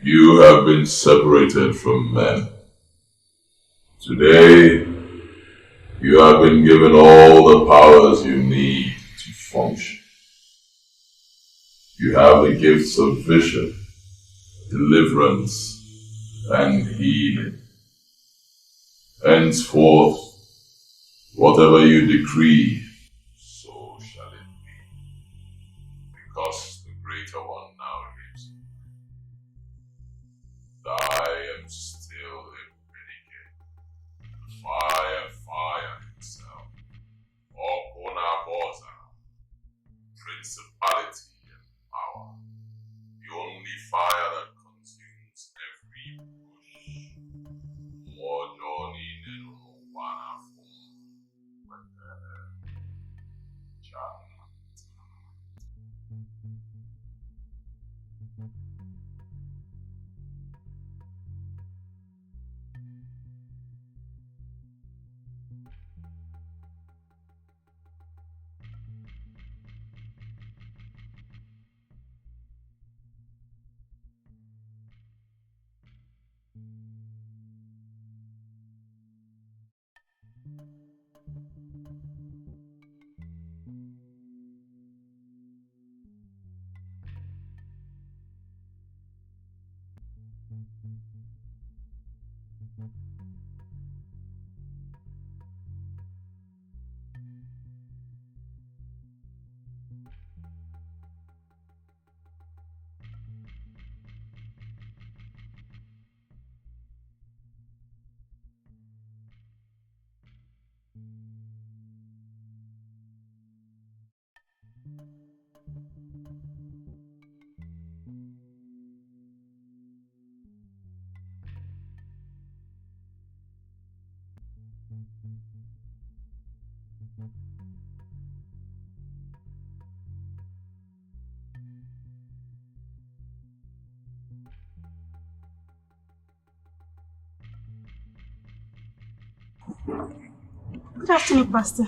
You have been separated from men. Today, you have been given all the powers you need to function. You have the gifts of vision, deliverance, and healing. Henceforth, whatever you decree, so shall it be. Because the greater one now lives. I am still Ebubedike, fire himself, Okona Boza, principality and power, the only fire that consumes every bush. More journey than Wana Good afternoon, Pastor.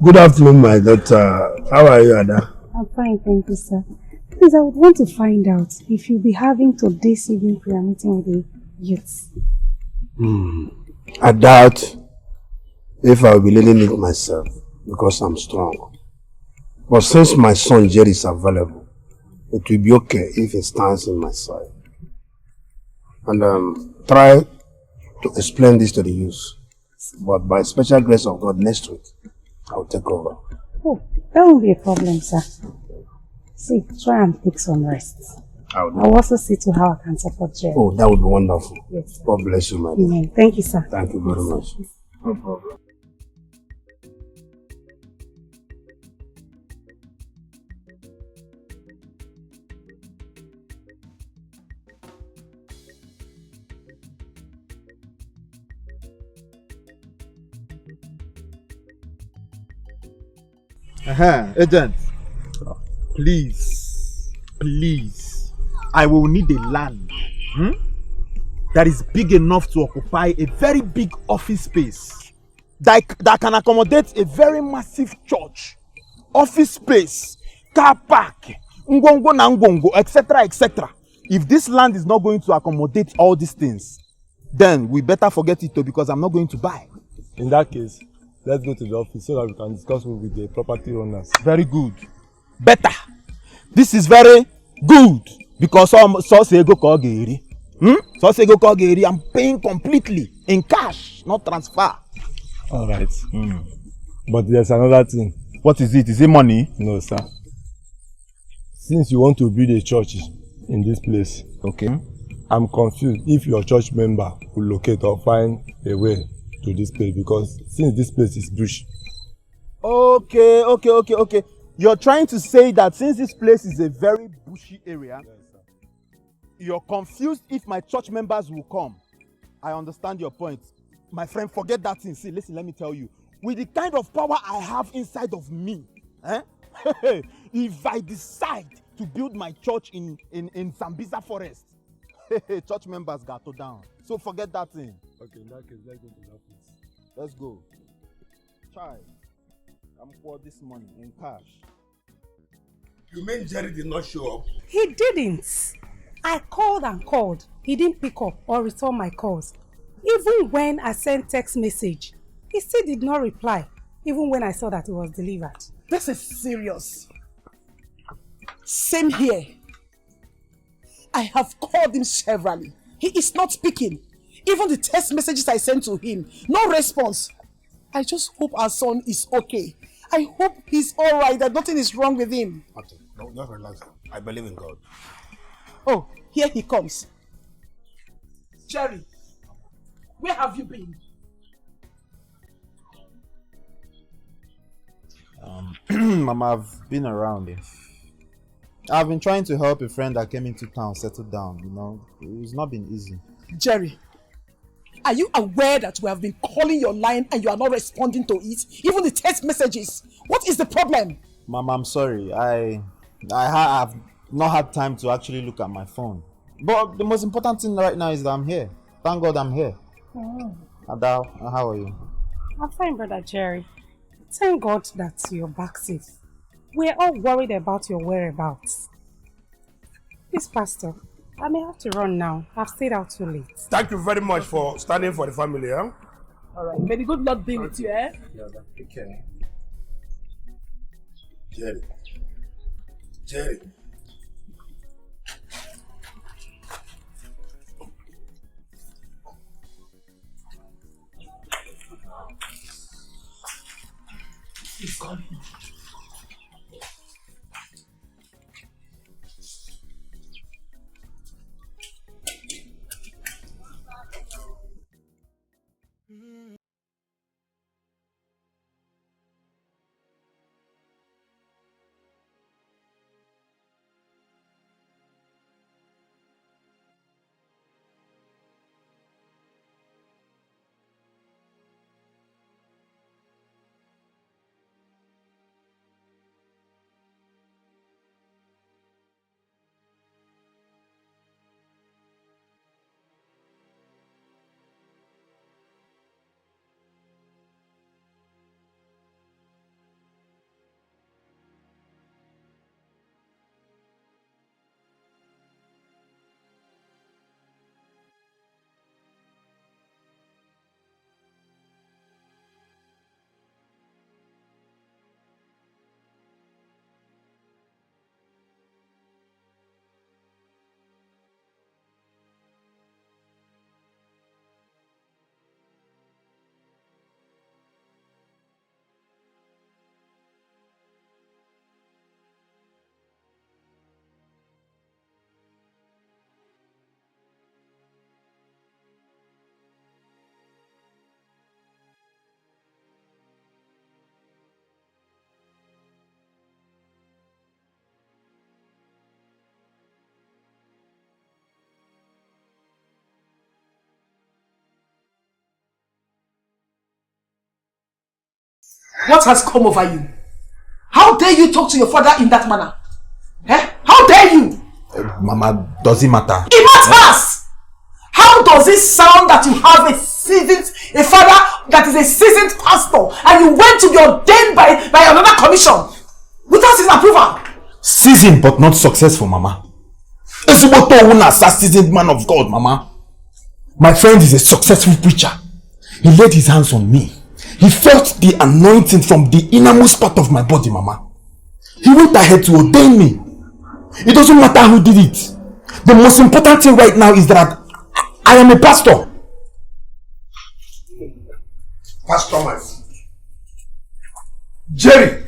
Good afternoon, my daughter. How are you, Ada? I'm fine, thank you, sir. Please, I would want to find out if you'll be having today's evening prayer meeting with the youths. I doubt if I'll be leading it myself because I'm strong. But since my son Jerry is available, it will be okay if he stands in my side. And try to explain this to the youth. But by special grace of God, next week, I'll take over. Oh, that won't be a problem, sir. See, try and take some rest. I'll also see to how I can support Jerry. Oh, that would be wonderful. Yes. God bless you, my dear. Amen. Thank you, sir. Thank you very much. No problem. Agent, please, I will need a land that is big enough to occupy a very big office space that can accommodate a very massive church, office space, car park, ngongo na ngongo, etc. If this land is not going to accommodate all these things, then we better forget it because I'm not going to buy. In that case, let's go to the office so that we can discuss with the property owners. Very good. Better. This is very good because I'm paying completely in cash, not transfer. All right. But there's another thing. What is it? Is it money? No, sir. Since you want to build a church in this place, okay, I'm confused if your church member will locate or find a way to this place because since this place is bush. Okay. You're trying to say that since this place is a very bushy area, yes, sir, you're confused if my church members will come. I understand your point. My friend, forget that thing. See, listen, let me tell you. With the kind of power I have inside of me, if I decide to build my church in Zambiza forest, church members got to down. So forget that thing. Okay, in that case, let's go to the office. Let's go. Try. I'm for this money in cash. You mean Jerry did not show up? He didn't. I called and called. He didn't pick up or return my calls. Even when I sent text message, he still did not reply, even when I saw that it was delivered. This is serious. Same here. I have called him severally. He is not speaking. Even the text messages I sent to him, no response. I just hope our son is okay. I hope he's all right, that nothing is wrong with him. Okay, no, just relax. I believe in God. Oh, here he comes. Jerry, where have you been? Mama, I've been around. I've been trying to help a friend that came into town settle down, you know. It's not been easy. Jerry, are you aware that we have been calling your line and you are not responding to it? Even the text messages. What is the problem? Mama, I'm sorry. I have not had time to actually look at my phone. But the most important thing right now is that I'm here. Thank God I'm here. Adao, how are you? I'm fine, Brother Jerry. Thank God that you're back safe. We're all worried about your whereabouts. Please, Pastor, I may have to run now. I've stayed out too late. Thank you very much for standing for the family, huh? Alright, may the good Lord be with you, eh? Yeah, take care. Jerry. Jerry. He's gone. What has come over you? How dare you talk to your father in that manner? Eh? How dare you? Mama, does it matter? It matters! How does it sound that you have a father that is a seasoned pastor and you went to be ordained by another commission without his approval? Seasoned but not successful, Mama. Esiboto Una is a seasoned man of God, Mama. My friend is a successful preacher. He laid his hands on me. He felt the anointing from the innermost part of my body, Mama. He went ahead to ordain me. It doesn't matter who did it. The most important thing right now is that I am a pastor. Pastor, my foot. Jerry,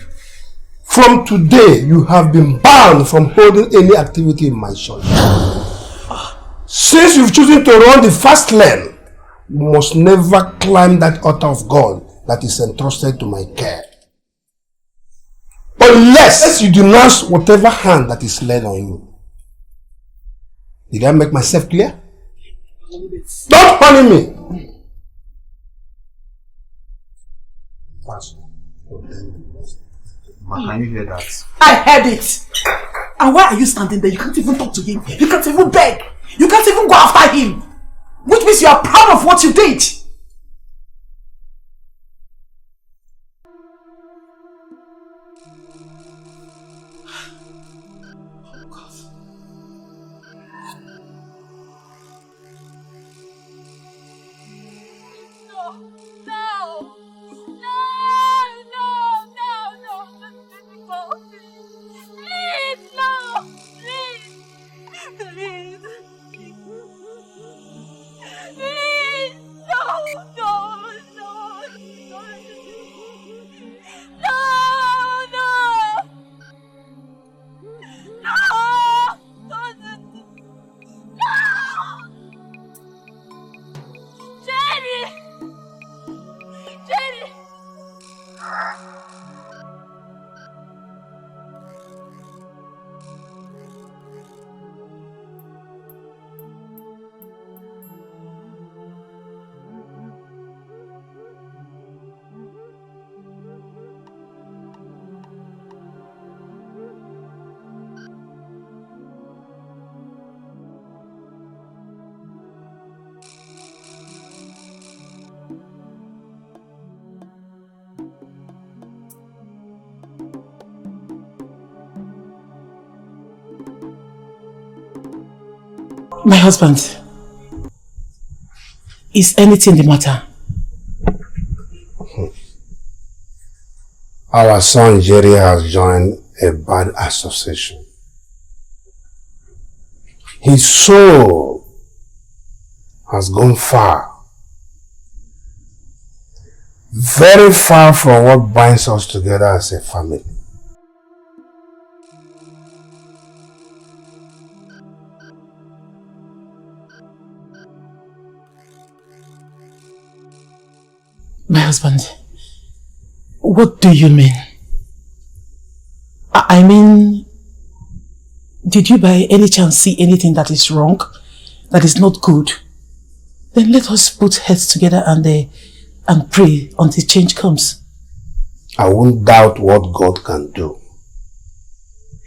from today you have been banned from holding any activity in my church. Since you've chosen to run the fast lane, you must never climb that altar of God that is entrusted to my care. Unless you denounce whatever hand that is laid on you. Did I make myself clear? Don't honey me! Can you hear that? I heard it! And why are you standing there? You can't even talk to him. You can't even beg. You can't even go after him. Which means you are proud of what you did. My husband, is anything the matter? Our son Jerry has joined a bad association. His soul has gone far. Very far from what binds us together as a family. My husband, what do you mean? I mean, did you by any chance see anything that is wrong, that is not good? Then let us put heads together and pray until change comes. I won't doubt what God can do.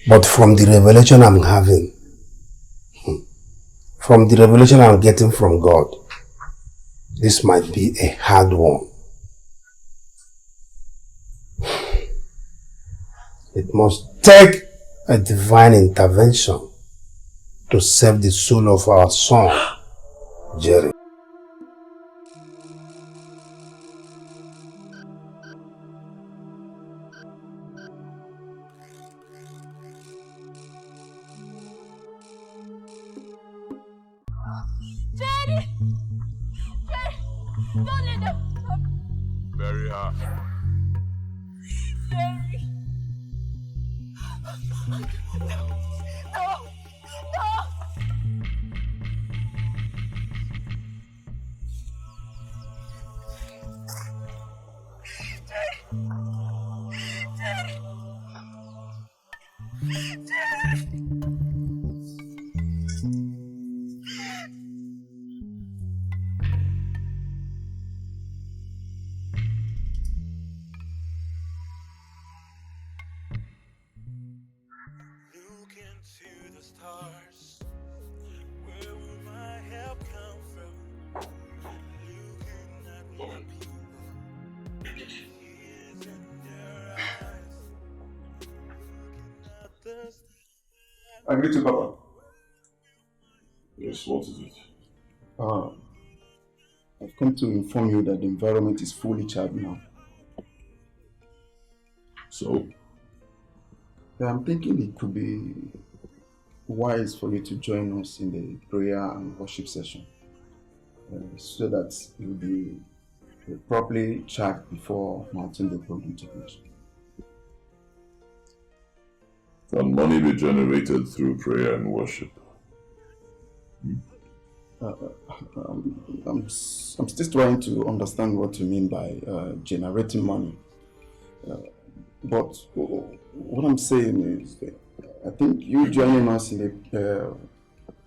But from the revelation I'm having, from the revelation I'm getting from God, this might be a hard one. It must take a divine intervention to save the soul of our son, Jerry. Jerry! Jerry! Don't let them stop. Bury her. Jerry! No! No! No! Jerry! Jerry! Jerry! I greet you, Papa. Yes, what is it? I've come to inform you that the environment is fully charged now. So? Yeah, I'm thinking it could be wise for you to join us in the prayer and worship session so that you'll be properly charged before mounting the program to preach. Can money be generated through prayer and worship? I'm still trying to understand what you mean by generating money. But what I'm saying is that I think you joining us in the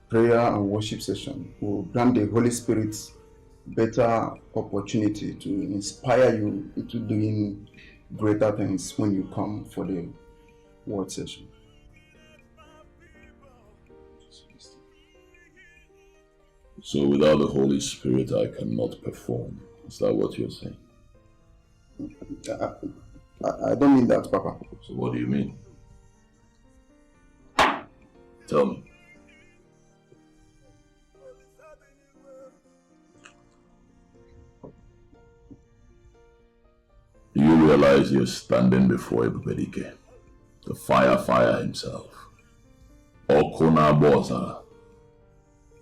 prayer and worship session will grant the Holy Spirit better opportunity to inspire you into doing greater things when you come for the word session. So without the Holy Spirit, I cannot perform. Is that what you're saying? I don't mean that, Papa. So what do you mean? Tell me. Do you realize you're standing before Ebubedike, the fire himself? Okona Bosa,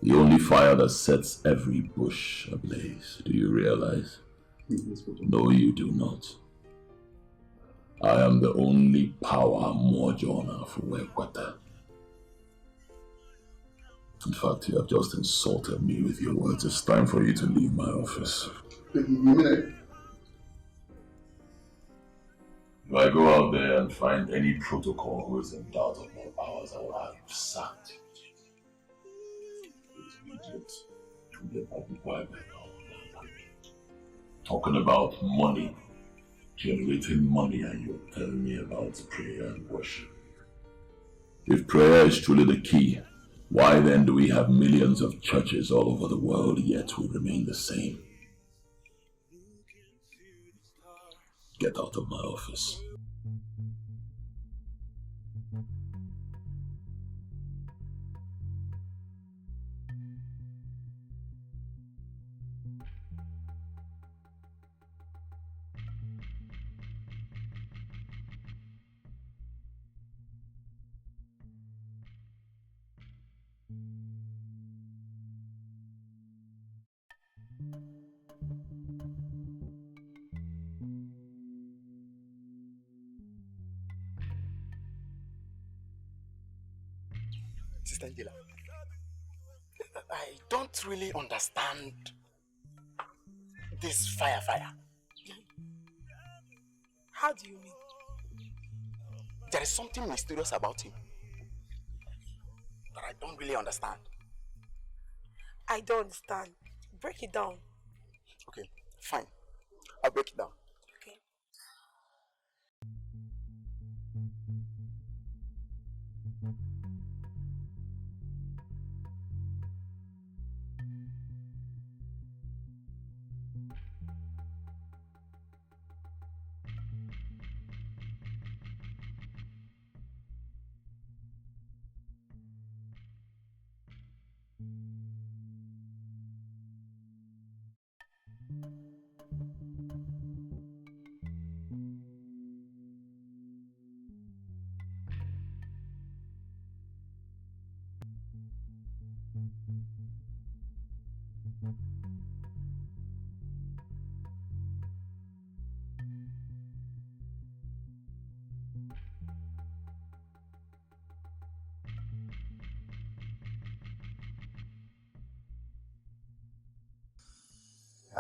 the only fire that sets every bush ablaze. Do you realize? No, you do not. I am the only power more Jonah for Wekwata. In fact, you have just insulted me with your words. It's time for you to leave my office. If I go out there and find any protocol who is in doubt of my powers, I will have you sacked. Talking about money, generating money, and you're telling me about prayer and worship. If prayer is truly the key, why then do we have millions of churches all over the world yet we remain the same? Get out of my office. Sister Angela, I don't really understand this fire. How do you mean? There is something mysterious about him that I don't really understand. I don't understand. Break it down. Okay, fine. I'll break it down. Okay.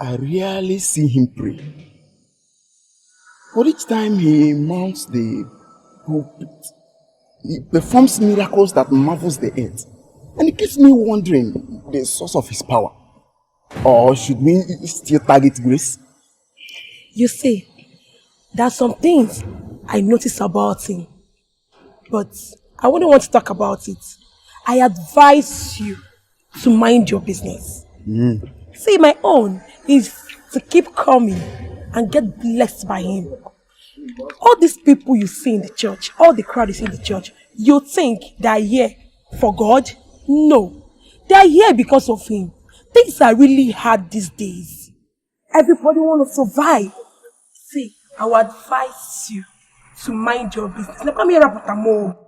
I rarely see him pray. But each time he mounts the pulpit, he performs miracles that marvels the earth. And it keeps me wondering the source of his power. Or should we still target grace? You see, there are some things I notice about him, but I wouldn't want to talk about it. I advise you to mind your business. See, my own is to keep coming and get blessed by him. All these people you see in the church, all the crowd you see in the church, you think they are here for God? No. They are here because of him. Things are really hard these days. Everybody wants to survive. See, I would advise you to mind your business. Now come here, Rapatamo.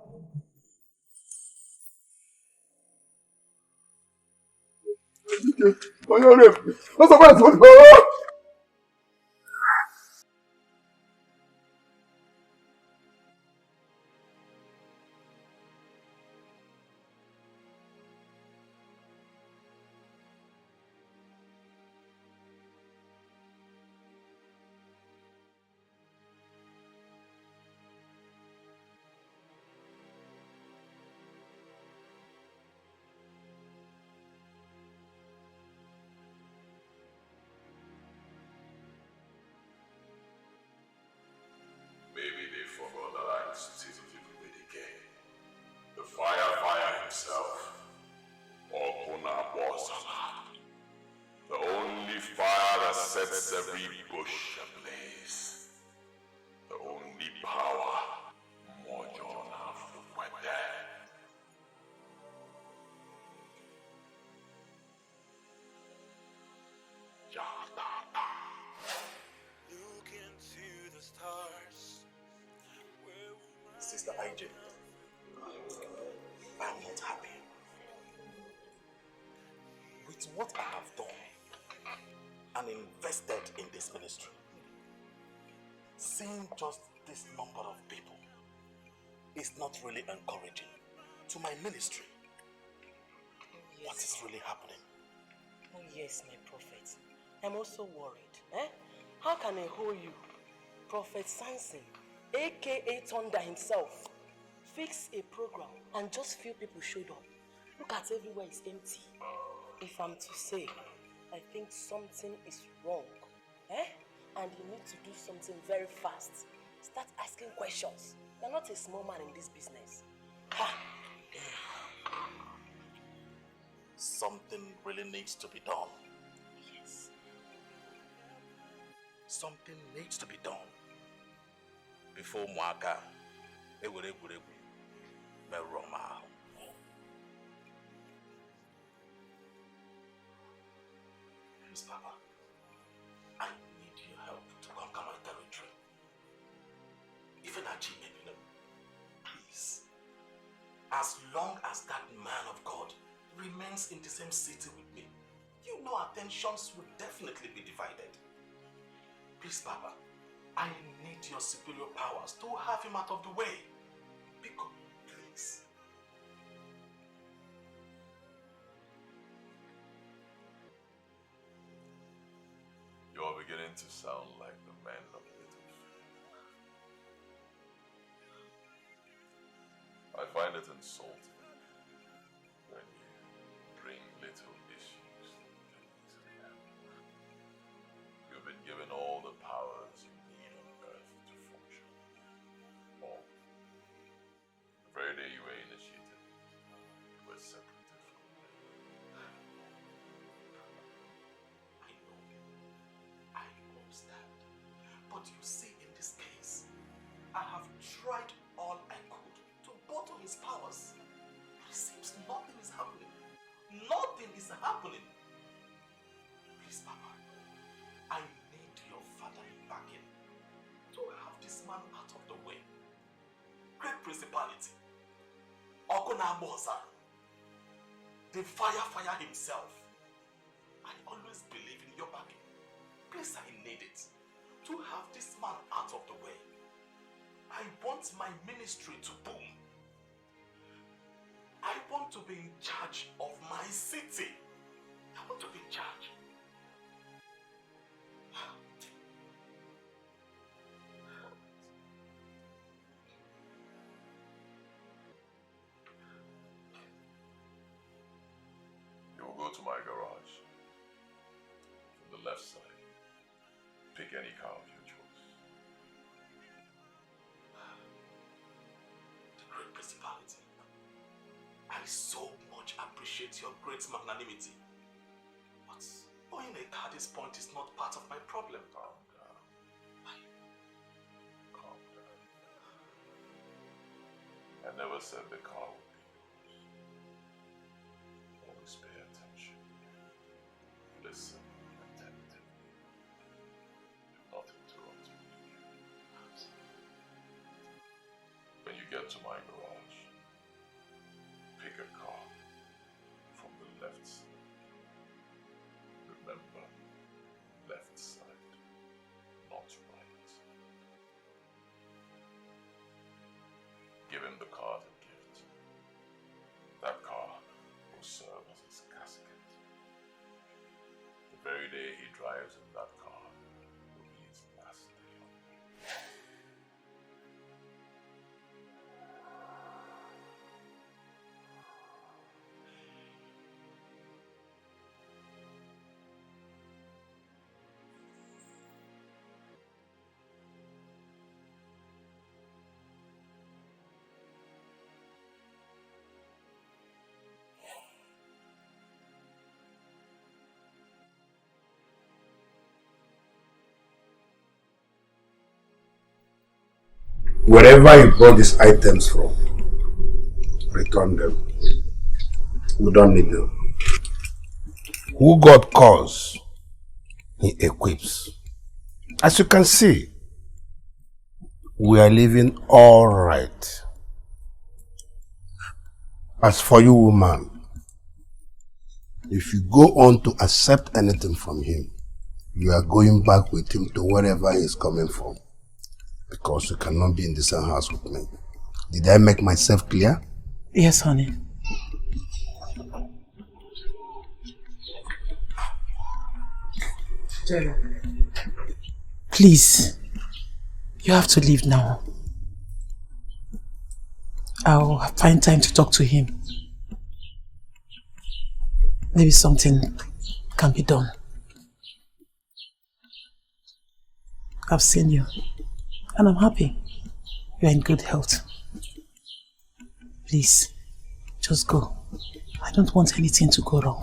Maybe they forgot that I'm still Ebubedike. The fire himself. The only fire that sets every bush ablaze. The only power Mojona Fukwete. Look into the stars. Sister IJ, I am not happy with what I have done and invested in this ministry. Seeing just this number of people is not really encouraging to my ministry. Yes. What is really happening? Oh yes, my prophet. I'm also worried. How can I hold you, Prophet Samson, aka Thunder himself, fix a program and just few people showed up? Look at everywhere is empty. If I'm to say, I think something is wrong. And you need to do something very fast. Start asking questions. You're not a small man in this business. Something really needs to be done. Yes. Something needs to be done before Mwaka Meroma. Please, Papa. I need your help to conquer my territory. Even achievement, please. As long as that man of God remains in the same city with me, you know attentions will definitely be divided. Please, Papa, I need your superior powers to have him out of the way. Because, please. You're beginning to sound like the man of little fear. I find it insulting when you bring little issues that you can easily handle. You've been given all the powers you need on earth to function. All. The very day you were initiated, you were separated from me. I understand. But you see, in this case, I have tried all I could to bottle his powers. But it seems nothing is happening. Nothing is happening. Please, Papa, I need your fatherly backing to have this man out of the way. Great principality. Okonabosa. The fire himself. I always believe in your backing. Please, I need it to have this man out of the way. I want my ministry to boom. I want to be in charge of my city. I want to be in charge. You will go to my garage. From the left side. Pick any car of your choice. The great principality. I so much appreciate your great magnanimity. But buying a car at this point is not part of my problem. Calm down. Calm down. I never said the car would be yours. Always pay attention. Listen attentively. Do not interrupt me. When you get to my garage, pick a car from the left side. Remember, left side, not right. Give him the car as a gift. That car will serve as his casket. The very day he drives in that car will be his last day on earth. Wherever you bought these items from, return them. We don't need them. Who God calls, He equips. As you can see, we are living all right. As for you, woman, if you go on to accept anything from him, you are going back with him to wherever he is coming from. Because you cannot be in the same house with me. Did I make myself clear? Yes, honey. Please, you have to leave now. I'll find time to talk to him. Maybe something can be done. I've seen you, and I'm happy. You're in good health. Please, just go. I don't want anything to go wrong.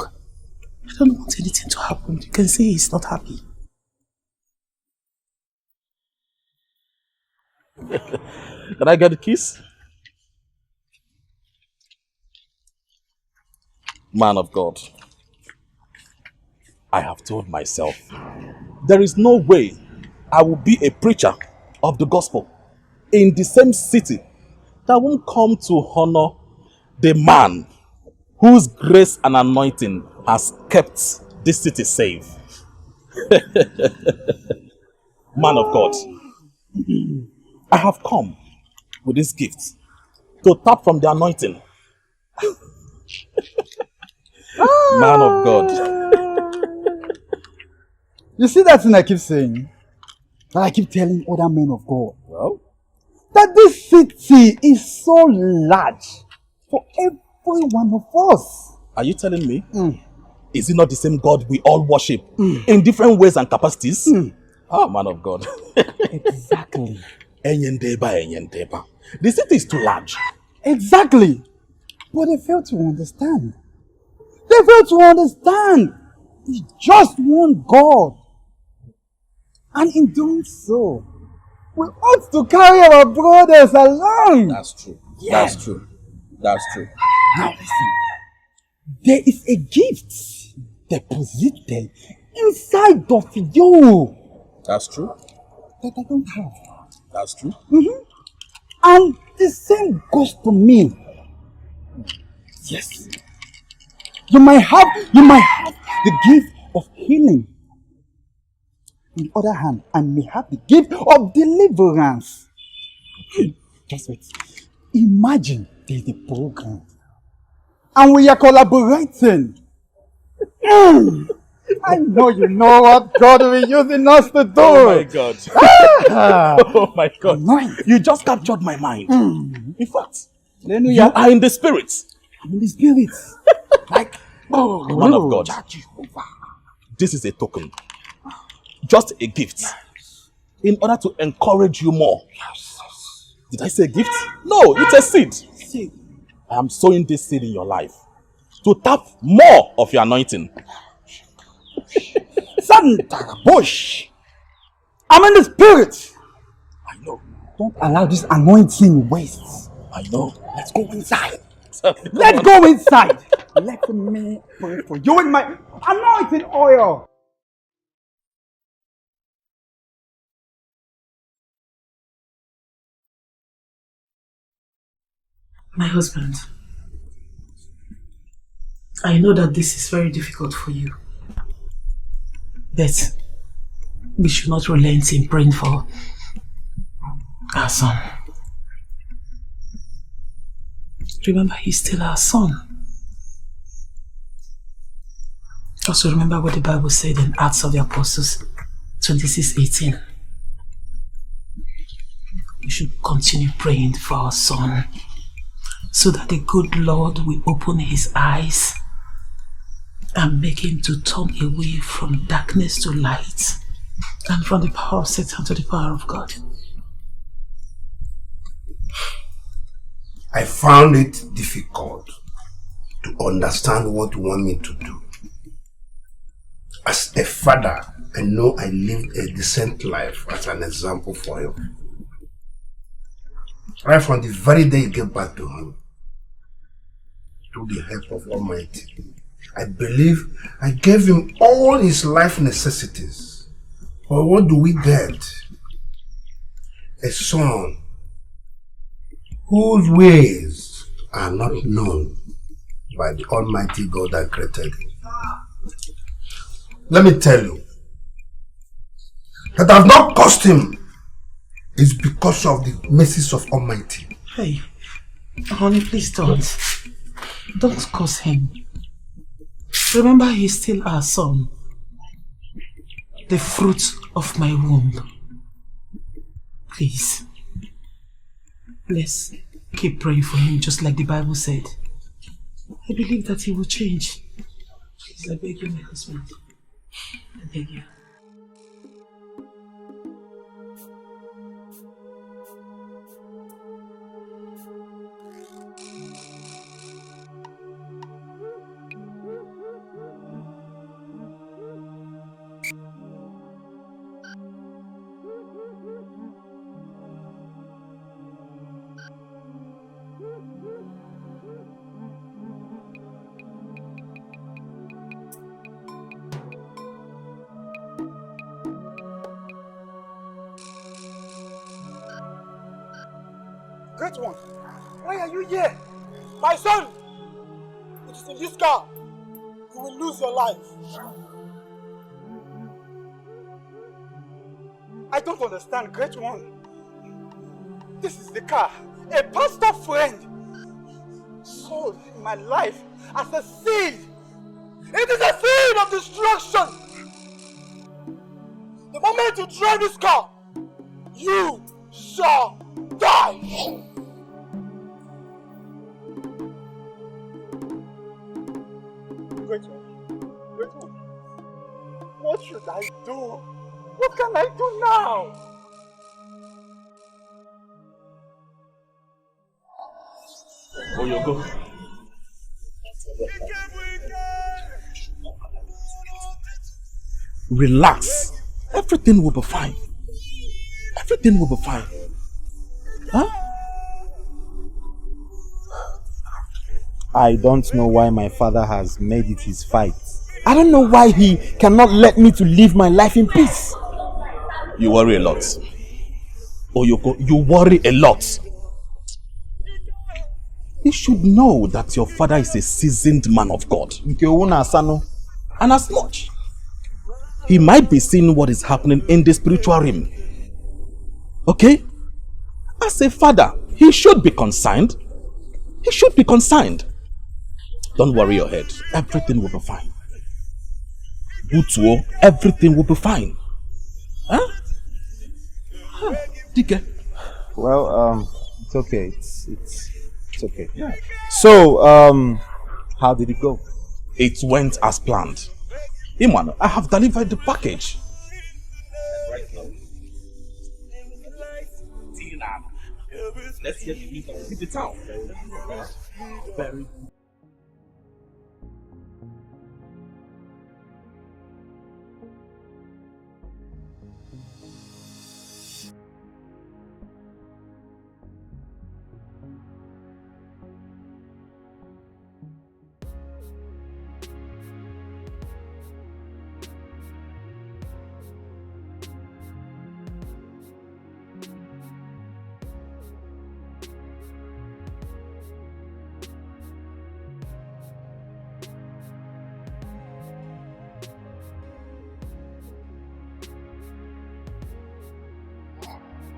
I don't want anything to happen. You can see he's not happy. Can I get a kiss? Man of God. I have told myself, there is no way I will be a preacher of the gospel in the same city that won't come to honor the man whose grace and anointing has kept this city safe. Man of God, I have come with this gift to tap from the anointing. Man of God. You see that thing I keep saying? That I keep telling other men of God. Well, that this city is so large for every one of us. Are you telling me? Is it not the same God we all worship in different ways and capacities? Oh, man of God. Exactly. The city is too large. Exactly. But they fail to understand. They fail to understand. It's just one God. And in doing so, we ought to carry our brothers along. That's true. Yeah. That's true. That's true. Now listen. There is a gift deposited inside of you. That's true. That I don't have. That's true. And the same goes to me. Yes. You might have the gift of healing. On the other hand, I may have the gift of deliverance. Just wait. Imagine there's a program. And we are collaborating. I know you know what God will be using us to do. Oh my God. Oh my God. You just captured my mind. In fact, you are in the spirit. I'm in the spirit. Like, man of God. This is a token. Just a gift. In order to encourage you more. Did I say gift? No, it's a seed. I am sowing this seed in your life to tap more of your anointing. Santa Bush. I'm in the spirit. I know. Don't allow this anointing waste. I know. Let's go inside. Let's go inside. Let me pray for you in my anointing oil. My husband, I know that this is very difficult for you, but we should not relent in praying for our son. Remember, he's still our son. Also remember what the Bible said in Acts of the Apostles 26:18. We should continue praying for our son, so that the good Lord will open his eyes and make him to turn away from darkness to light and from the power of Satan to the power of God. I found it difficult to understand what you want me to do. As a father, I know I lived a decent life as an example for him. Right from the very day you gave back to him, through the help of Almighty, I believe I gave him all his life necessities. But what do we get? A son whose ways are not known by the Almighty God that created him. Let me tell you, that I've not cursed him is because of the mercies of Almighty. Hey, honey, please don't. Don't curse him. Remember, he's still our son. The fruit of my womb. Please. Let's keep praying for him just like the Bible said. I believe that he will change. Please, I beg you, my husband. I beg you. Great one, why are you here? My son, it is in this car. You will lose your life. I don't understand, Great one. This is the car a pastor friend sold in my life as a seed. It is a seed of destruction. The moment you drive this car, you shall die. Great one. What should I do? What can I do now? Oyogo. Relax. Everything will be fine. Everything will be fine. Huh? I don't know why my father has made it his fight. I don't know why he cannot let me to live my life in peace. You worry a lot. Oyoko, you worry a lot. You should know that your father is a seasoned man of God. And as much, he might be seeing what is happening in the spiritual realm. Okay? As a father, he should be concerned. He should be concerned. Don't worry your head. Everything will be fine. Butuo, everything will be fine. Huh? Dike. Well, it's okay. It's okay. Yeah. So, how did it go? It went as planned. Iman, I have delivered the package. Let's get to the town. Very good.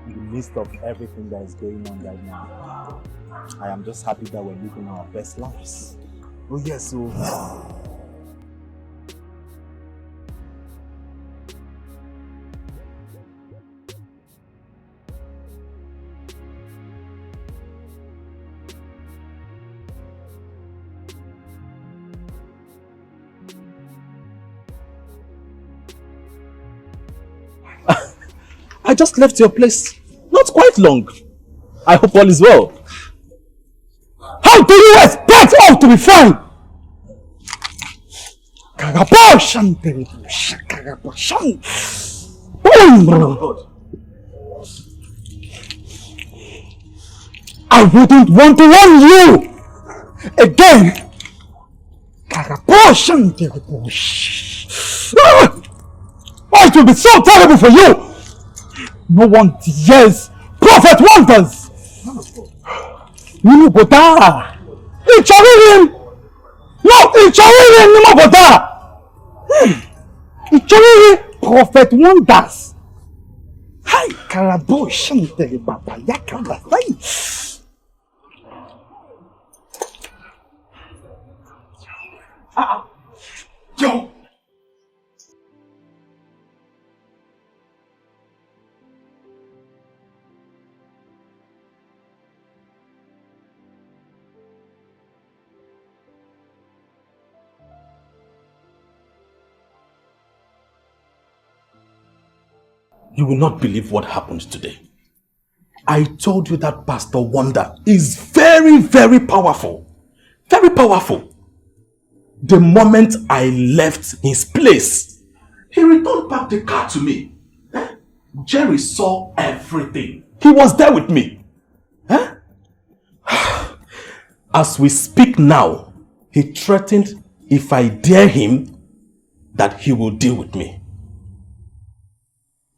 In the midst of everything that is going on right now, I am just happy that we're living our best lives. Oh yes, so I just left your place not quite long. I hope all is well. How do you expect all to be fine? I wouldn't want to warn you again. Oh, it will be so terrible for you. No one dares prophet wonders. Nínú bọ̀dá. Ìjọ̀rìrì. No, ìjọ̀rìrì nínú bọ̀dá. Ìjọ̀rìrì prophet wonders. Hi, karabo shantere baba yakaba. Yo. You will not believe what happened today. I told you that Pastor Wonder is very, very powerful. Very powerful. The moment I left his place, he returned back the car to me. Jerry saw everything. He was there with me. As we speak now, he threatened if I dare him that he will deal with me.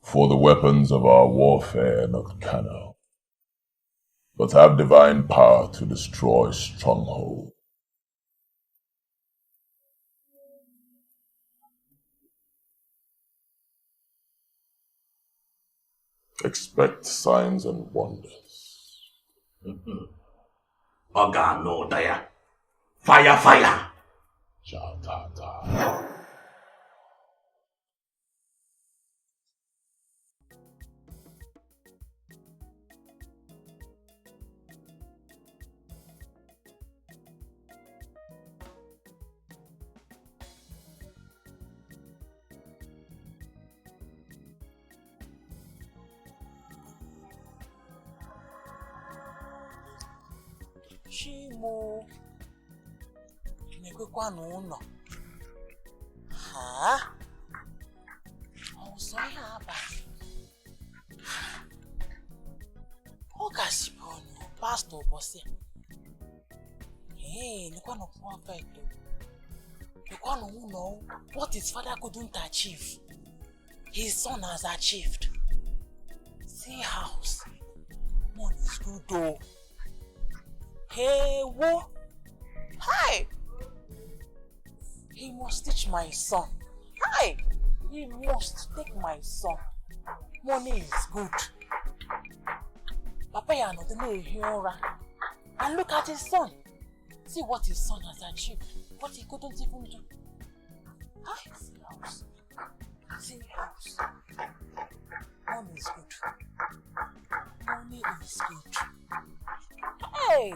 For the weapons of our warfare are not carnal, but have divine power to destroy strongholds. Expect signs and wonders. Oga no daya. Fire, fire. Cha-ta-ta. Chimo, nekwekwa n'ụlọ. Ha? Ọsọ ya abalị. Ọ gasịbụ ọnụ pastọ ụbọchị a. Nekwa no prophet. Nekwa n'ụlọ. What his father couldn't achieve, his son has achieved. See house. Money is good though. Hey, wo! Hi! He must teach my son. Hi! He must take my son. Money is good. Papa ya no dey hear. And look at his son. See what his son has achieved. What he couldn't even do. Hi! See house. See house. Money is good. Money is good. Hey!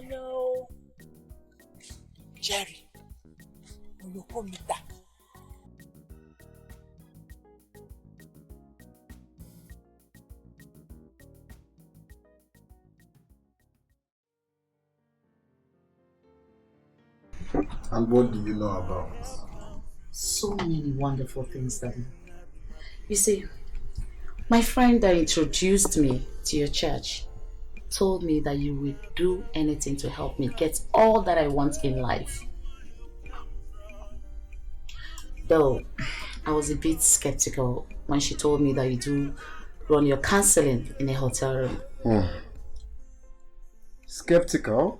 No. Jerry, you call me that. And what do you know about? So many wonderful things, Daddy. You see, my friend that introduced me to your church told me that you would do anything to help me get all that I want in life. Though I was a bit skeptical when she told me that you do run your counseling in a hotel room. Skeptical?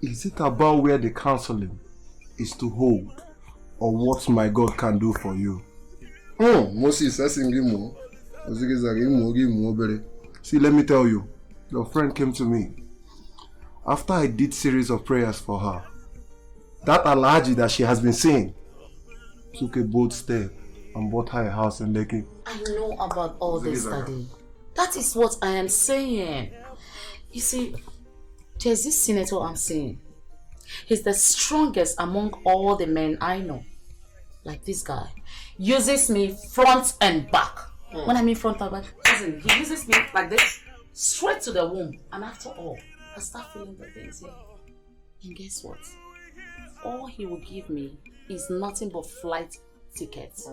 Is it about where the counseling is to hold or what my God can do for you? Moses, see, let me tell you, your friend came to me after I did series of prayers for her. That Alhaji that she has been seeing took a bold step and bought her a house in Linc. I know about all this, Daddy. That is what I am saying. You see, there's this senator I'm seeing. He's the strongest among all the men I know. Like this guy. Uses me front and back. When I mean front and back, listen, he uses me like this, straight to the womb. And after all, I start feeling the things here. And guess what? All he will give me is nothing but flight tickets.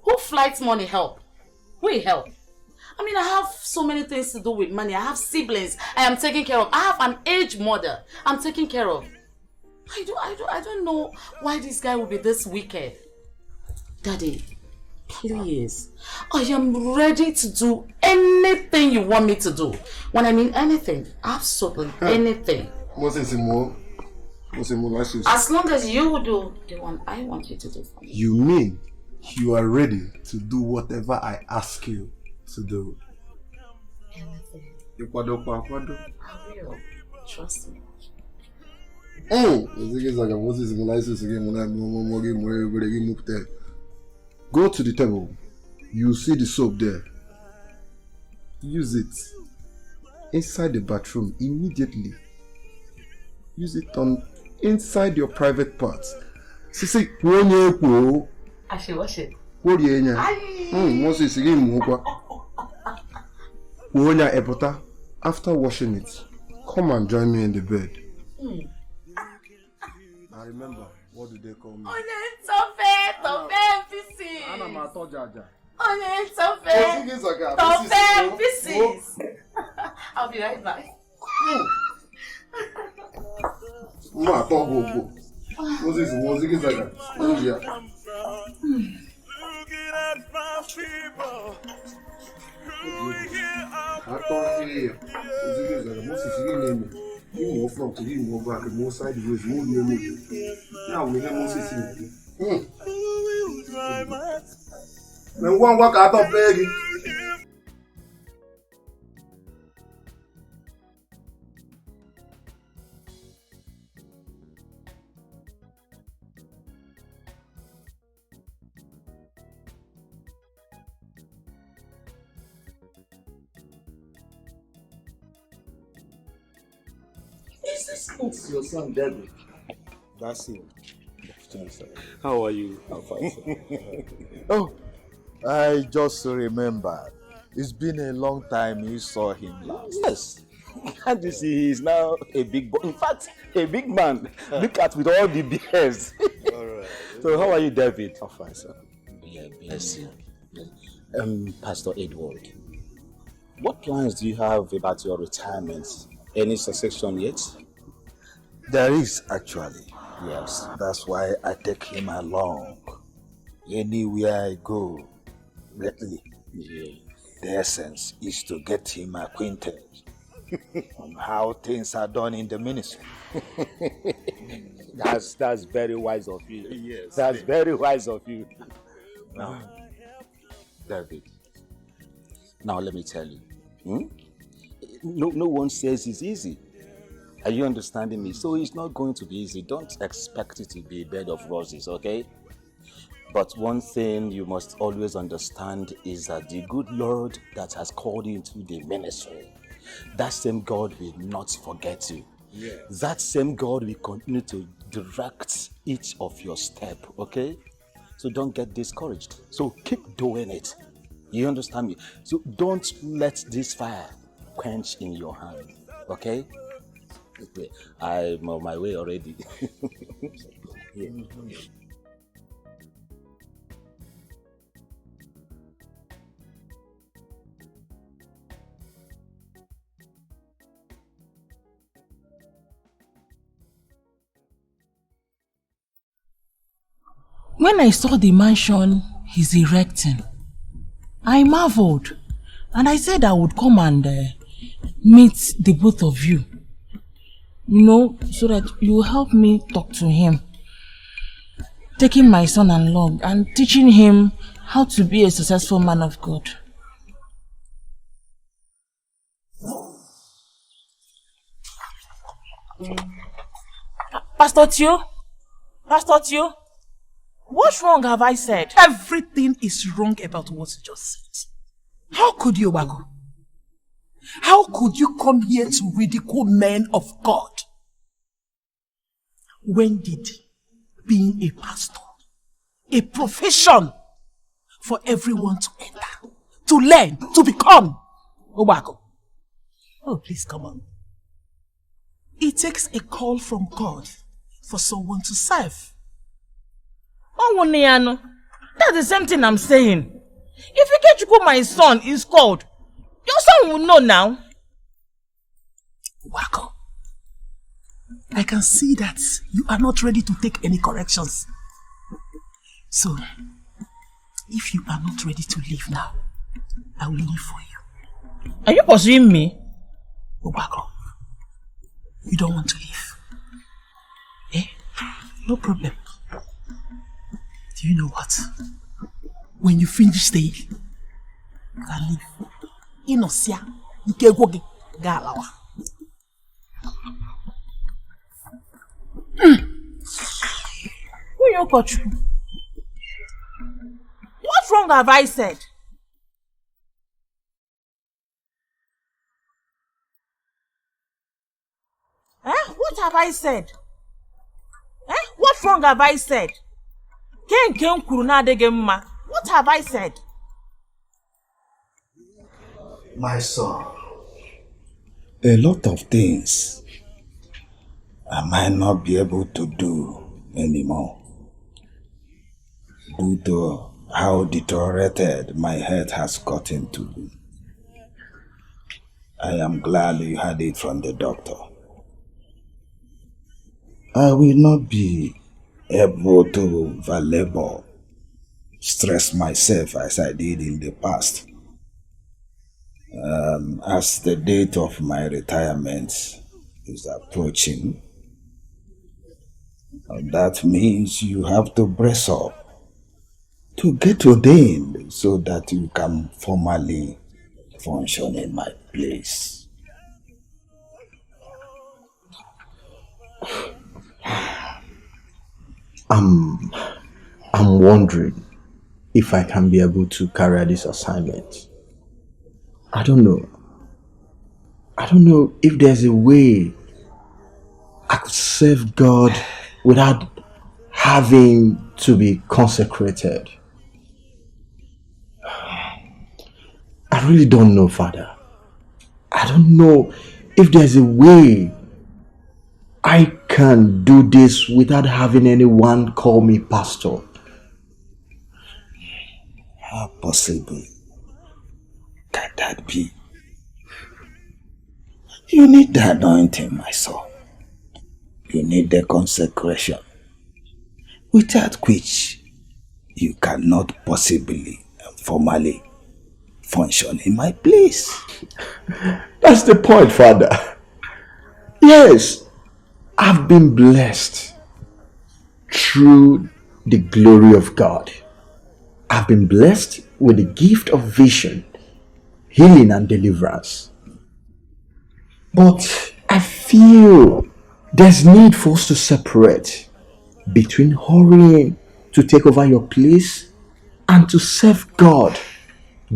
Who flight money help? We help. I mean, I have so many things to do with money. I have siblings I am taking care of. I have an aged mother I'm taking care of. I don't know why this guy will be this wicked. Daddy, please, I am ready to do anything you want me to do. When I mean anything, absolutely anything. As long as you do the one I want you to do for me. You mean you are ready to do whatever I ask you to do? Anything. I will. Trust me. Go to the table. You see the soap there. Use it inside the bathroom immediately. Use it on inside your private parts. Sisi, I should wash it. After washing it, come and join me in the bed. I remember, what do they call me? I'll be right back. Looking at my people, It's your son, David. That's it. How are you? I'm fine, sir. Oh, I just remembered. It's been a long time you saw him last. Yes. Can't you see he's now a big boy? In fact, a big man. Look at with all the beers. All right. So how are you, David? I'm fine, sir. Yeah, bless you. Pastor Edward, what plans do you have about your retirement? Any succession yet? There is actually. Yes. That's why I take him along. Anywhere I go, lately, the essence is to get him acquainted on how things are done in the ministry. That's very wise of you. Yes. That's very wise of you. Now, David, now let me tell you. No one says it's easy. Are you understanding me? So it's not going to be easy. Don't expect it to be a bed of roses, okay? But one thing you must always understand is that the good Lord that has called you into the ministry, that same God will not forget you. Yes. That same God will continue to direct each of your step, okay? So don't get discouraged. So keep doing it. You understand me? So don't let this fire quench in your hand, okay? I'm on my way already. Yeah. When I saw the mansion he's erecting, I marveled and I said I would come and meet the both of you. You know, so that you will help me talk to him. Taking my son along and teaching him how to be a successful man of God. Pastor Tio? Pastor Tio? What's wrong have I said? Everything is wrong about what you just said. How could you, Wago? How could you come here to ridicule men of God? When did being a pastor, a profession for everyone to enter, to learn, to become, Wago? Oh, please come on. It takes a call from God for someone to serve. Oh, Niano, that's the same thing I'm saying. If Ikechukwu, my son, is called, your son will know now. Wako, I can see that you are not ready to take any corrections. So, if you are not ready to leave now, I will leave for you. Are you pursuing me? Wako, you don't want to leave. Eh? No problem. Do you know what? When you finish staying, you can leave. Inosia, Ikegoge, Galawa. Who you got you? What wrong have I said? What have I said? What wrong have I said? What have I said? My son, a lot of things I might not be able to do anymore due to how deteriorated my head has gotten to be. I am glad you had it from the doctor. I will not be able to stress myself as I did in the past. As the date of my retirement is approaching, that means you have to brace up to get ordained so that you can formally function in my place. I'm wondering if I can be able to carry out this assignment. I don't know. I don't know if there's a way I could serve God without having to be consecrated. I really don't know, Father. I don't know if there's a way I can do this without having anyone call me pastor. How possible can that be? You need the anointing, my son. You need the consecration, without which you cannot possibly and formally function in my place. That's the point, Father. Yes, I've been blessed through the glory of God. I've been blessed with the gift of vision, healing and deliverance. But I feel there's need for us to separate between hurrying to take over your place and to serve God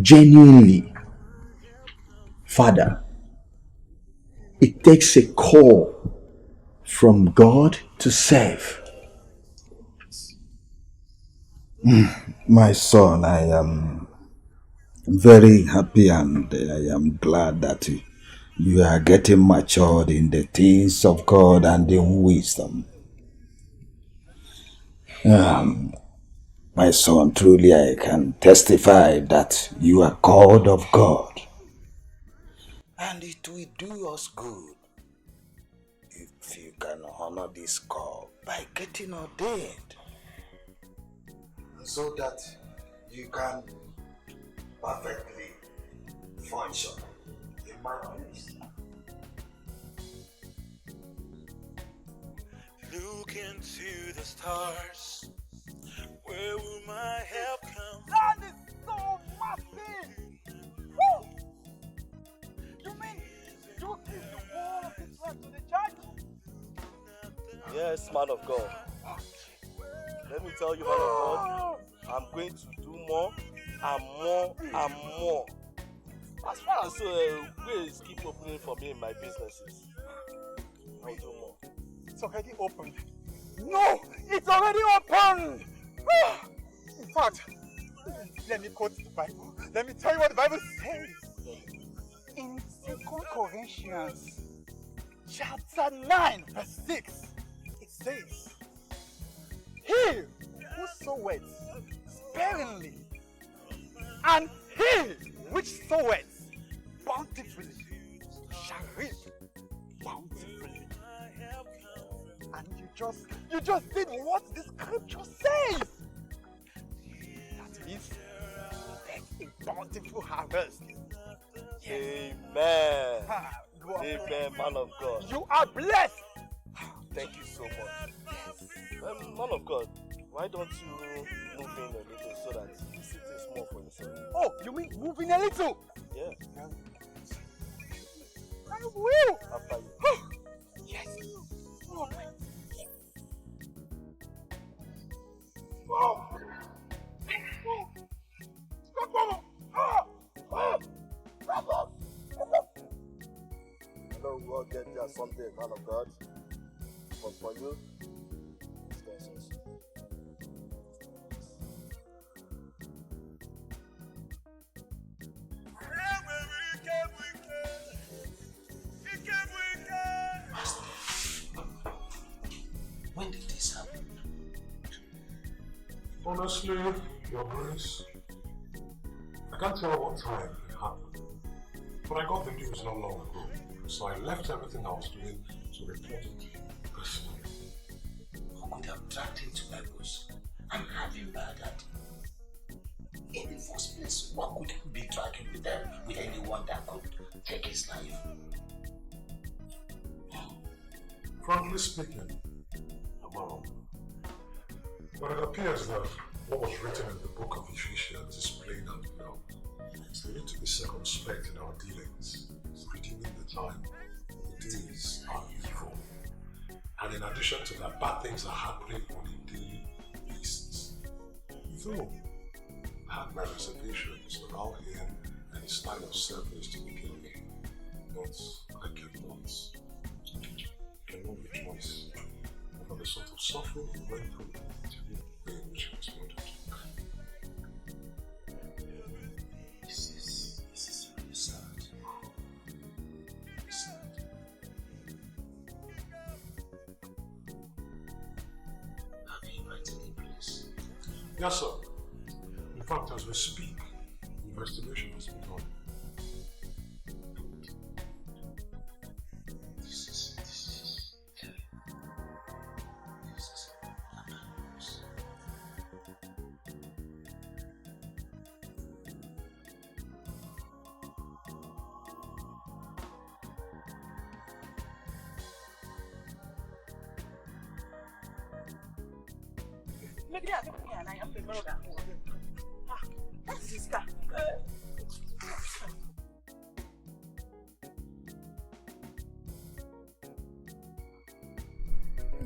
genuinely. Father, it takes a call from God to serve. My son, I am very happy and I am glad that you are getting matured in the things of God and in wisdom. My son, truly I can testify that you are called of God. And it will do us good if you can honor this call by getting ordained, so that you can perfectly function in my place. Look into the stars. Where will my help come? That is so massive! Woo! You mean you give the whole of this land to the church? Yes, man of God. Let me tell you, man of God, I'm going to do more and more and more. As far as ways keep opening for me in my businesses, I'll do more. It's already opened. No! It's already opened! In fact, let me quote the Bible. Let me tell you what the Bible says. In 2 Corinthians chapter 9 verse 6, it says, He who soweth sparingly, and he which soweth bountifully shall reap bountifully. And you just did what the scripture says. That means there's a bountiful harvest. Yes. Amen. Amen, man of God. You are blessed. Thank you so much. Yes. Man of God, why don't you move in a little so that you see things more for yourself? Oh, you mean moving a little? Yeah. I will. After you. Yes. Oh. Oh. I know we all get there someday, man of God. But for you, it's nonsense. When did this happen? Honestly, Your Grace, I can't tell what time it happened, but I got the news not long ago, so I left everything I was doing to report it to you personally. Who could have dragged him to my bush and have him murdered? In the first place, what could he be dragging with them with anyone that could take his life? Frankly speaking, Amaro, but it appears that what was written in the book of Ephesians is plain and now. So we need to be circumspect in our dealings, redeeming the time. The days are evil. And in addition to that, bad things are happening on a daily basis. Though I had my reservations about him and his style of service to begin with, but I cannot rejoice over the sort of suffering he went through to be the way in which he was murdered. This is very sad. Very sad. Have you written a place? Yes, sir. In fact, as we speak, the investigation has begun.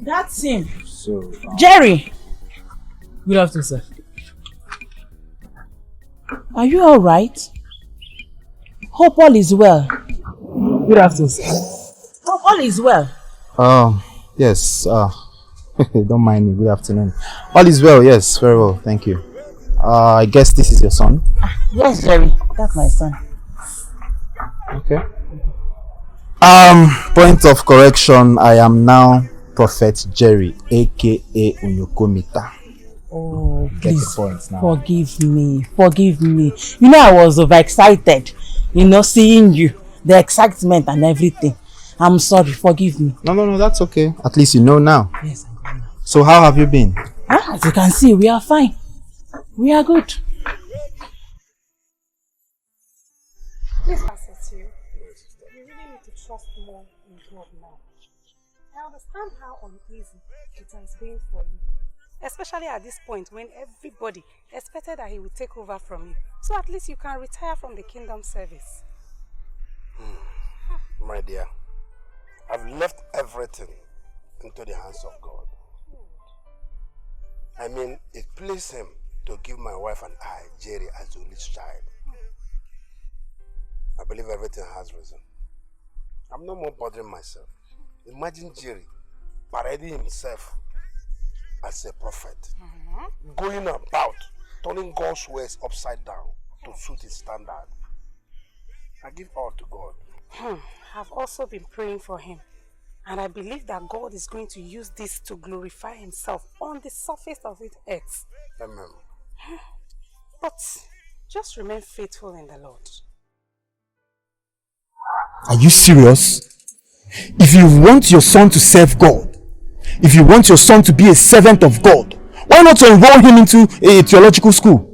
That's him. So, Jerry! Good afternoon, sir. Are you alright? Hope all is well. Good afternoon, sir. Hope all is well. Yes, don't mind me. Good afternoon. All is well, yes, very well, thank you. I guess this is your son? Yes, Jerry. That's my son. Okay. Point of correction, I am now Prophet Jerry, aka Unyokomita. Oh, Get please, the point now. forgive me. Forgive me. You know, I was overexcited, seeing you, the excitement and everything. I'm sorry, forgive me. No, that's okay. At least you know now. Yes, I know. So how have you been? As you can see, we are fine. We are good. Please, Pastor Tio, you really need to trust more in God now. I understand how uneasy it has been for you, especially at this point when everybody expected that he would take over from you. So at least you can retire from the kingdom service. My dear, I've left everything into the hands of God. I mean, it pleased him to give my wife and I, Jerry, as the only child. I believe everything has risen. I'm no more bothering myself. Imagine Jerry parading himself as a prophet, going about turning God's ways upside down to suit his standard. I give all to God. I've also been praying for him, and I believe that God is going to use this to glorify himself on the surface of the earth. Amen. But just remain faithful in the Lord. Are you serious? If you want your son to serve God, if you want your son to be a servant of God, why not enroll him into a theological school?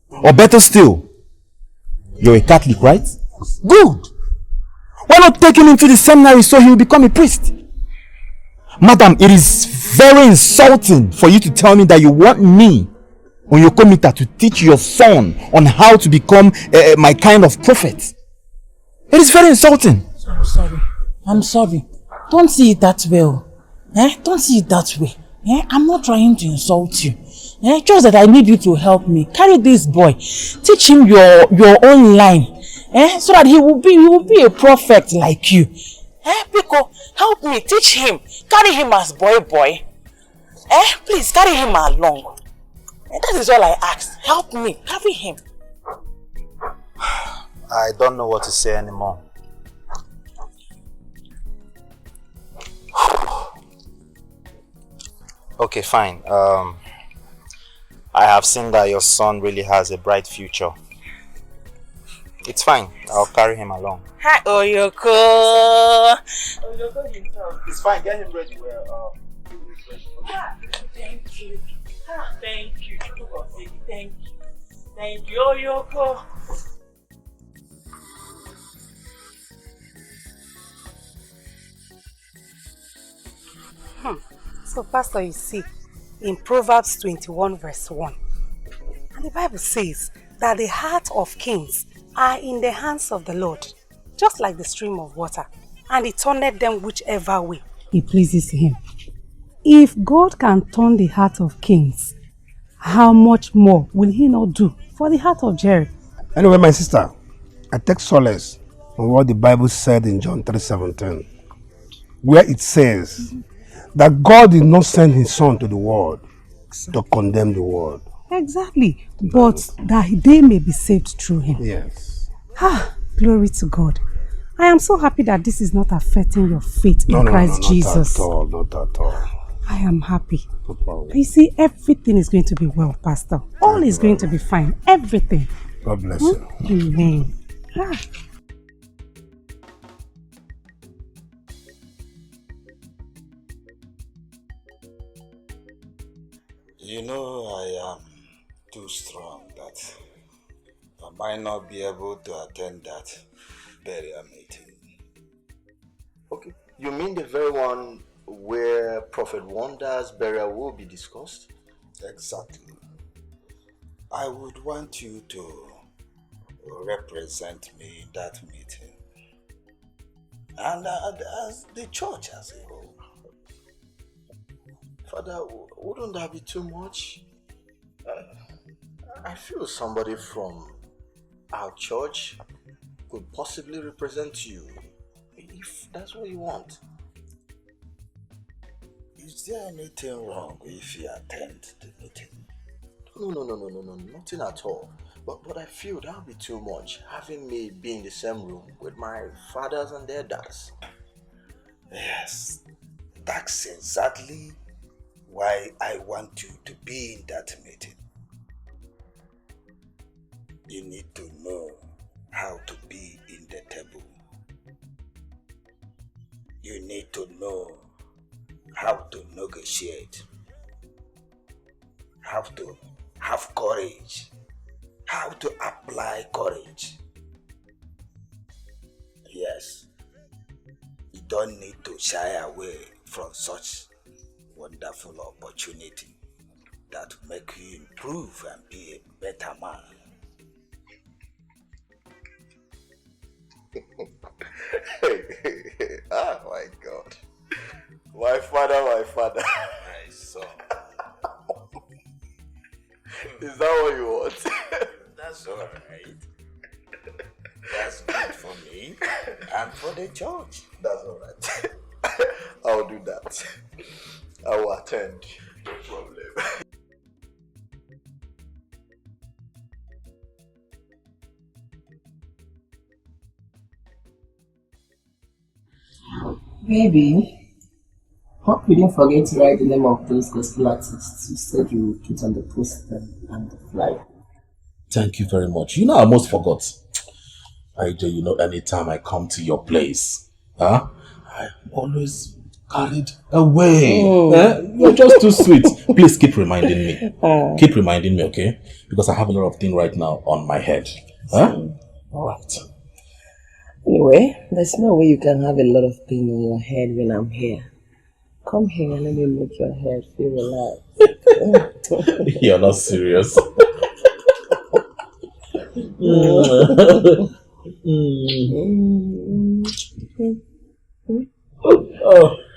Or better still, you're a Catholic, right? Good! Why not take him into the seminary so he will become a priest? Madam, it is very insulting for you to tell me that you want me, Onyokomita, to teach your son on how to become my kind of prophet. It is very insulting. I'm sorry. Don't see it that way. Don't see it that way. I'm not trying to insult you. Just that I need you to help me. Carry this boy. Teach him your own line. So that he will be a prophet like you. Pico, help me. Teach him. Carry him as boy. Please carry him along. That is all I ask. Help me. Carry him. I don't know what to say anymore. Okay, fine. I have seen that your son really has a bright future. It's fine. I'll carry him along. Hi, Oyoko. Oyoko himself. It's fine. Get him ready. Thank you. Thank you. Thank you. Thank you, Yoko. So, Pastor, you see, in Proverbs 21 verse 1, and the Bible says that the heart of kings are in the hands of the Lord, just like the stream of water, and he turneth them whichever way he pleases him. If God can turn the heart of kings, how much more will he not do for the heart of Jerry? Anyway, my sister, I take solace on what the Bible said in John 3:17, where it says that God did not send his son to the world to condemn the world. Exactly, but that they may be saved through him. Yes. Glory to God. I am so happy that this is not affecting your faith in Christ Jesus. Not at all. I am happy. No problem. You see, everything is going to be well, Pastor. All is going to be fine. Everything. God bless you. Amen. You know, I am too strong that I might not be able to attend that burial meeting. Okay, you mean the very one where Prophet Wonder's burial will be discussed? Exactly. I would want you to represent me in that meeting. And as the church as a whole. Father, wouldn't that be too much? I feel somebody from our church could possibly represent you, if that's what you want. Is there anything wrong if you attend the meeting? No, nothing at all. But I feel that would be too much, having me be in the same room with my fathers and their dads. Yes, that's exactly why I want you to be in that meeting. You need to know how to be in the table. You need to know how to negotiate, how to have courage, how to apply courage. Yes, you don't need to shy away from such wonderful opportunity that make you improve and be a better man. Ah, my God. My father. My son. Is that what you want? That's all right. That's good for me and for the church. That's all right. I'll do that. I will attend. No problem. Baby, hope you didn't forget to write the name of those gospel artists you said you would put on the poster and the flyer. Thank you very much. You know, I almost forgot. IJ, you know, anytime I come to your place, I'm always carried away. You're just too sweet. Please keep reminding me. Keep reminding me, okay? Because I have a lot of things right now on my head. All right. Anyway, there's no way you can have a lot of pain in your head when I'm here. Come here and let me make your head feel relaxed. You're not serious. Oh.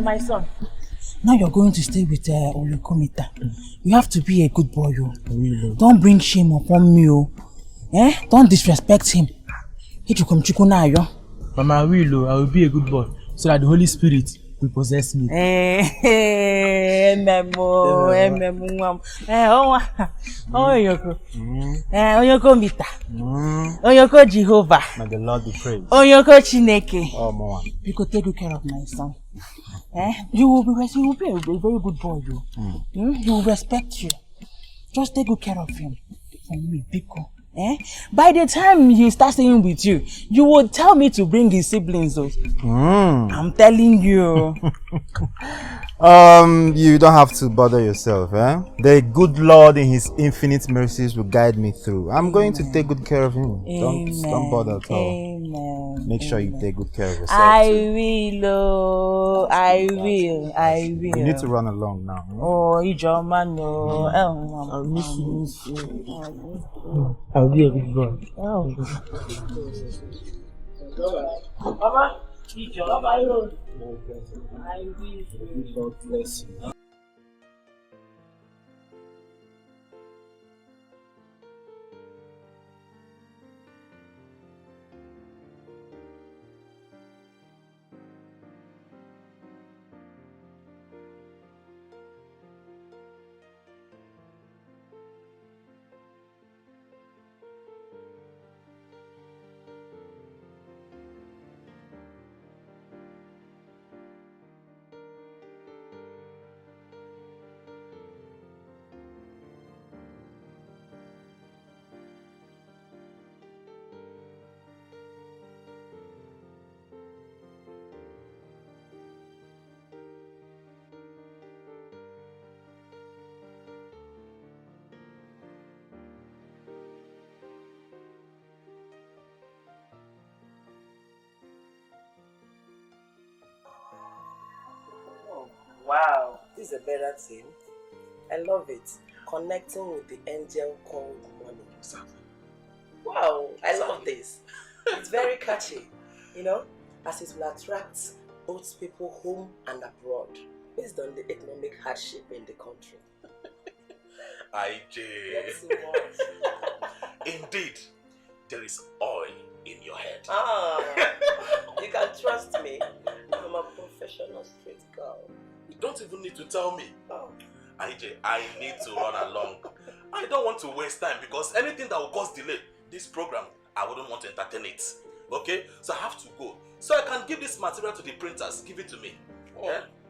My son. Now you're going to stay with Olukomita. You have to be a good boy, yo. Don't bring shame upon me, yo. Don't disrespect him. Mama, I will be a good boy so that the Holy Spirit will possess me. Oyoko Jehovah. May the Lord be praised. Oyoko Chineke. Oh, Mama. You could take good care of my son. You will be a very good boy, you. He will respect you. Just take good care of him. For me, Biko. By the time he starts staying with you, you will tell me to bring his siblings. I'm telling you. You don't have to bother yourself, The good Lord in his infinite mercies will guide me through. I'm going to take good care of him. Don't bother at all. Amen. Make sure you take good care of yourself. I will. I will. You need to run along now. Oh, Ijoma, no. I'll miss you. I'll be a good boy. Mama, Ijoma, I will. God bless you. Wow, this is a better thing. I love it. Connecting with the angel called money. Wow, I love this. It's very catchy, as it will attract both people home and abroad based on the economic hardship in the country. IJ. Indeed, there is oil in your head. You can trust me. I'm a professional street girl. You don't even need to tell me. IJ, I need to run along. I don't want to waste time because anything that will cause delay, this program, I wouldn't want to entertain it. Okay? So I have to go. So I can give this material to the printers. Give it to me.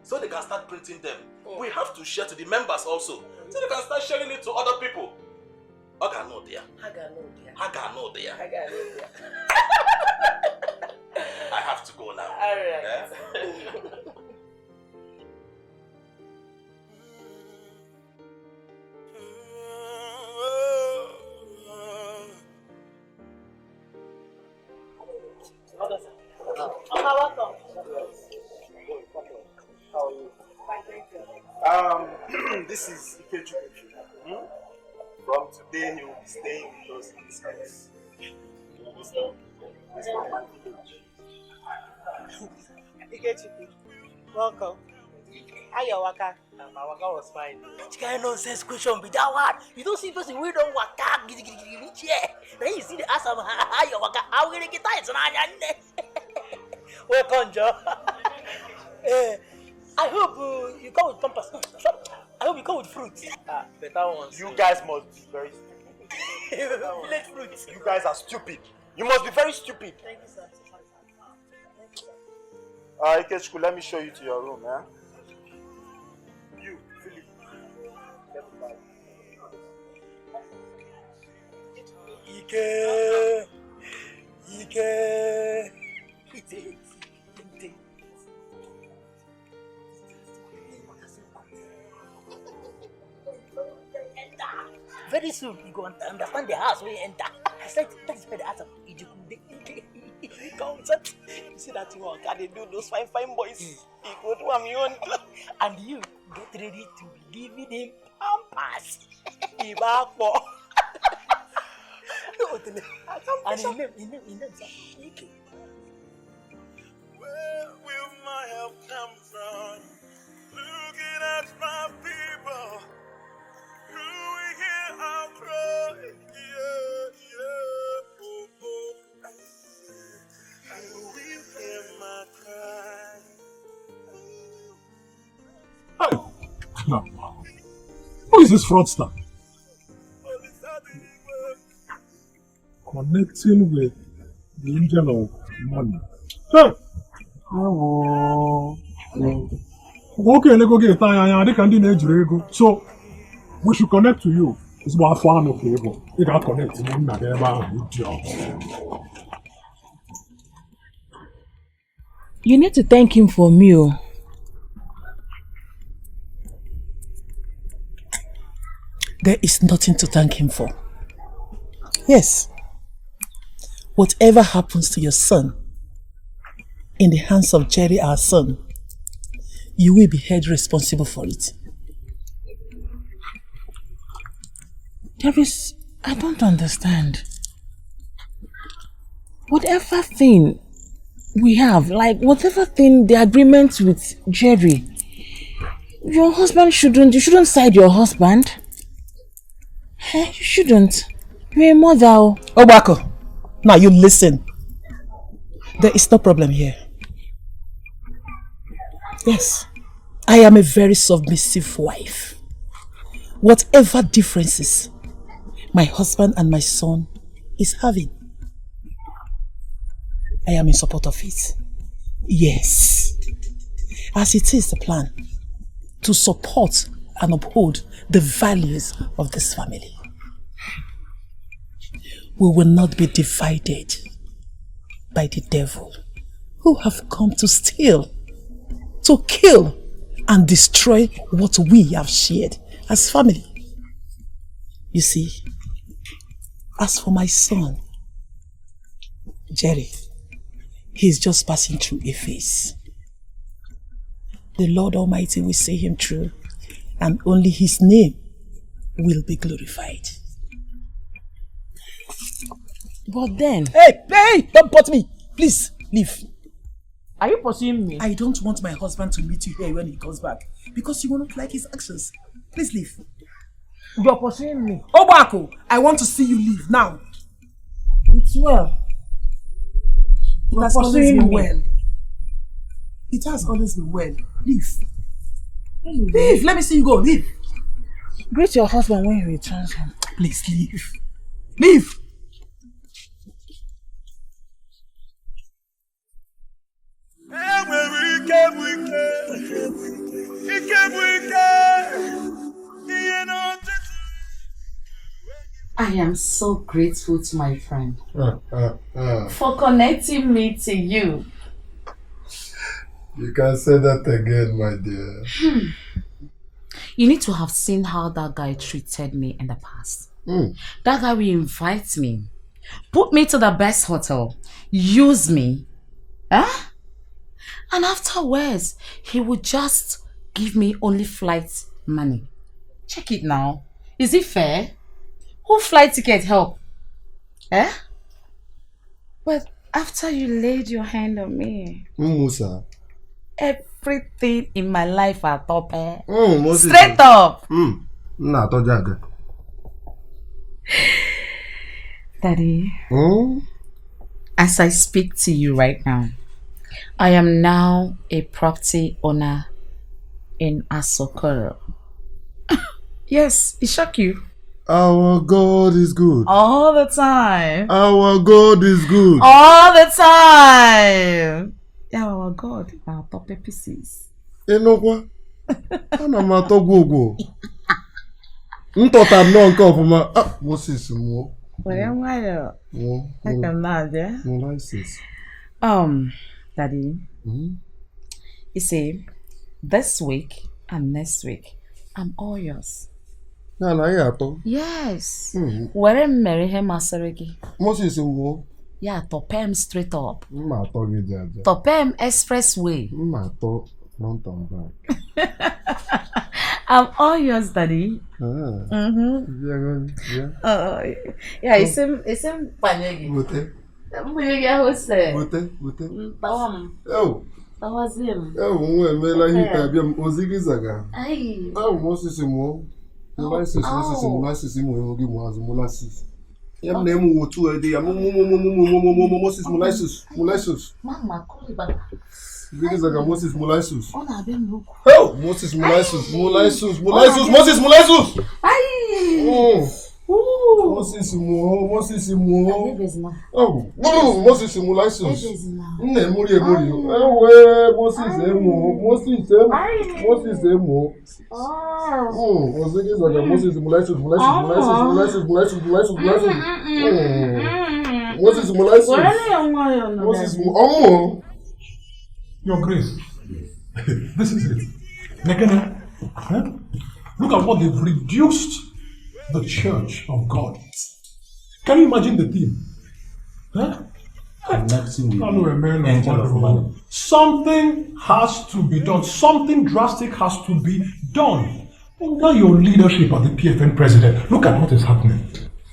So they can start printing them. We have to share to the members also. So they can start sharing it to other people. I have to go now. Alright. This is Ikechukwu. From today, he will be staying with us in this house. You understand? This is my village. Ikechukwu, welcome. How your waka? My waka was fine. Which kind of nonsense question be that one? You don't see person we don't waka reach here. Then you see the answer how your waka. How we get it? Welcome, Joe. I hope you come with pampers. I hope you come with fruit. Better ones. You guys must be very stupid. Village fruit. You guys are stupid. You must be very stupid. Thank you, sir. Ikechukwu, let me show you to your room, You, Philip. Ike. Very soon you go understand the house when you enter. I said that is where the house of Ijukunde. You see that you want they do those fine boys. He go to a million and you get ready to be giving him pampers. And he named Ike. Where will my help come from? Looking at my people, who will hear our cry? And will hear my cry. Who is this fraudster? Connecting with the angel of money. Hey! Okay, let's go get time. So, we should connect to you. It's about fun, okay? You can't connect. You need to thank him for me. Oh. There is nothing to thank him for. Yes. Whatever happens to your son, in the hands of Jerry, our son, you will be held responsible for it. I don't understand. Whatever thing we have, like whatever thing, the agreement with Jerry, your husband you shouldn't side your husband. You shouldn't. You're a mother. Obako, now you listen. There is no problem here. Yes, I am a very submissive wife. Whatever differences my husband and my son is having, I am in support of it. Yes, as it is the plan to support and uphold the values of this family. We will not be divided by the devil who have come to steal, to kill and destroy what we have shared as family. You see, as for my son, Jerry, he is just passing through a phase. The Lord Almighty will see him through, and only his name will be glorified. But then... Hey! Don't put me! Please, leave. Are you pursuing me? I don't want my husband to meet you here when he comes back, because you will not like his actions. Please leave. You're pursuing me. Obako, I want to see you leave now. It's well. It has always been well. It has always been well. Leave. Leave. Let me see you go. Leave. Greet your husband when he returns home. Please leave. Leave. I am so grateful to my friend for connecting me to you. You can say that again, my dear. You need to have seen how that guy treated me in the past. That guy will invite me, put me to the best hotel, use me, and afterwards, he would just give me only flight money. Check it now. Is it fair? Who flight ticket help? But after you laid your hand on me, Musa. Everything in my life are top. Straight up. Daddy, as I speak to you right now, I am now a property owner in Asokoro. Yes, it shocked you. Our God is good. All the time. Our God is good. All the time. Yeah, our God, our top pieces. Enokwa. Ana matogwo. Ntota no nke ofuma. Moses mo. Why I can now, yeah. No license. Daddy. You see, this week and next week, I'm all yours. Yes. Where marry him Masaregi? Moses mo. Yeah, Topem straight up. Jaja. Topem expressway. Front and back. I'm all yours, Daddy. Yeah, it's him Panyegi. Panyegi, I was saying. Tawam. Oh. Tawazim. Oh, Mela Hita, Biam Ozigizaga. Aye. Oh, Moses Mo. Molasses, Molasses, Molasses. Yam name two a day. Moses Molasses. Mama, call it back. Gizaga Moses Molasses. On a been look. Oh, Moses Molasses. Moses Molasses. Aye. Moses Mo. Oh, Moses Molasses. Moses Mo. Your Grace, this is it. Nekene, look at what they've reduced the Church of God. Can you imagine the theme? Something has to be done. Something drastic has to be done. Under your leadership as the PFN president, look at what is happening.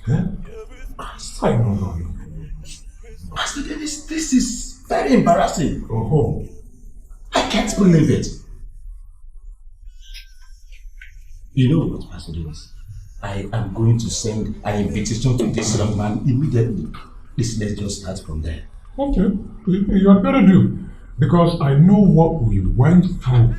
I don't know. Pastor Dennis, this is very embarrassing. Oh. I can't believe it. You know what, Pastor Dennis? I am going to send an invitation to this young man immediately. Let's just start from there. Okay, you had better do. Because I know what we went through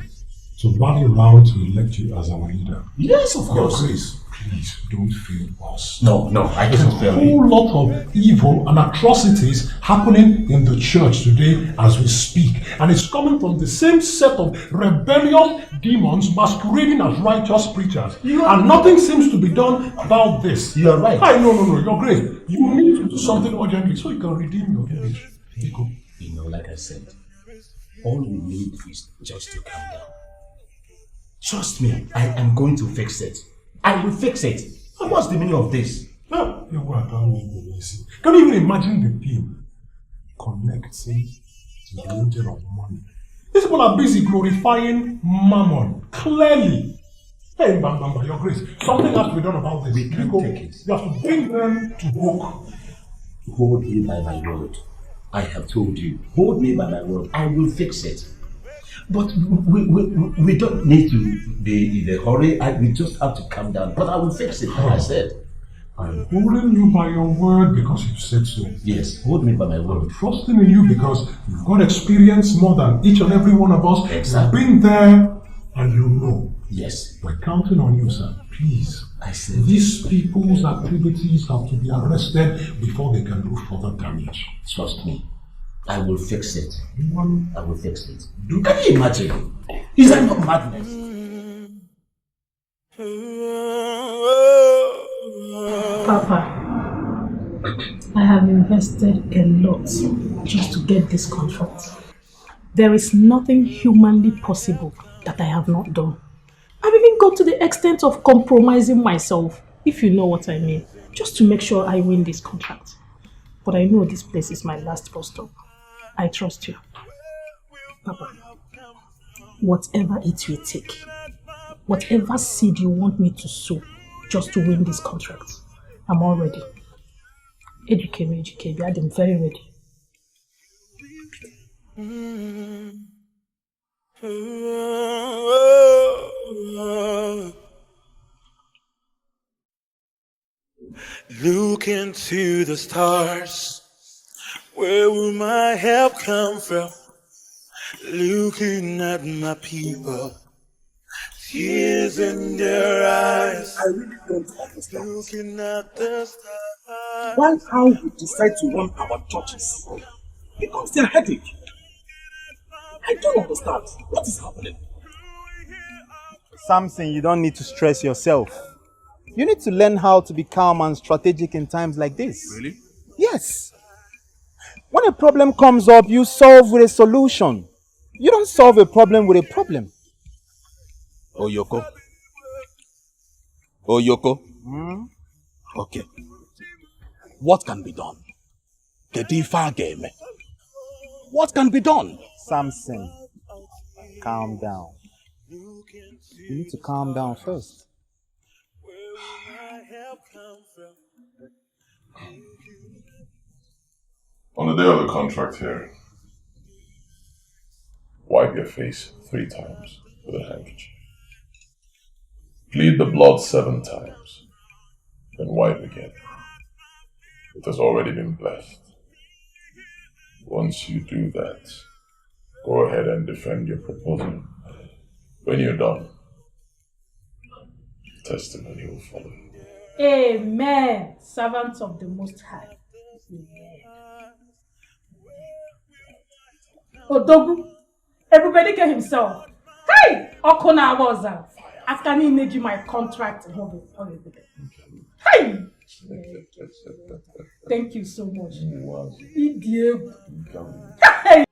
to rally around to elect you as our leader. Yes, of course. Grace, please don't fail us. No, I can't fail you. There's a whole lot of evil and atrocities happening in the church today as we speak. And it's coming from the same set of rebellious demons masquerading as righteous preachers. And nothing seems to be done about this. You are right. No, you're great. You need to do something urgently so you can redeem your image. You know, like I said, all we need is just to calm down. Trust me, I am going to fix it. I will fix it. And what's the meaning of this? Can you even imagine the theme? Connecting to the angel of money. These people are busy glorifying mammon. Clearly. Hey, Bamba, your Grace, something has to be done about this. We can't take it. You have to bring them to book. Hold me by my word. I have told you. Hold me by my word. I will fix it. But we don't need to be in a hurry. We just have to calm down. But I will fix it, like I said. I'm holding you by your word because you said so. Yes, hold me by my word. I'm trusting in you because you've got experience more than each and every one of us. Exactly. You've been there and you know. Yes. We're counting on you, sir. Please. I said these people's activities have to be arrested before they can do further damage. Trust me. I will fix it. I will fix it. Can you imagine? Is that not madness? Papa, I have invested a lot just to get this contract. There is nothing humanly possible that I have not done. I've even gone to the extent of compromising myself, if you know what I mean, just to make sure I win this contract. But I know this place is my last bus stop. I trust you. Papa, whatever it will take, whatever seed you want me to sow just to win this contract, I'm all ready. Educate, I'm very ready. Look into the stars. Where will my help come from? Looking at my people, tears in their eyes. I really don't understand. Looking at the stars. Why how we decide to run our churches becomes their headache. I don't understand. What is happening? Samson, you don't need to stress yourself. You need to learn how to be calm and strategic in times like this. Really? Yes. When a problem comes up, you solve with a solution. You don't solve a problem with a problem. Oyoko. Okay. What can be done? What can be done? Samson, calm down. You can You need to calm down first. where we might have come from. On the day of the contract here, wipe your face 3 times with a handkerchief. Bleed the blood 7 times, then wipe again. It has already been blessed. Once you do that, go ahead and defend your proposal. When you're done, testimony will follow. Amen. Servants of the Most High. Odogu, Ebubedike himself. Hey! Okona was after me making my contract. Hey! Thank you so much. Hey!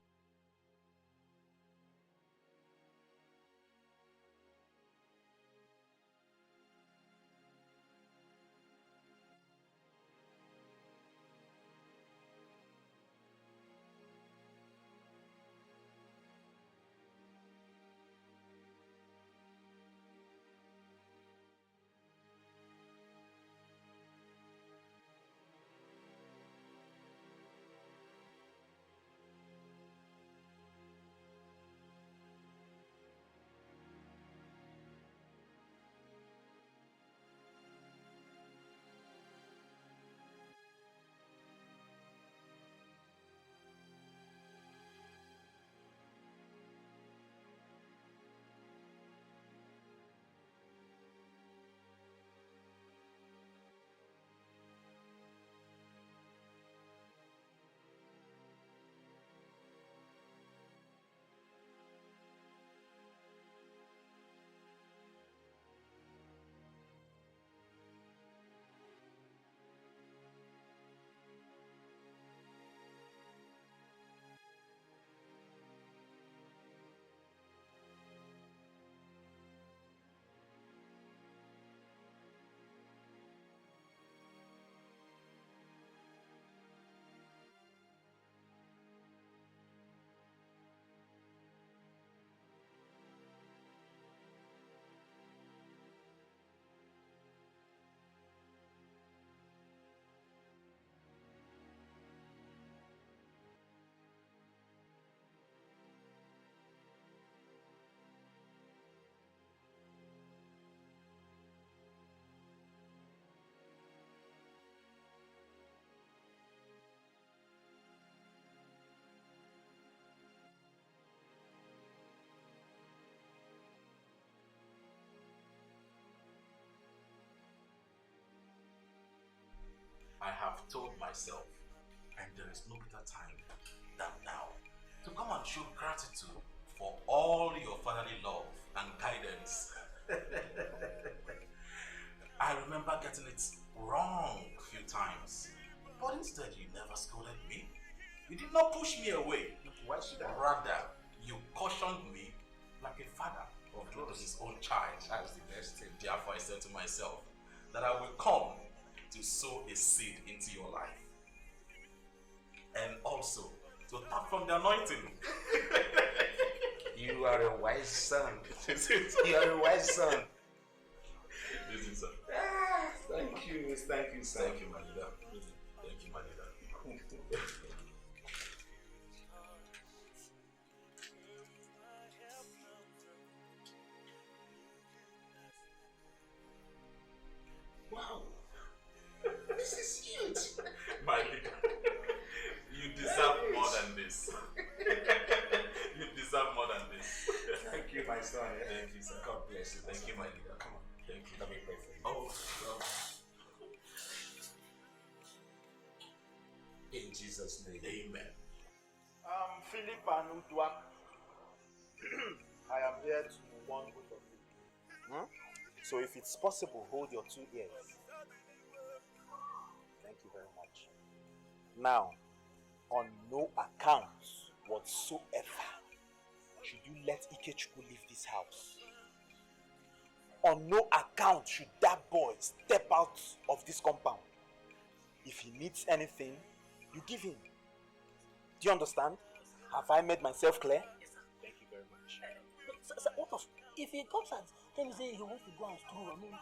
I have told myself, and there is no better time than now, to come and show gratitude for all your fatherly love and guidance. I remember getting it wrong a few times, but instead you never scolded me. You did not push me away. Why should I? Rather, you cautioned me like a father to his own child. That is the best thing. Therefore, I said to myself that I will come to sow a seed into your life, and also to tap from the anointing. You are a wise son. You are a wise son. This is sir. Thank you, son. Thank you, my leader. Thank you, my leader. Wow. This is huge. My leader, you deserve more than this. You deserve more than this. Thank you, my son. Thank you, sir. God bless you. Thank you, my leader. Come on. Thank you. Let me pray for you. Oh, in Jesus' name. Amen. Philip and Udwak. I am here to warn both of you. So if it's possible, hold your 2 ears. Thank you very much. Now, on no account whatsoever should you let Ikechukwu leave this house. On no account should that boy step out of this compound. If he needs anything, you give him. Do you understand? Have I made myself clear? Thank you very much. Sir, If he comes and tell me say he wants to go and stroll, I mean,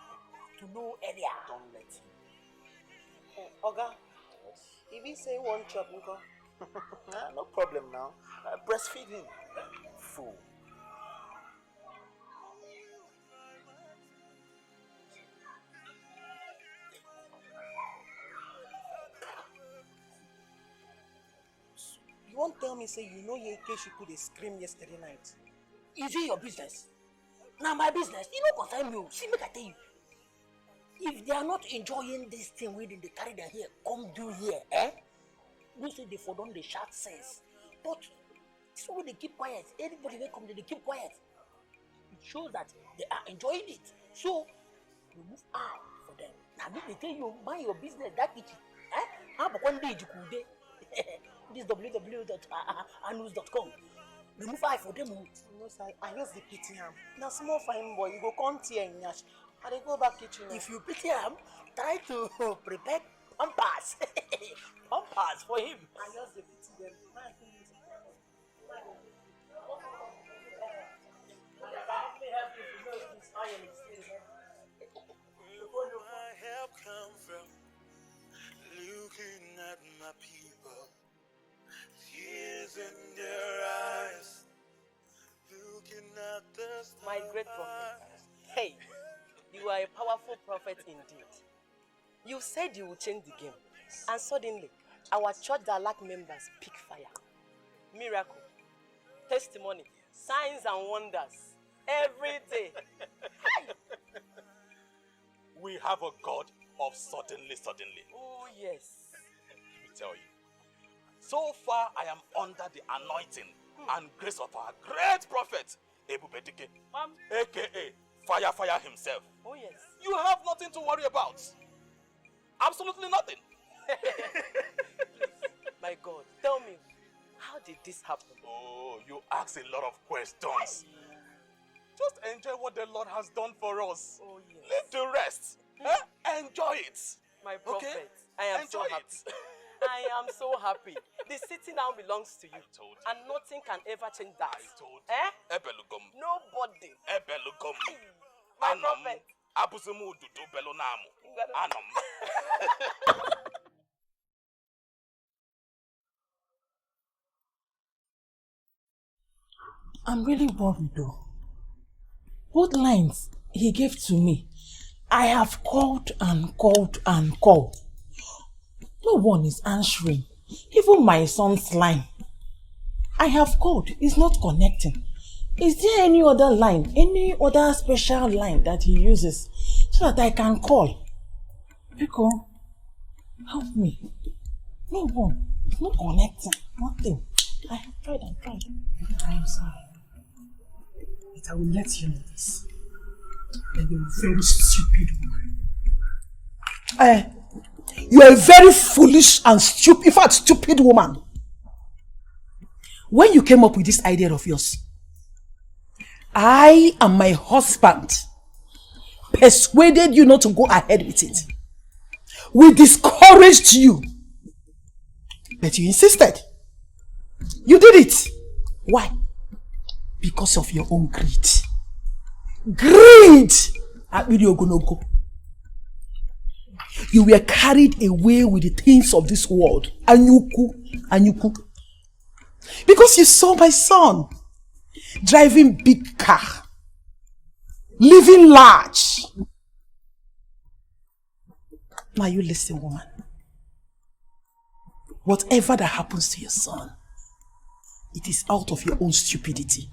to know area. Don't let him. Oga, if he say one chop, nko. No problem now. Breastfeed him. Fool. You won't tell me say you know Yeke she could scream yesterday night. Is it your business? Now my business. You don't concern me. See, make I tell you. If they are not enjoying this thing within they carry their hair, come do here, eh? No say they for them they shout sense. But this way they keep quiet. Anybody will come, they keep quiet. It shows that they are enjoying it. So remove out for them. Now they tell you mind your business that kitchen. Eh? How about one day you could day? This www.anus.com. Remove eye for them. No, sir, I just the pity him. Now small fine boy, you go come tear in yash. And they go back kitchen. If you pity him, try to prepare pampers. Pampers for him. I just the pity them. My help come from looking at my people, tears in their eyes, looking at the stars. My great prophet, hey, you are a powerful prophet indeed. You said you would change the game, and suddenly, our church that lack members pick fire. Miracle, testimony, signs and wonders, every day. We have a God of suddenly. Oh yes. Let me tell you. So far, I am under the anointing and grace of our great prophet, Ebubedike, aka Fire himself. Oh yes. You have nothing to worry about. Absolutely nothing. My God, tell me, how did this happen? Oh, you ask a lot of questions. Just enjoy what the Lord has done for us. Oh yes. Leave the rest. Enjoy it. My prophet, okay? I am so happy. I am so happy. The city now belongs to you. And nothing can ever change that. I told you. Ebelugum. Nobody. Ebelugum. My prophet. Abuzumu dudu belonamu. Anom. I'm really worried though. Both lines he gave to me, I have called and called and called. No one is answering. Even my son's line. I have called, it's not connecting. Is there any other line, any other special line that he uses so that I can call? Pico, help me. No one. It's not connecting. Nothing. I have tried and tried. I am sorry. But I will let you know this. You're a very stupid woman. You are a very foolish and stupid, in fact, stupid woman. When you came up with this idea of yours, I and my husband persuaded you not to go ahead with it. We discouraged you. But you insisted. You did it. Why? Because of your own greed. Greed! You were carried away with the things of this world. Anyuku. Because you saw my son driving big car, living large. Now you listen, woman. Whatever that happens to your son, it is out of your own stupidity.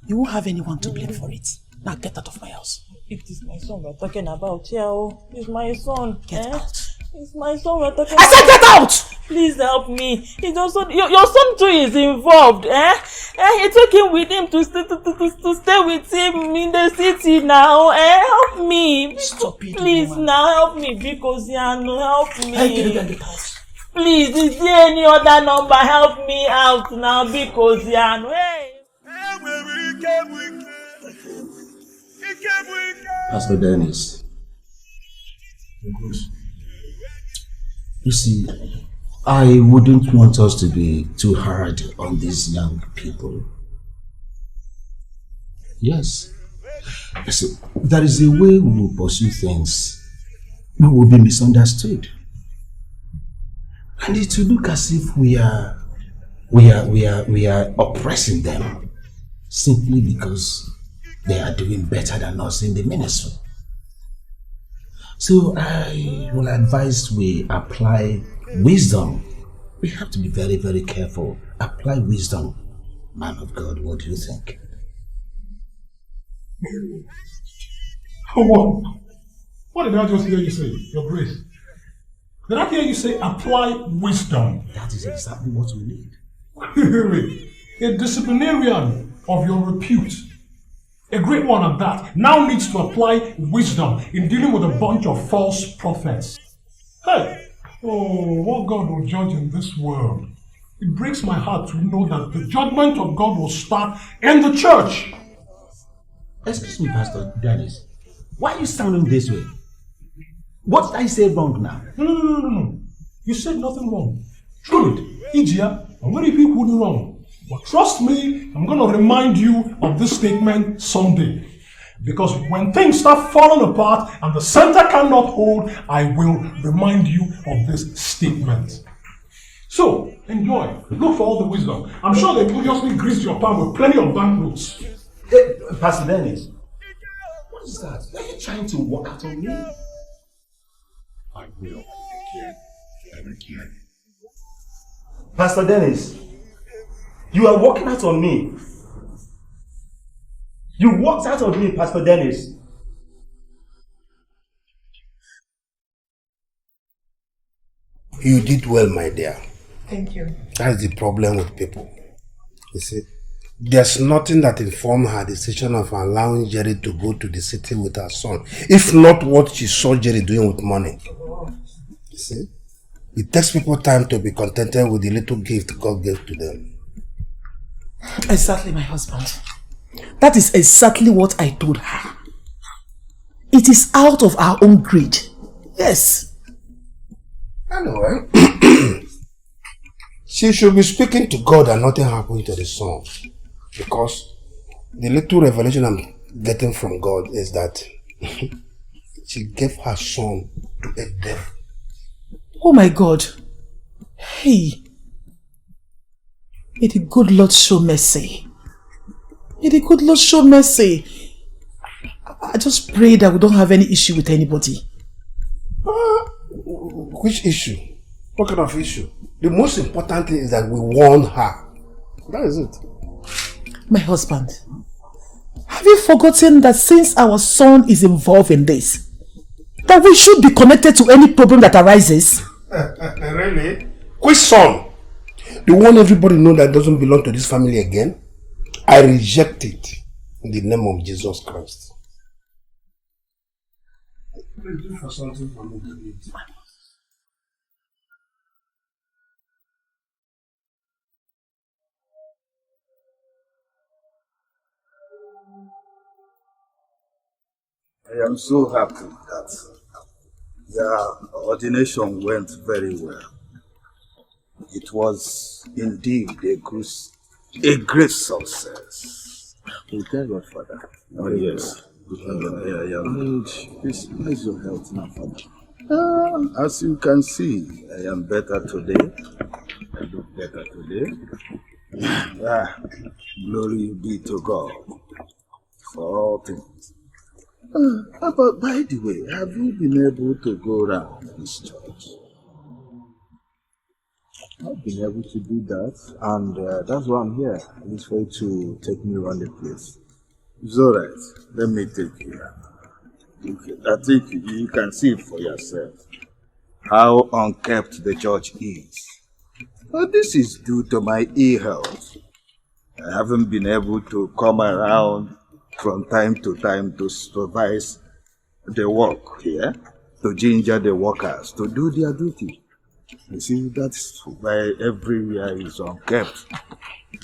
You won't have anyone to blame for it. Now get out of my house. It is my son we're talking about. Yeah, it's my son. Get out. It's my son we're talking about. I said get out! Please help me. It's also, your son too is involved. He took him with him to stay with him in the city now. Help me. Stupid please woman. Now help me because help me. Please, is there any other number? Help me out now because hey. Pastor Dennis. You see, I wouldn't want us to be too hard on these young people. Yes. Listen, there is a way we will pursue things. We will be misunderstood. And it will look as if we are oppressing them simply because they are doing better than us in the ministry. So I will advise we apply wisdom. We have to be very, very careful. Apply wisdom. Man of God, what do you think? What did I just hear you say, Your Grace? Did I hear you say apply wisdom? That is exactly what we need. A disciplinarian of your repute, a great one at that, now needs to apply wisdom in dealing with a bunch of false prophets. Hey! Oh, what God will judge in this world. It breaks my heart to know that the judgment of God will start in the church. Excuse me, Pastor Dennis. Why are you sounding this way? What did I say wrong now? No. You said nothing wrong. Truly, Ijia, many people would wrong. But trust me, I'm going to remind you of this statement someday. Because when things start falling apart and the center cannot hold, I will remind you of this statement. So, enjoy. Look for all the wisdom. I'm sure they previously greased your palm with plenty of banknotes. Hey, Pastor Dennis, what is that? Are you trying to walk out on me? I will again and again. Pastor Dennis, you are walking out on me. You walked out on me, Pastor Dennis. You did well, my dear. Thank you. That's the problem with people. You see, there's nothing that informed her decision of allowing Jerry to go to the city with her son, if not what she saw Jerry doing with money. You see, it takes people time to be contented with the little gift God gave to them. Exactly, my husband. That is exactly what I told her. It is out of our own greed. Yes. Anyway, she should be speaking to God and nothing happened to the son. Because the little revelation I'm getting from God is that she gave her son to a devil. Oh my God. Hey. May the good Lord show mercy. May the good Lord show mercy. I just pray that we don't have any issue with anybody. Which issue? What kind of issue? The most important thing is that we warn her. That is it. My husband, have you forgotten that since our son is involved in this, that we should be connected to any problem that arises? Really? Which son? The one everybody knows that doesn't belong to this family again? I reject it in the name of Jesus Christ. Please do for something for me to eat. I am so happy that your ordination went very well. It was indeed a great success. We thank God for that. Oh yes. And please, how is your health now, Father? As you can see, I am better today. I look better today. Glory be to God for all things. But by the way, have you been able to go around this church? I've been able to do that, and that's why I'm here. It's for you to take me around the place. It's alright. Let me take you. Okay. I think you can see it for yourself how unkept the church is. But this is due to my ill health. I haven't been able to come around from time to time to supervise the work here, to ginger the workers to do their duty. You see, that's why everywhere is unkept,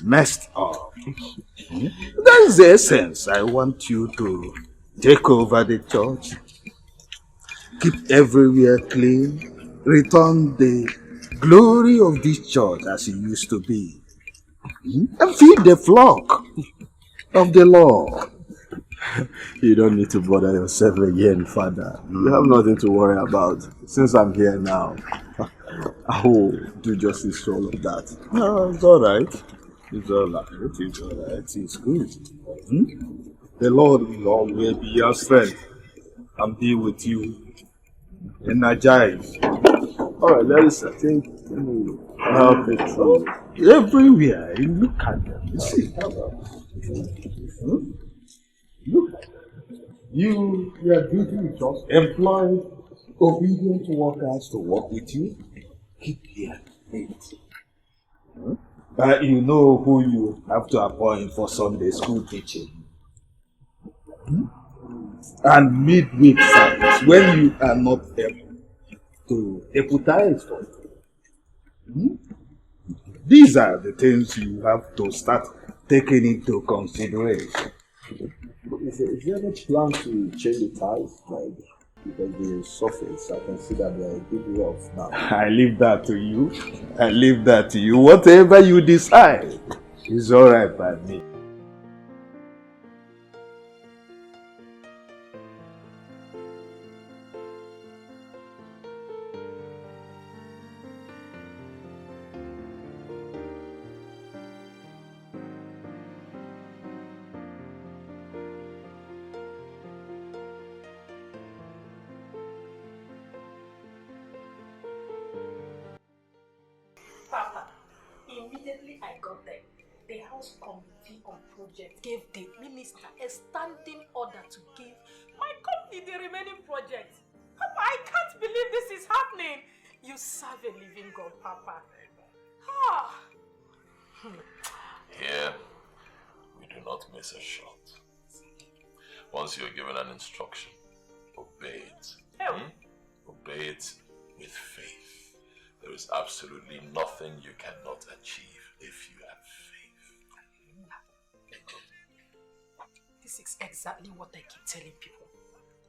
messed up. That is the essence. I want you to take over the church, keep everywhere clean, return the glory of this church as it used to be, and feed the flock of the Lord. You don't need to bother yourself again, Father. You have nothing to worry about. Since I'm here now, I will do justice to all of that. No, it's alright. It's alright. It's alright. It's good. The Lord will always be your strength and be with you. Energize. Alright, let me help it through. Everywhere, you look at them. You see. Look at them. You are busy just employing obedient workers to work with you. Keep their faith. You know who you have to appoint for Sunday school teaching. And midweek service when you are not able to deputize for it. These are the things you have to start taking into consideration. Is there any plan to change the ties? Like, because the surface, I can see that they are a bit rough now. I leave that to you. I leave that to you. Whatever you decide is alright by me. Papa, immediately I got there, the House Committee on Project gave the minister a standing order to give my company the remaining projects. Papa, I can't believe this is happening. You serve a living God, Papa. Ah. Here, we do not miss a shot. Once you're given an instruction, obey it. Obey it with faith. There is absolutely nothing you cannot achieve if you have faith. This is exactly what I keep telling people.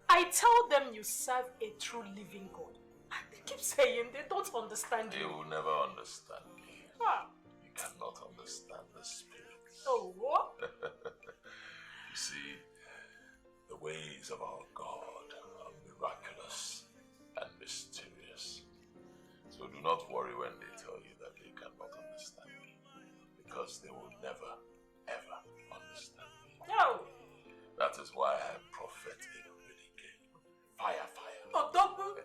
I tell them you serve a true living God. And they keep saying they don't understand They you. will never understand me. Ah. You cannot understand the spirit. Oh, what? You see, the ways of our God are miraculous and mysterious. So do not worry when they tell you that they cannot understand me, because they will never, ever understand me. No. That is why I am Prophet Ebubedike. Fire. Odogu,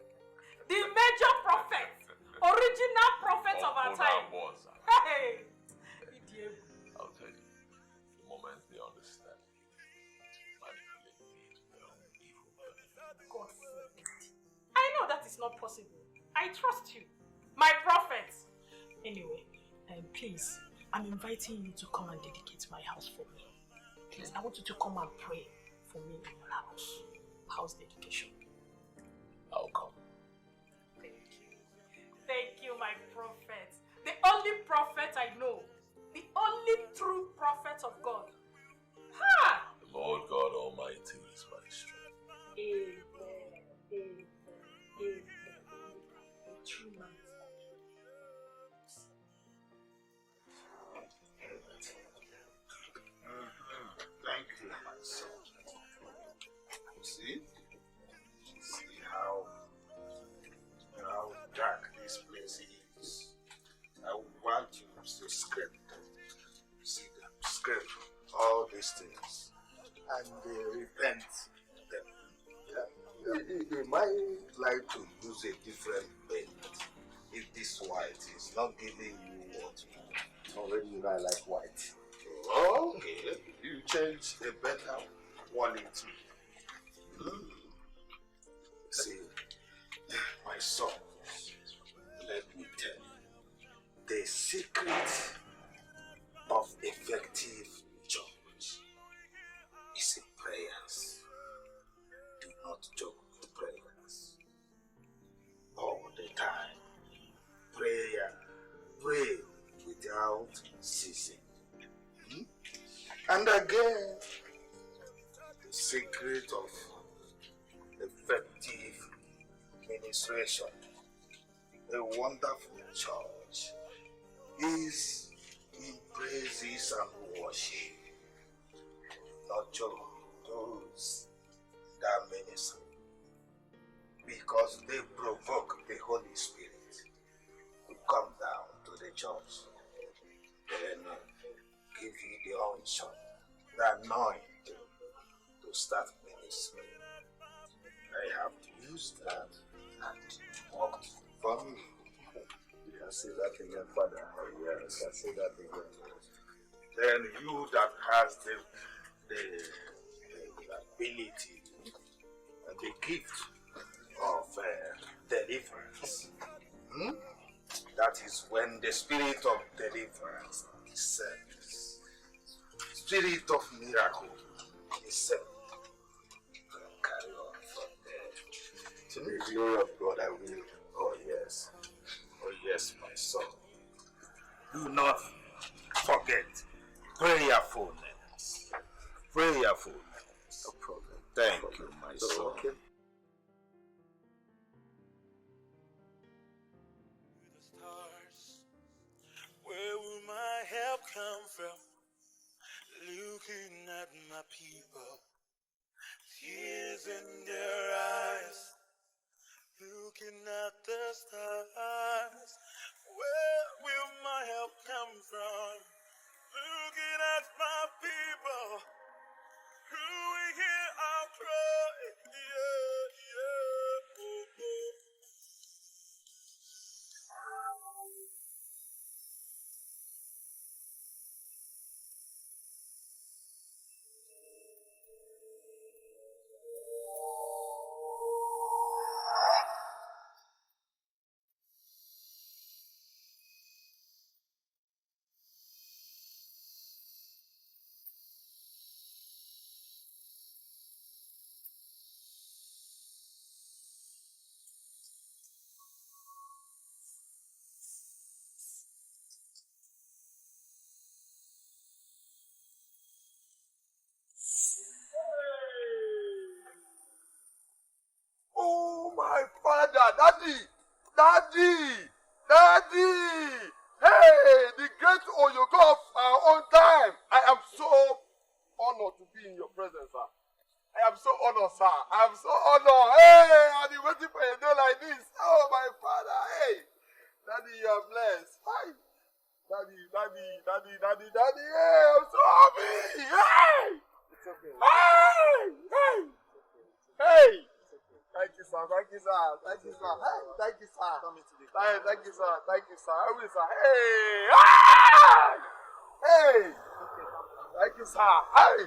the major prophet, original prophet of our time. Hey! I'll tell you, the moment they understand me, manipulate me to their own evil benefit. God forbid. I know that is not possible. I trust you, my prophet. Anyway, please, I'm inviting you to come and dedicate my house for me. Please, I want you to come and pray for me in your house. House dedication. I'll come. Thank you, my prophet. The only prophet I know. The only true prophet of God. Ha! The Lord God Almighty is my strength. Amen. Amen. The true man is God. Thank you, my son. See how dark this place is. I want you to scrape them. See them, scrape all these things and repent them. Yeah. You might like to use a different paint if this white is not giving you what already you know I like white. Okay, you change a better quality. See, my son, let me tell you, the secret of effective church is in prayers. Do not joke with prayers. All the time, pray without ceasing. And again, the secret of effective ministration, a wonderful church, is in praises and worship. Not joke. those that ministry because they provoke the Holy Spirit to come down to the church and give you the unction, the anointing to start ministry. I have used that and it worked for me. You can say that again, Father. Oh, yes, I can say that again. Then you that has the ability and the gift of deliverance. That is when the spirit of deliverance descends. Spirit of miracle descends. Carry on from there. To the glory of God I will. Oh yes. Oh yes, my son. Do not forget prayerfulness. Prayerfulness. No problem. Thank you, my son. Okay. Where will my help come from? Looking at my people, tears in their eyes, looking at the stars. Where will my help come from? Looking at my people, who will hear our cry? Yeah, yeah, oh, oh. Oh, my father, daddy, daddy, daddy. Hey, the great Oyoko of our own time. I am so honored to be in your presence, sir. I am so honored, sir. I am so honored. Hey, I've been waiting for a day like this. Oh, my father, hey. Daddy, you are blessed. Hi. Daddy, daddy, daddy, daddy, daddy. Hey, I'm so happy. Hey. It's okay. Hey, hey, hey. Thank you, sir. Thank you, sir. Thank you, sir. Hey, thank you, sir. Thank you, sir. Thank you, sir. I will, sir. Hey! Ah! Hey! Thank you, sir. Hey!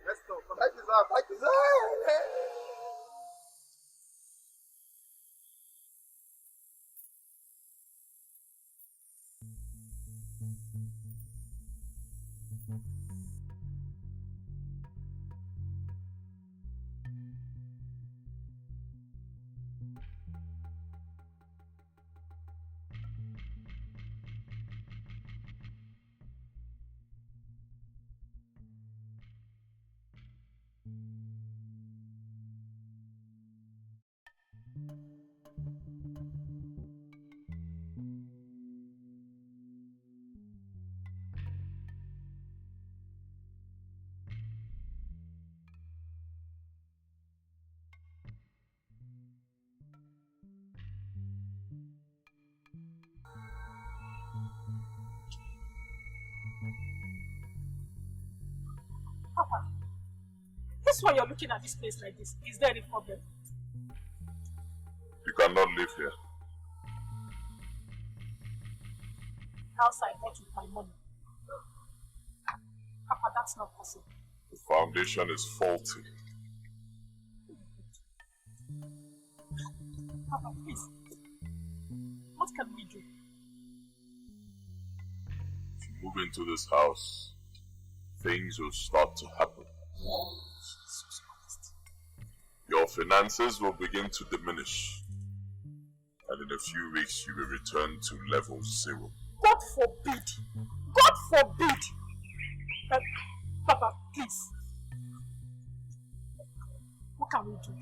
Let's go. Thank you, sir. Thank you, sir. Hey! Papa, that's why you're looking at this place like this. Is there any problem? You cannot live here. House I bought with my money. Papa, that's not possible. The foundation is faulty. Papa, please. What can we do? If you move into this house, things will start to happen. Your finances will begin to diminish. And in a few weeks, you will return to level 0. God forbid! God forbid! Papa, please. What can we do?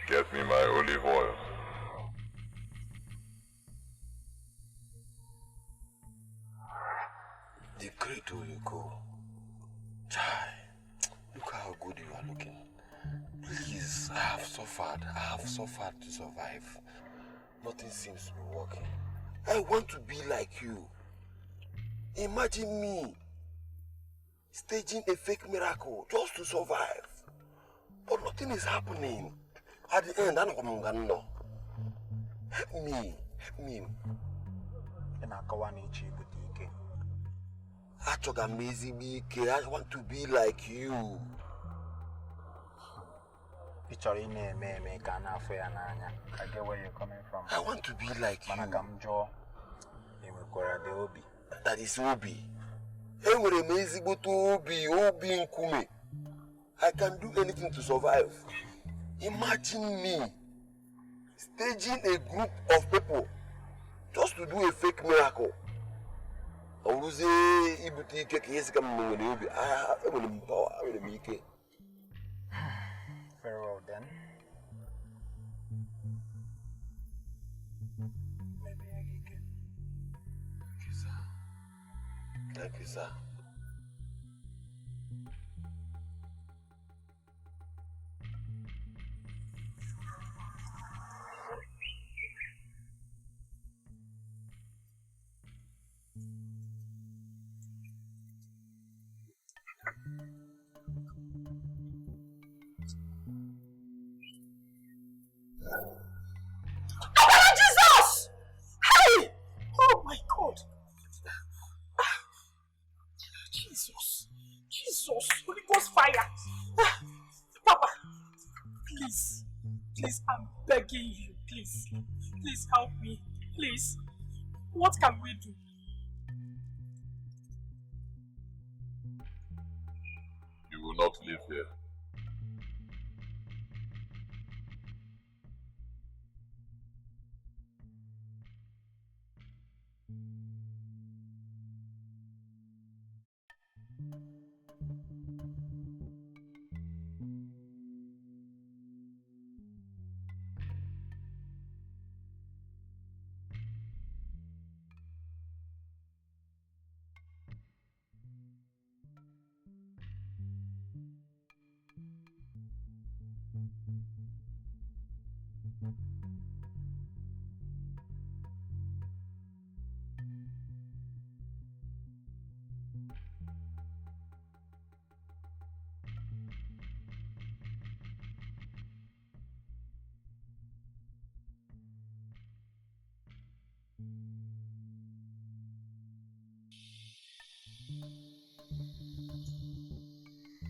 Get me my olive oil. The great Oyoko Chai, look how good you are looking. Please, I have suffered to survive. Nothing seems to be working. I want to be like you. Imagine me staging a fake miracle just to survive. But nothing is happening. At the end, I don't know. Help me. I want to be like you. I get where you're coming from. I want to be like you. That is Obi. I can do anything to survive. Imagine me staging a group of people just to do a fake miracle. I will say, Ebubedike, yes, come on, I will empower, I will make it. Very well then. Maybe I can. Thank you, sir. Thank you, sir. Jesus! Hey! Oh my God! Jesus! Holy Ghost fire! Papa, please, I'm begging you, please help me, please. What can we do? You will not live here.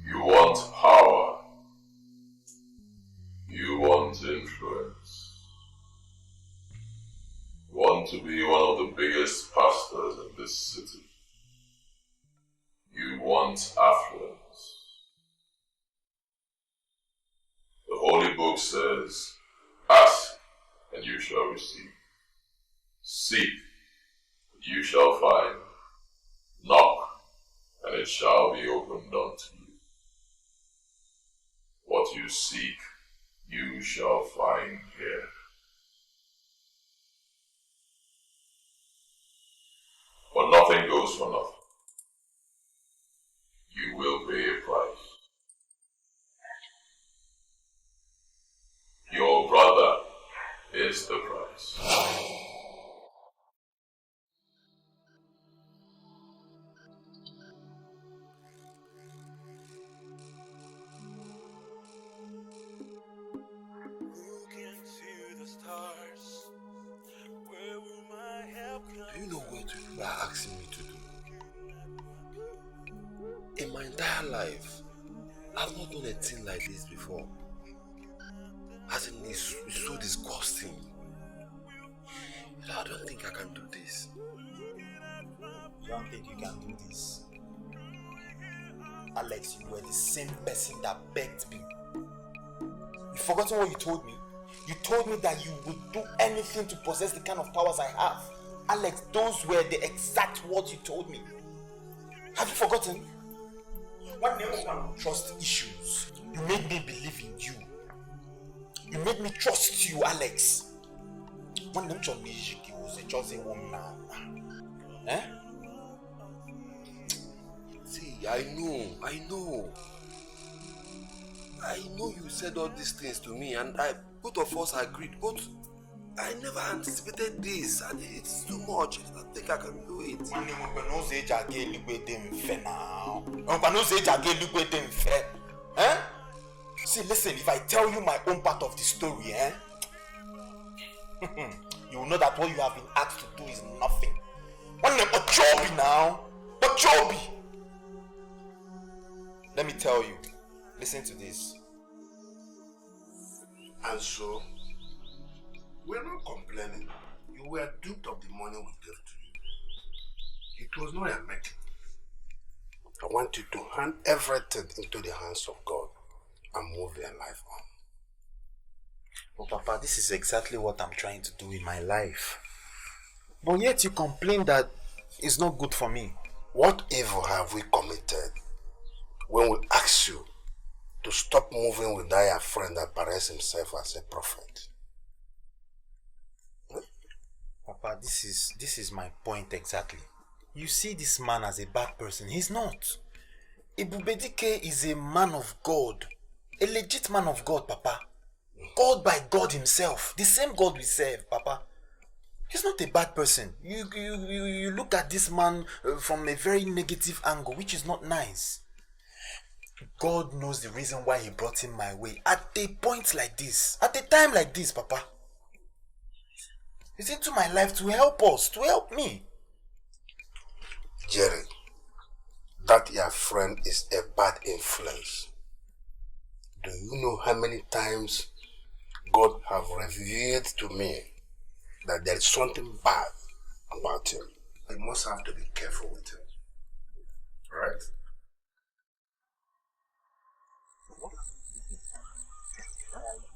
You want power. You want influence. You want to be one of the biggest pastors in this city. You want affluence. The Holy Book says, ask and you shall receive. Seek and you shall find. Knock and it shall be opened unto you. What you seek, you shall find here. But nothing goes for nothing. You will pay a price. Your brother is the price. Do you know what you are asking me to do? In my entire life, I've not done a thing like this before. As in, it's so disgusting. I don't think I can do this. You don't think you can do this? Alex, you were the same person that begged me. You've forgotten what you told me? You told me that you would do anything to possess the kind of powers I have. Alex, those were the exact words you told me. Have you forgotten? When there was trust issues, you made me believe in you. You made me trust you, Alex. When them music was a chosen woman now. Eh? See, I know. I know you said all these things to me and both of us agreed, but I never anticipated this and it's too much. I don't think I can do it. See, listen, if I tell you my own part of the story, you will know that what you have been asked to do is nothing. Ochobi now. Ochobi. Let me tell you. Listen to this. And so, we're not complaining. You were duped of the money we gave to you. It was not a making. I want you to hand everything into the hands of God and move your life on. Oh, Papa, this is exactly what I'm trying to do in my life. But yet you complain that it's not good for me. What evil have we committed when we ask you to stop moving with that friend that parades himself as a prophet? Papa, this is my point exactly. You see this man as a bad person. He's not. Ebubedike is a man of God. A legit man of God, Papa. Called by God himself. The same God we serve, Papa. He's not a bad person. You look at this man from a very negative angle, which is not nice. God knows the reason why he brought him my way at a point like this, at a time like this, Papa. He's into my life to help us, to help me. Jerry, that your friend is a bad influence. Do you know how many times God have revealed to me that there is something bad about him? I must have to be careful with him. Right?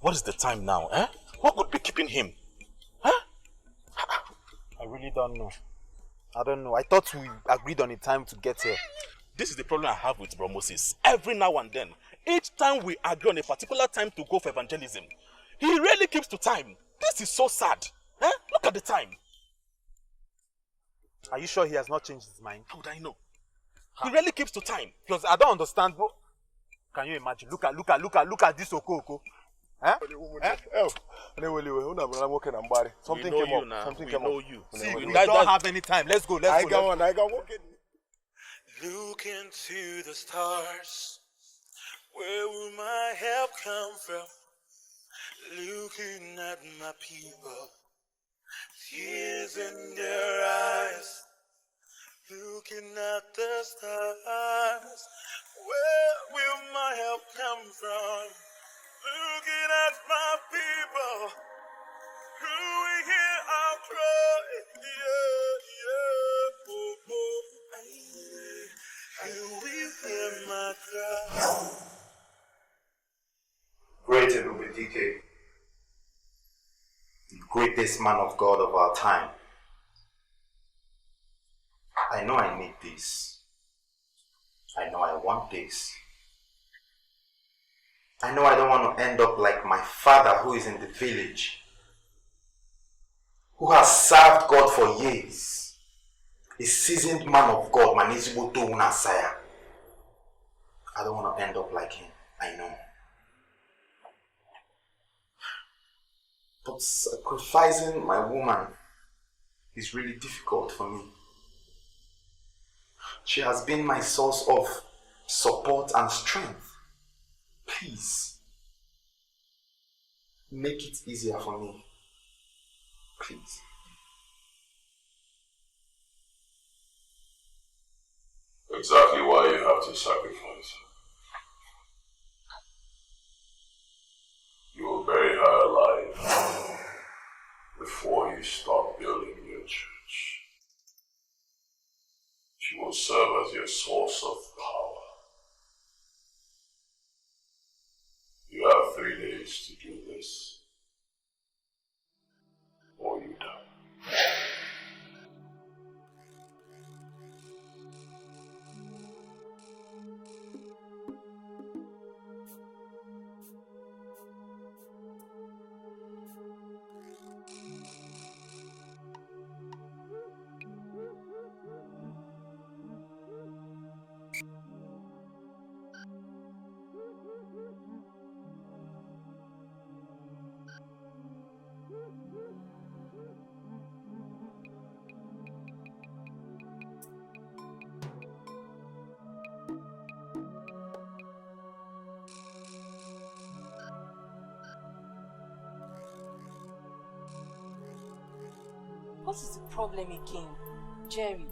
What is the time now, eh? What would be keeping him? Huh? I really don't know. I don't know. I thought we agreed on a time to get here. This is the problem I have with Bro Moses. Every now and then, each time we agree on a particular time to go for evangelism, he really keeps to time. This is so sad. Eh? Look at the time. Are you sure he has not changed his mind? How would I know? He really keeps to time. Because I don't understand. Bro. Can you imagine? Look at this Okoko. Huh? Something came up. Now. Something we came know up. you. See, we don't have any time. Let's go. I got one. Look into the stars. Where will my help come from? Looking at my people, tears in their eyes. Looking at the stars. Where will my help come from? Looking at my people, who we hear our cry, who we hear my cry. Great Ebubedike, the greatest man of God of our time. I know I need this. I know I want this. I know I don't want to end up like my father who is in the village, who has served God for years. A seasoned man of God, Manizboto Unasaya. I don't want to end up like him. I know. But sacrificing my woman is really difficult for me. She has been my source of support and strength. Please, make it easier for me. Please. Exactly why you have to sacrifice. You will bury her alive before you start building your church. She will serve as your source of power. You have 3 days to do this, or you die. What is the problem again? Jerry?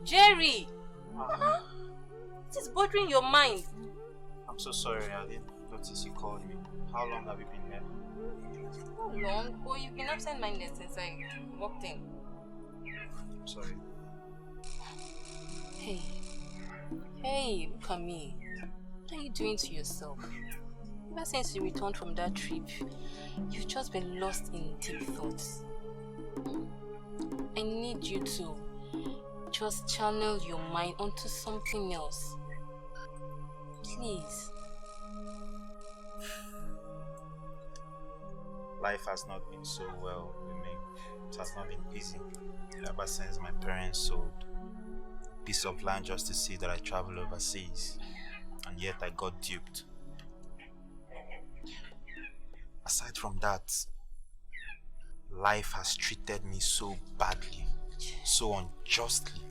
Jerry! It is bothering your mind. I'm so sorry, I didn't notice you called me. How long have you been here? How long? Oh, you've been absent-minded since I walked in. I'm sorry. Hey. Hey, look at me. What are you doing to yourself? Ever since you returned from that trip, you've just been lost in deep thoughts. I need you to just channel your mind onto something else. Please. Life has not been so well with me. It has not been easy. Ever since my parents sold a piece of land just to see that I travel overseas. And yet I got duped. Aside from that, life has treated me so badly, so unjustly.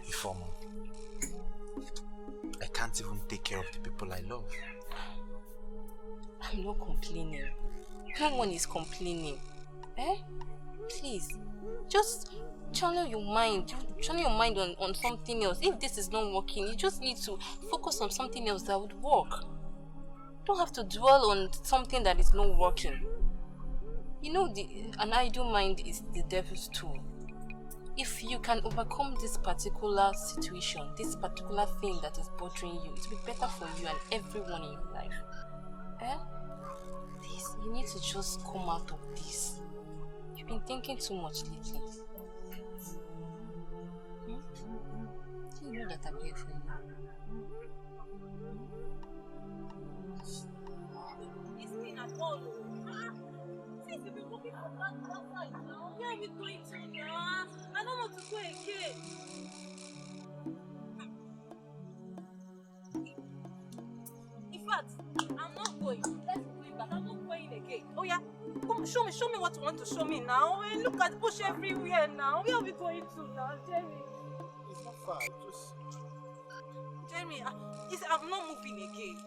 Before I can't even take care of the people I love. I'm not complaining. No one is complaining. Eh? Please, just channel your mind. Channel your mind on something else. If this is not working, you just need to focus on something else that would work. You don't have to dwell on something that is not working. You know, an idle mind is the devil's tool. If you can overcome this particular situation, this particular thing that is bothering you, it will be better for you and everyone in your life. Eh? Please, you need to just come out of this. You've been thinking too much lately. Do you know that I'm here for you? This thing at all. Since you've been looking for that outside now, where are we going to now? I don't want to go again. In fact, I'm not going. Let's go back. I'm not going again. Oh yeah? Come, show me what you want to show me now. And look at bush everywhere now. Where are we going to now, Jerry? It's not far, just... Jerry, I'm not moving again.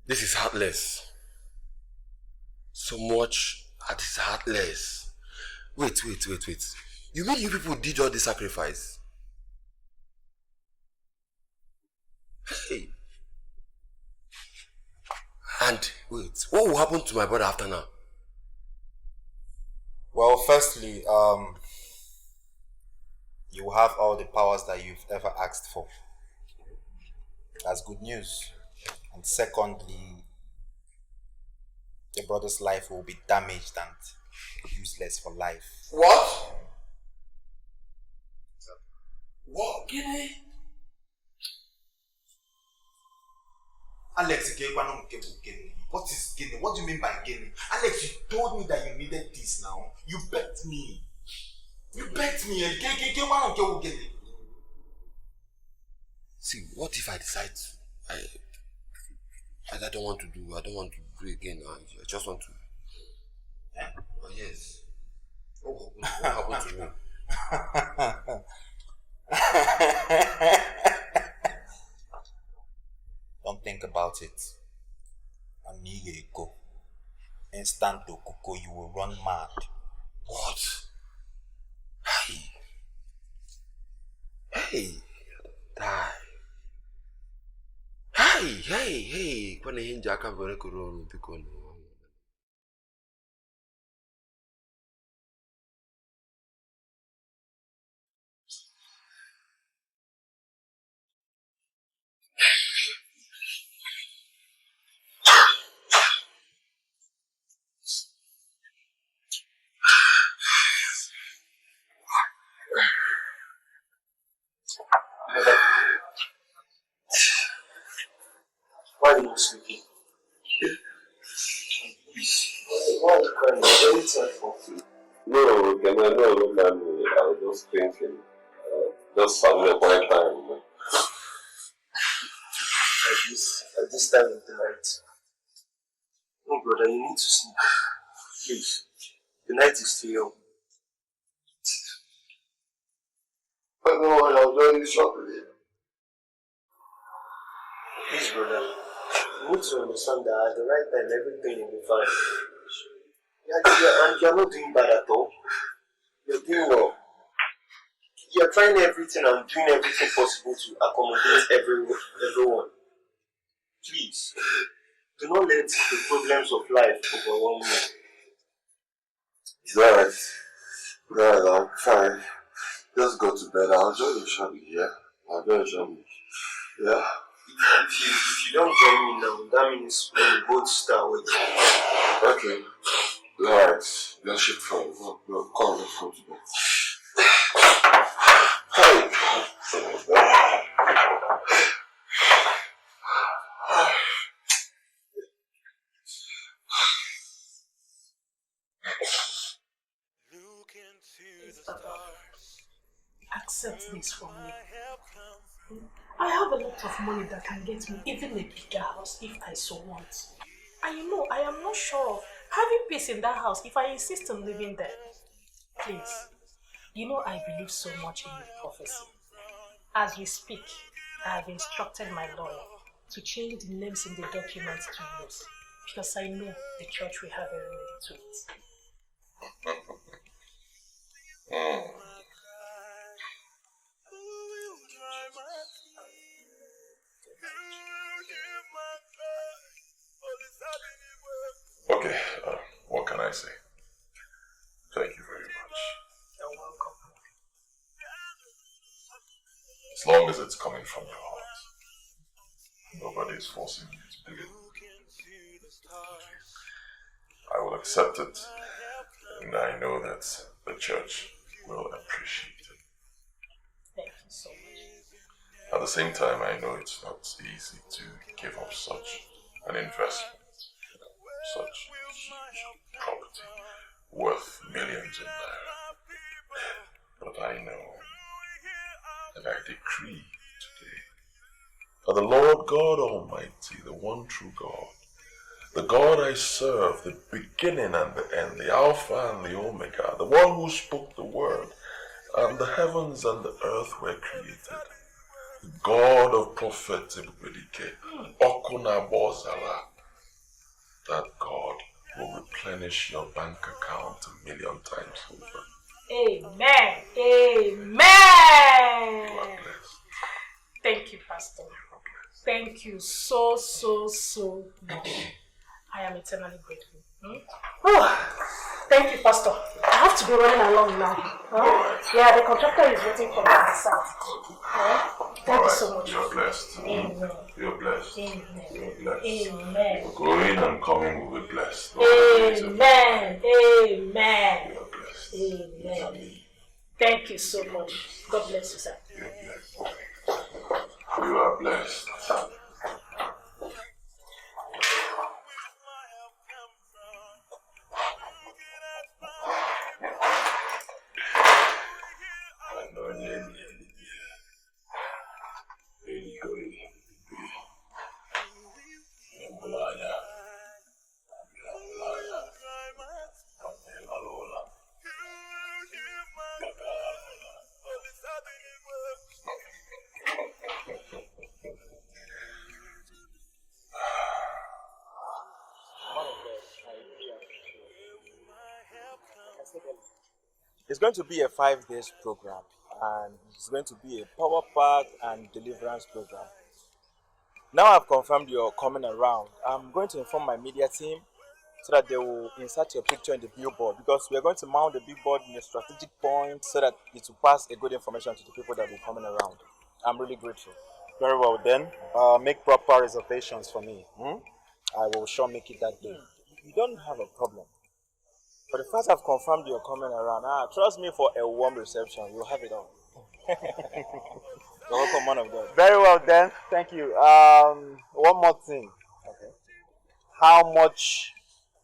This is heartless. So much that is heartless. Wait. You mean you people did all the sacrifice? Hey. And wait, what will happen to my brother after now? Well, firstly, you will have all the powers that you've ever asked for. That's good news. And secondly, your brother's life will be damaged and useless for life. What? What? Gini? Alex, what is Guinea? What do you mean by Guinea? Alex, you told me that you needed this now. You bet me. You bet me. See, what if I decide I don't want to do again. I just want to. Oh, yes. What happened to me? Don't think about it. And you go. Instant to Kuko, you will run mad. What? Hey. Die. Hey. When I hinge, I can't very good because. Why are you not sleeping? Why are you crying? You're very thoughtful. No, can I know look at me? I was just thinking. Just having a quiet time. At this time of the night. No, brother, you need to sleep. Please. The night is still young. But no, I'll join you shortly. Please, brother. You need to understand that at the right time, everything will be fine. And you're not doing bad at all. You're doing well. You're trying everything and doing everything possible to accommodate everyone. Please, do not let the problems of life overwhelm you. It's alright. Alright, I'm fine. Just go to bed. I'll join you shortly, yeah? I'll join you shortly. Yeah? If you don't join me now, that means we both start with you. Okay. Alright. Just shift for you. No, come, let's go to bed. Hey! Accept this from me. I have a lot of money that can get me even a bigger house if I so want. And you know, I am not sure of having peace in that house if I insist on living there. Please, you know I believe so much in your prophecy. As we speak, I have instructed my lawyer to change the names in the documents to yours because I know the church will have a remedy to it. Okay, what can I say? Thank you very much. You're welcome. As long as it's coming from your heart. Nobody is forcing you to do it. I will accept it, and I know that the church will appreciate it. Thank you so much. At the same time, I know it's not easy to give up such an investment, such huge property worth millions in naira. But I know, and I decree today, that the Lord God Almighty, the one true God, the God I serve, the beginning and the end, the Alpha and the Omega, the one who spoke the word, and the heavens and the earth were created, the God of Prophet Ebubedike, Okuna Bozala, that God will replenish your bank account 1,000,000 times over. Amen. Amen. You are blessed. Thank you, Pastor. Thank you so much. I am eternally grateful. Oh, thank you, Pastor. I have to be running along now. Yeah, the contractor is waiting for me at the site. Thank you so much. You're blessed. Amen. You're blessed. Amen. You're blessed. Amen. Going and coming will be blessed. Amen. Amen. You're blessed. Amen. Thank you so much. God bless you, sir. You're blessed. You are blessed. It's going to be a 5 days program, and it's going to be a power pack and deliverance program. Now I've confirmed you're coming around. I'm going to inform my media team so that they will insert your picture in the billboard, because we are going to mount the billboard in a strategic point so that it will pass a good information to the people that will be coming around. I'm really grateful. Very well then. Make proper reservations for me. I will sure make it that day. You don't have a problem. For the fact I've confirmed you're coming around, trust me, for a warm reception, you'll have it all. You're welcome, man of God. Very well then. Thank you. One more thing. Okay. How much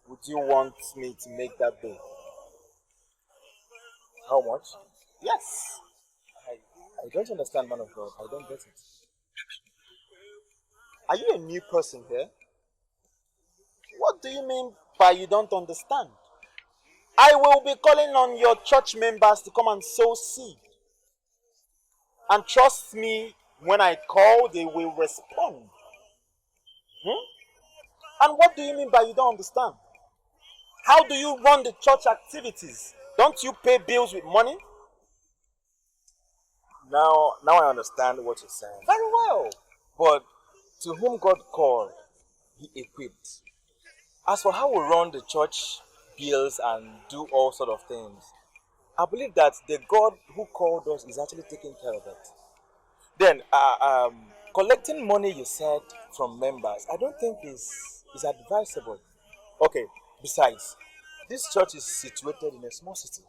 would you want me to make that day? How much? Yes. I don't understand, man of God. I don't get it. Are you a new person here? What do you mean by you don't understand? I will be calling on your church members to come and sow seed. And trust me, when I call, they will respond. And what do you mean by you don't understand? How do you run the church activities? Don't you pay bills with money? Now I understand what you're saying. Very well. But to whom God called, He equipped. As for how we run the church bills and do all sort of things, I believe that the God who called us is actually taking care of it. Then, collecting money, you said, from members, I don't think is advisable. Okay, besides, this church is situated in a small city.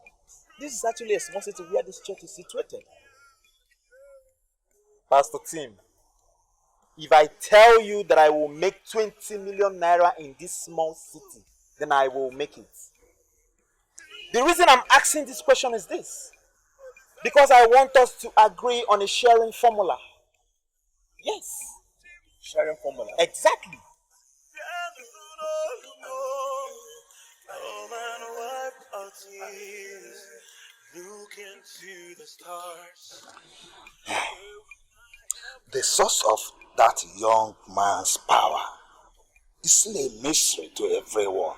This is actually a small city where this church is situated. Pastor Tim, if I tell you that I will make 20 million naira in this small city, then I will make it. The reason I'm asking this question is this. Because I want us to agree on a sharing formula. Yes. Sharing formula. Exactly. Look into the stars. The source of that young man's power is still a mystery to everyone.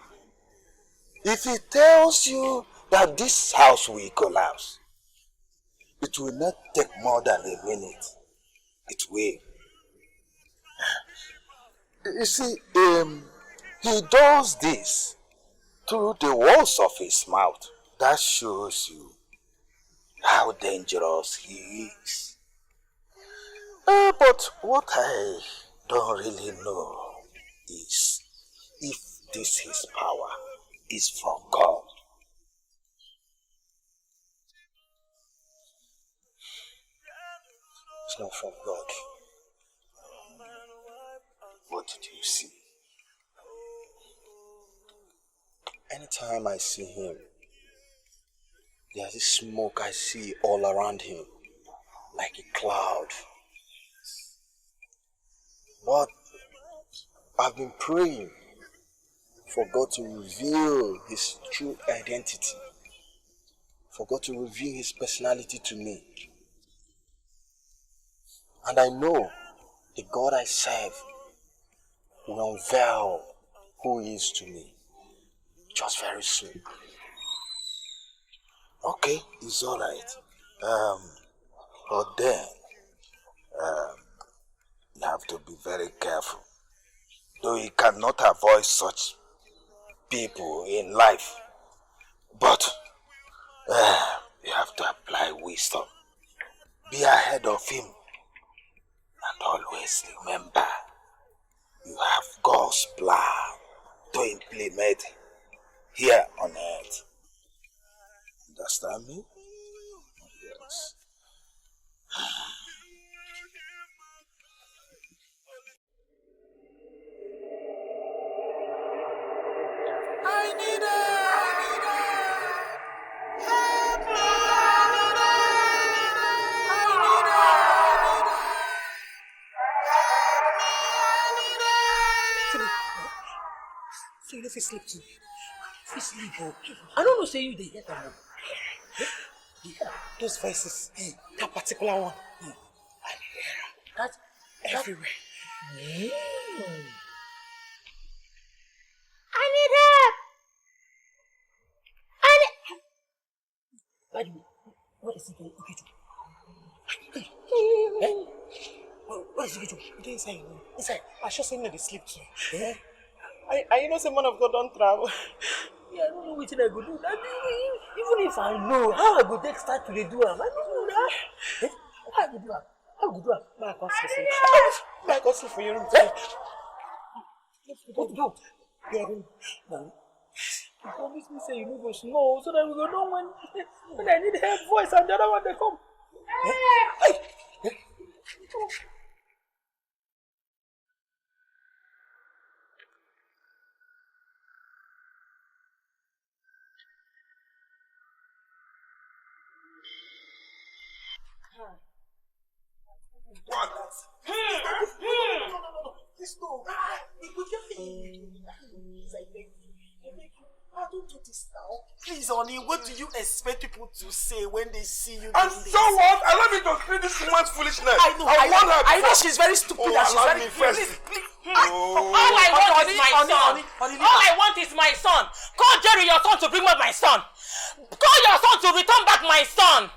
If he tells you that this house will collapse, it will not take more than a minute. It will. You see, he does this through the walls of his mouth. That shows you how dangerous he is. But what I don't really know is if this his power is from God. It's not from God. What did you see? Anytime I see him, there's this smoke I see all around him, like a cloud. But I've been praying for God to reveal his true identity, for God to reveal his personality to me. And I know the God I serve will unveil who he is to me. Just very soon. Okay, it's alright. But then, you have to be very careful. Though you cannot avoid such people in life, but you have to apply wisdom. Be ahead of him, and always remember, you have God's plan to implement here on earth. Understand me? Yes. I need help! Help me! So you don't sleep too. You sleep, oh. I don't know say you they hear them. Yeah, those voices, that particular one. I hear that everywhere. I need help! By the way, what is it going to do? What is it going to do? Inside, inside. I should say no, they sleep too. Yeah. I know some man of God don't travel. Yeah, I don't know what I go do. Even if I know how I go take start to do them, I don't know that. How I go do that? How I go do that? My God, sleep for your room. What about your room? No. You promise me say you no go snow so that we go know when I need help voice and the other one they come. Hey! What? This no. It could just be. I don't do this now. Please, honey, what do you expect people to say when they see you? And so what? Allow me to explain this woman's foolishness. I know she's very stupid and she's very... Please. All I want is my son. All I want is my son. Call Jerry, your son, to bring back my son. Call your son to return back my son.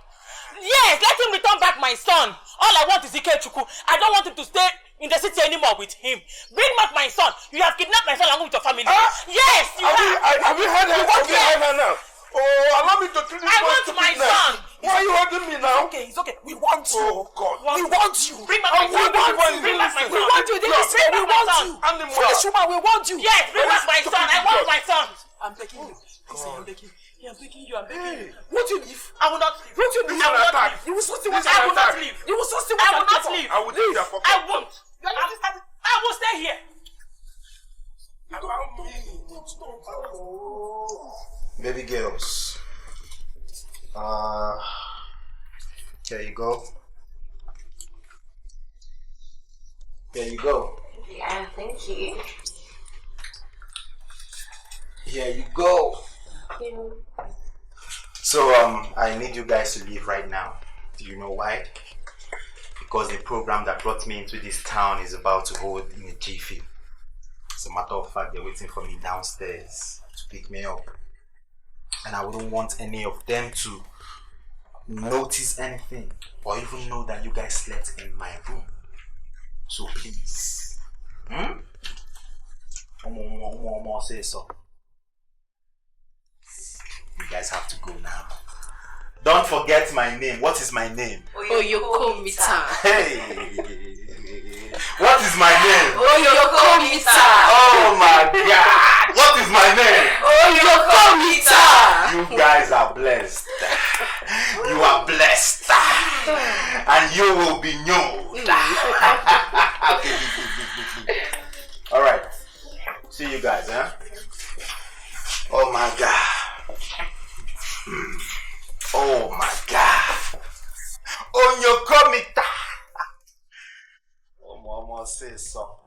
Yes, let him return back my son. All I want is Ikechukwu. I don't want him to stay in the city anymore with him. Bring back my son. You have kidnapped my son along with your family. Yes, you have. Have you heard her? Have you heard her now? Oh, allow me to treat this I want my son. Why are you holding me now? It's okay. We want you. Oh, God. We want you. Bring back my son. Bring back my son. We want you. We want you. Foolish woman, we want you. Yes, bring back my son. I want my son. I'm begging you. I'm begging you. I'm begging you. I'm begging you. Won't you leave? I will not leave. Won't you leave? I will not leave. You will so see what I will not leave. You will so see I what will not leave. I will leave your pocket. I won't. I will stay here. Baby girls. Here you go. Here you go. Yeah, thank you. Here you go. Thank you. So I need you guys to leave right now. Do you know why? Because the program that brought me into this town is about to hold in a jiffy. As a matter of fact, they're waiting for me downstairs to pick me up. And I wouldn't want any of them to notice anything or even know that you guys slept in my room. So please. Say so. You guys have to go now. Don't forget my name. What is my name? Oyokomita. Hey! What is my name? Oyokomita. Oh my God! What is my name? Oyokomita. You guys are blessed. You are blessed. And you will be known. Okay. Alright. See you guys, huh? Oh my God. Oh my God. Onyokomita. Oh, mama says so.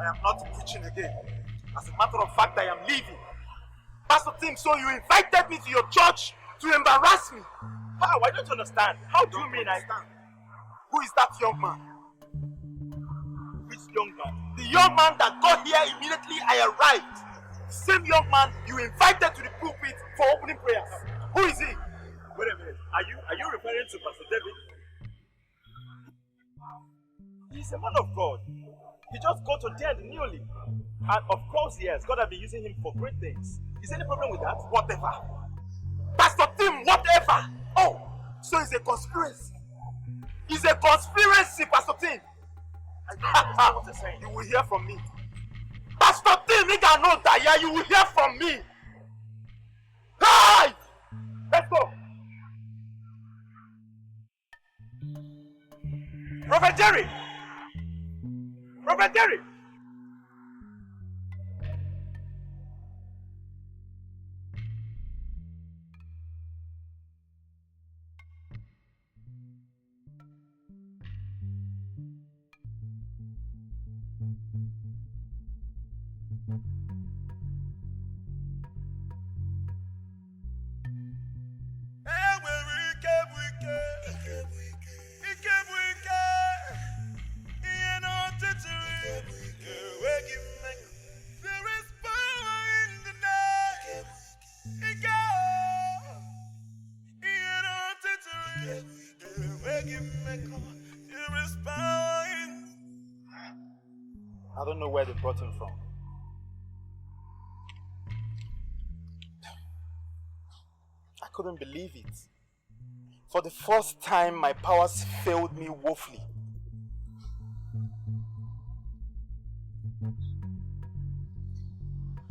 I am not preaching again. As a matter of fact, I am leaving. Pastor Tim, so you invited me to your church to embarrass me. How? I don't understand. How do you mean I stand? Who is that young man? Which young man? The young man that got here immediately I arrived. The same young man you invited to the pulpit for opening prayers. Who is he? Wait a minute. Are you referring to Pastor David? He's a man of God. He just got ordained newly. And of course, yes, God has been using him for great things. Is there any problem with that? Whatever. Pastor Tim, whatever. Oh, so it's a conspiracy. It's a conspiracy, Pastor Tim. I don't know what you're saying. You will hear from me. Pastor Tim, nigga, no that you will hear from me. Hey! Let's go. Prophet Jerry! Prophet Jerry! I don't know where they brought him from. I couldn't believe it. For the first time, my powers failed me woefully.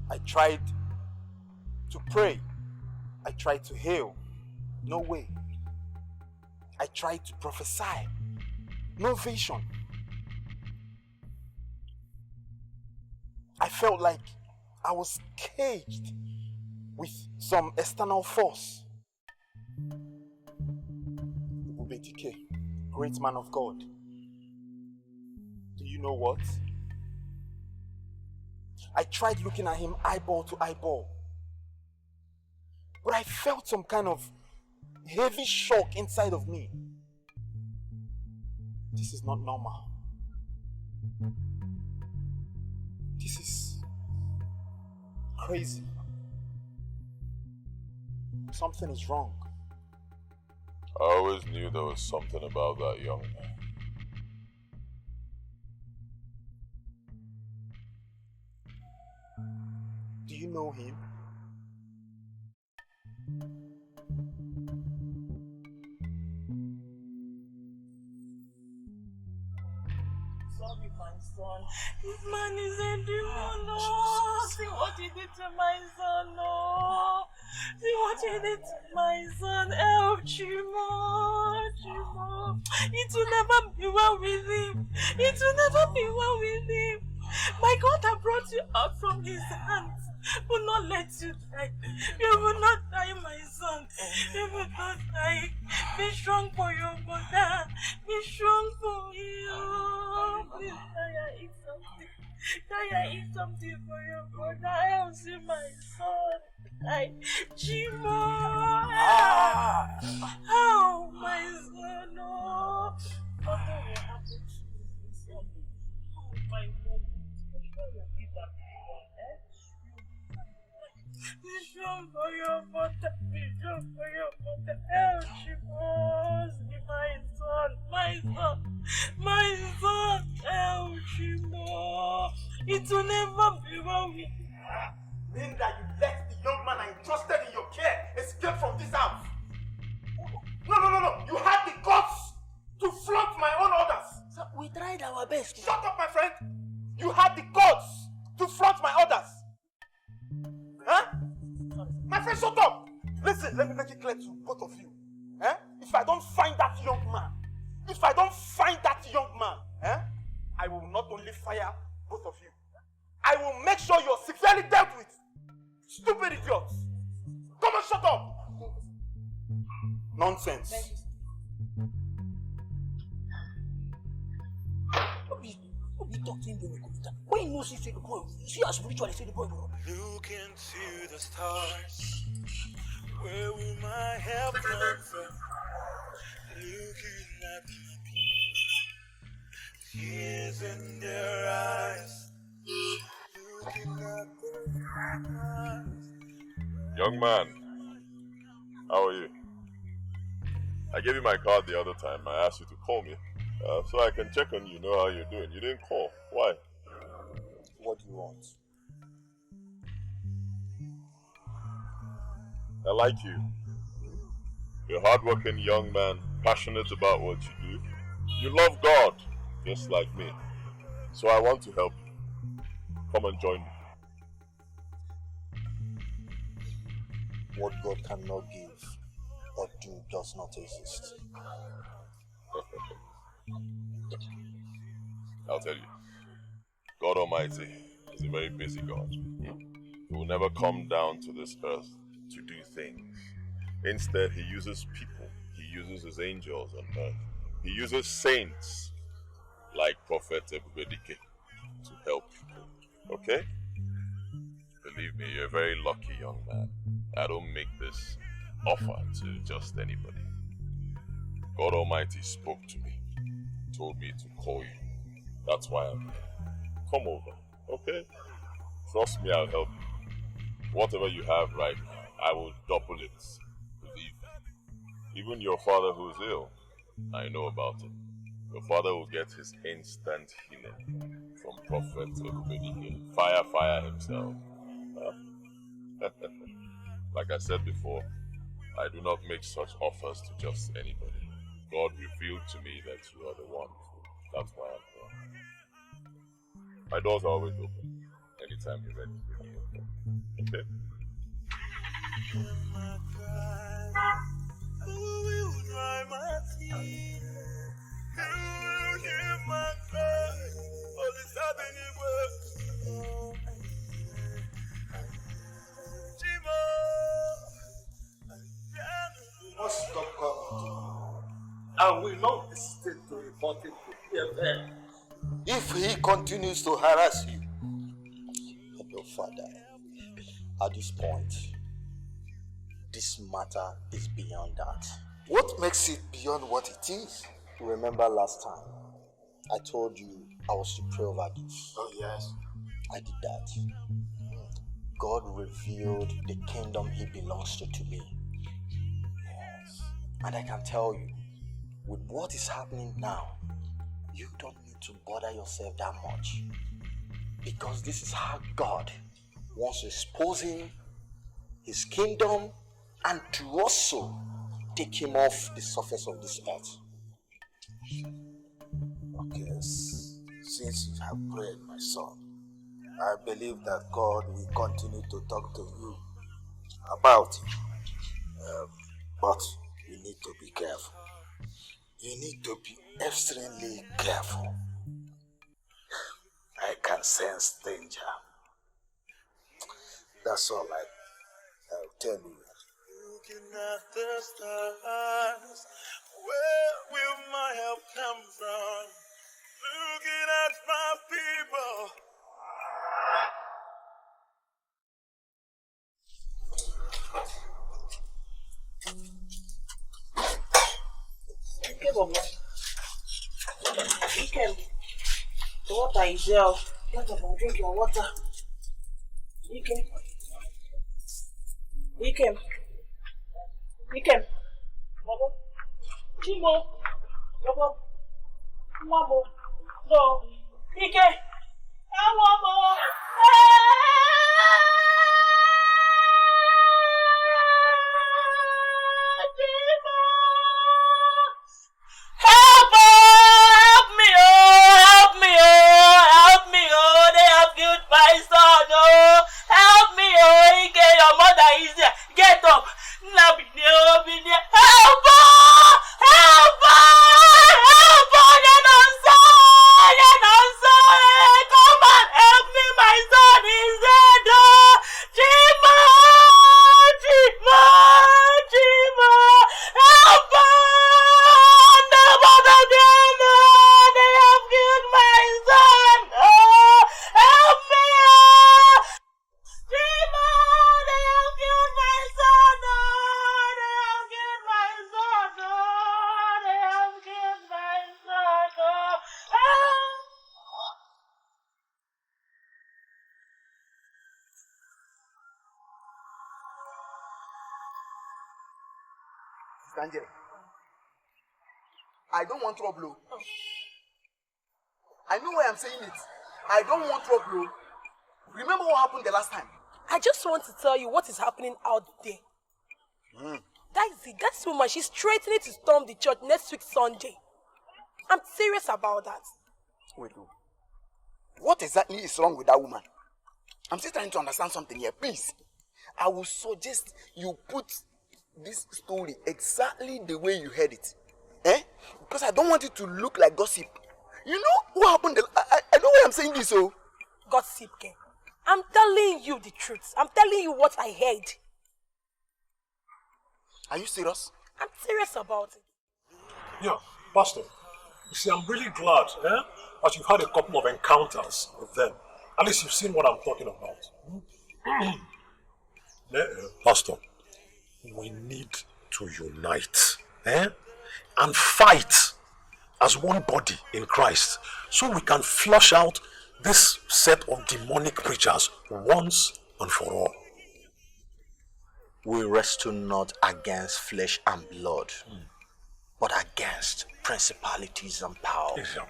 I tried to pray. I tried to heal. No way. I tried to prophesy. No vision. felt like I was caged with some external force. Ebubedike, great man of God. Do you know what? I tried looking at him eyeball to eyeball, but I felt some kind of heavy shock inside of me. This is not normal. This is crazy. Something is wrong. I always knew there was something about that young man. Do you know him? Sorry, my son. This man is a demon. No. See what he did to my son. No. See what he did to my son. Help Chimo. Chimo. It will never be well with him. It will never be well with him. My God has brought you out from his hands. Will not let you die. You will not die, my son. You will not die. Be strong for your mother. Be strong for you. Please, Kaya, eat something. Kaya, eat something for your mother. I will see my son. Chimo. Oh, my son. Oh, nothing will happen to you this Sunday. Oh, my God. Be strong for your mother. Be strong for your mother. Help Chimos. My son. My son. My son. Help Chimos. It will never be well with you. Mean that you let the young man I entrusted in your care escape from this house? No. You had the guts to flaunt my own orders. So we tried our best. Shut up, my friend. You had the guts to flaunt my orders. Huh? My friend, shut up. Listen, let me make it clear to both of you. If I don't find that young man, I will not only fire both of you, I will make sure you're severely dealt with. Stupid idiots. Come on, shut up. Nonsense. What you talking to me? When you know she say the boy, see how spiritually say the boy, bro. Look into the stars. Where will my help come from? Looking at my peace, tears in their eyes. Looking at their eyes. Young man, how are you? I gave you my card the other time. I asked you to call me so I can check on you, know how you're doing. You didn't call. Why? What do you want? I like you. You're a hardworking young man, passionate about what you do. You love God, just like me. So I want to help you. Come and join me. What God cannot give or do does not exist. I'll tell you. God Almighty is a very busy God. He will never come down to this earth to do things. Instead, he uses people. He uses his angels on earth. He uses saints like Prophet Ebubedike to help people. Okay? Believe me, you're a very lucky young man. I don't make this offer to just anybody. God Almighty spoke to me, told me to call you. That's why I'm here. Come over, okay? Trust me, I'll help you. Whatever you have right now, I will double it. Believe me. Even your father who's ill, I know about it. Your father will get his instant healing from Prophet Okoli. Fire himself. Like I said before, I do not make such offers to just anybody. God revealed to me that you are the one. That's why I'm here. My doors are always open. Anytime you're ready, give me a call. Okay? Who will dry my tears? Who will hear my cry? All is happening well. If he continues to harass you, help your father. At this point, this matter is beyond that. What makes it beyond what it is? Remember last time, I told you I was to pray over this. Oh, yes. I did that. God revealed the kingdom he belongs to me. Yes. And I can tell you, with what is happening now, you don't need to bother yourself that much. Because this is how God wants to expose him, his kingdom, and to also take him off the surface of this earth. Okay, since you have prayed, my son, I believe that God will continue to talk to you about it. But you need to be careful. You need to be extremely careful. I can sense danger. That's all I'll tell you. Looking at the stars, where will my help come from? Looking at my people. Okay, Bobo. Ikem, the water is there. Drink your water. Ikem. Bobo. Chimo. Bobo. Mamo. No. Ike. Mamo. Help me, they have killed my son, oh. Help me, oh, Ike, your mother is there. Get up. Help! Come on, help me, my son is dead, oh. Chima! Help! The both of them, they have killed my son, oh. Help me, oh. Chima! They have killed my son, oh. They have killed my son, oh. They have killed my son, oh. Angel, I don't want trouble. I know why I'm saying it. I don't want trouble. Remember what happened the last time? I just want to tell you what is happening out there. That is it. That woman, she's threatening to storm the church next week Sunday. I'm serious about that. Wait, what exactly is wrong with that woman? I'm still trying to understand something here. Please, I will suggest you put this story exactly the way you heard it. Because I don't want it to look like gossip. You know what happened? I know why I'm saying this, oh. Gossip, Ken. I'm telling you the truth. I'm telling you what I heard. Are you serious? I'm serious about it. Yeah, Pastor. You see, I'm really glad that you've had a couple of encounters with them. At least you've seen what I'm talking about. Pastor, we need to unite and fight as one body in Christ so we can flush out this set of demonic preachers once and for all. We wrestle not against flesh and blood, but against principalities and powers.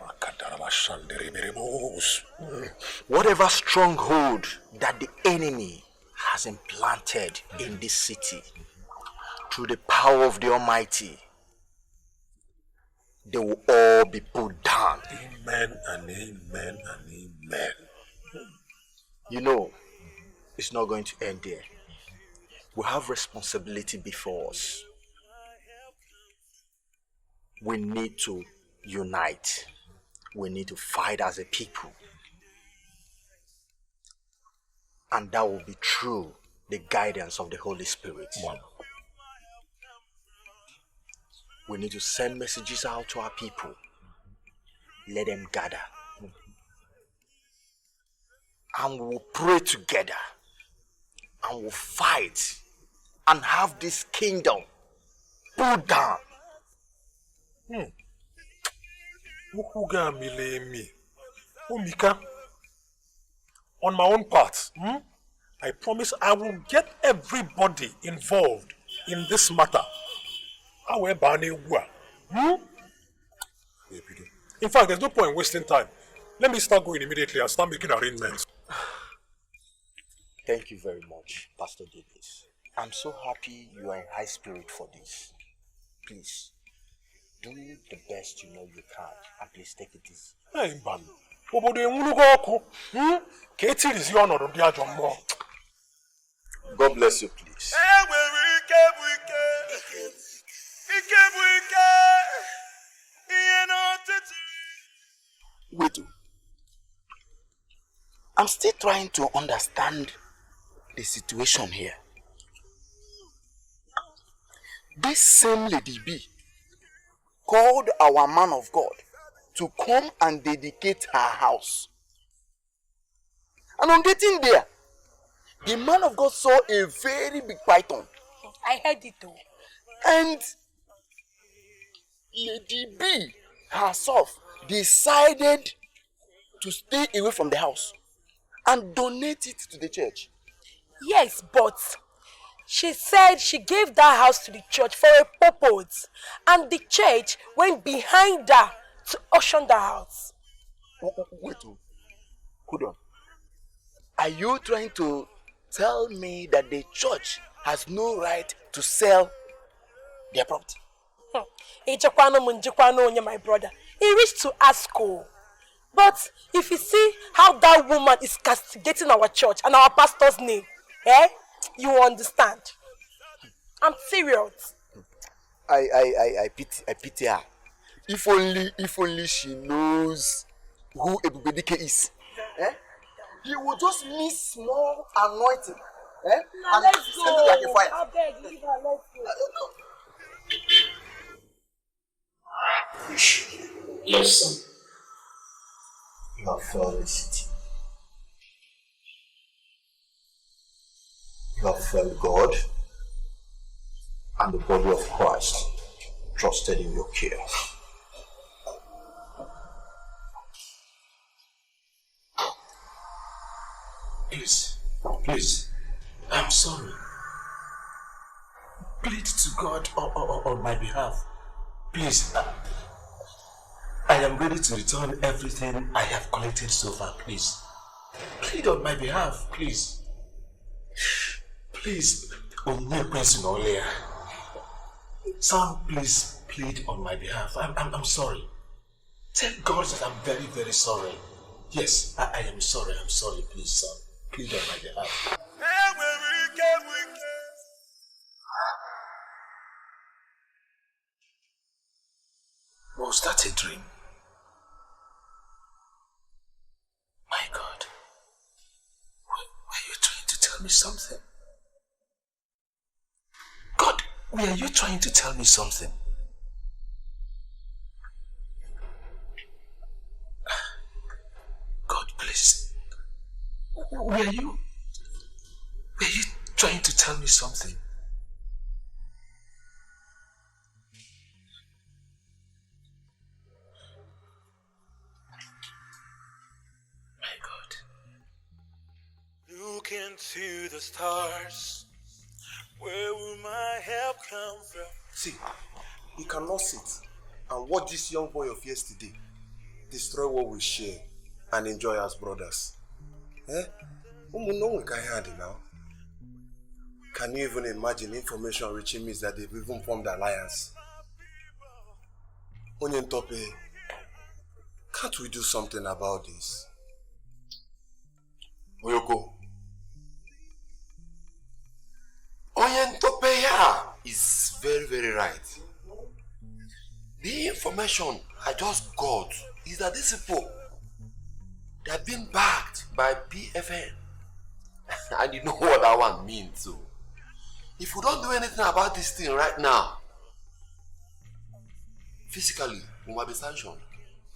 Whatever stronghold that the enemy has implanted in this city, through the power of the Almighty, they will all be put down. Amen and amen and amen. You know, it's not going to end there. We have responsibility before us. We need to unite. We need to fight as a people. And that will be through the guidance of the Holy Spirit. Wow. We need to send messages out to our people let them gather. And we'll pray together. And we'll fight. And have this kingdom pulled down. Umika, on my own part, I promise I will get everybody involved in this matter. In fact, there's no point wasting time. Let me start going immediately and start making arrangements. Thank you very much, Pastor Davis. I'm so happy you are in high spirit for this. Please, do the best you know you can, and please take it easy. Hey, man. God bless you, please. Wait. I'm still trying to understand the situation here. This same Lady B called our man of God to come and dedicate her house. And on getting there, the man of God saw a very big python. I heard it too. And Lady B herself decided to stay away from the house and donate it to the church. Yes, but she said she gave that house to the church for a purpose, and the church went behind her to auction the house. Wait, hold on. Are you trying to tell me that the church has no right to sell their property? My brother, he reached to ask her. But if you see how that woman is castigating our church and our pastor's name, you understand. I'm serious. I pity her. If only she knows who Ebubedike is. He will just miss small anointing. Now and let's send it like a go. fire. I beg, leave her, let's go. Listen. You have failed the city. You have failed God and the body of Christ trusted in your care. Please, I'm sorry. Plead to God on my behalf. Please, I am ready to return everything I have collected so far, please. Plead on my behalf, please. Please, Sam, please plead on my behalf. I'm sorry. Tell God that I'm very, very sorry. Yes, I am sorry. I'm sorry, please, Sam. Plead on my behalf. Was that a dream? My God. Were you trying to tell me something? God, were you trying to tell me something? God, please. Were you trying to tell me something? Look into the stars. Where will my help come from? See, you cannot sit and watch this young boy of yesterday destroy what we share and enjoy as brothers. Now. Can you even imagine information reaching me that they've even formed alliance? Onyentope, can't we do something about this? Oyoko. Onyentope is very, very right. The information I just got is that these people, they have been backed by PFN. And you know what that one means too. If we don't do anything about this thing right now, physically, we might be sanctioned.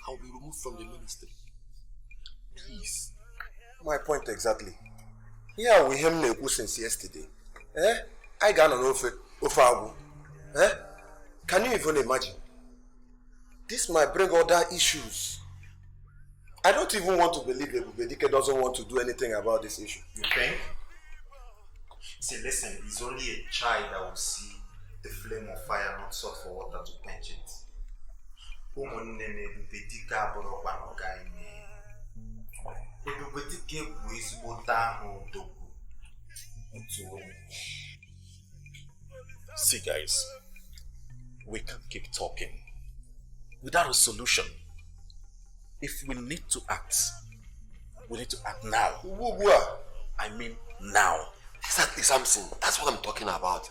I'll be removed from the ministry. Please. My point exactly. Yeah, we him neku since yesterday. I got an offer. Can you even imagine? This might bring other issues. I don't even want to believe Ebubedike doesn't want to do anything about this issue. You think? See, listen, it's only a child that will see the flame of fire not sought for water to quench it. See, guys, we can't keep talking without a solution. If we need to act, we need to act now. I mean now. Exactly, Samson. That's what I'm talking about.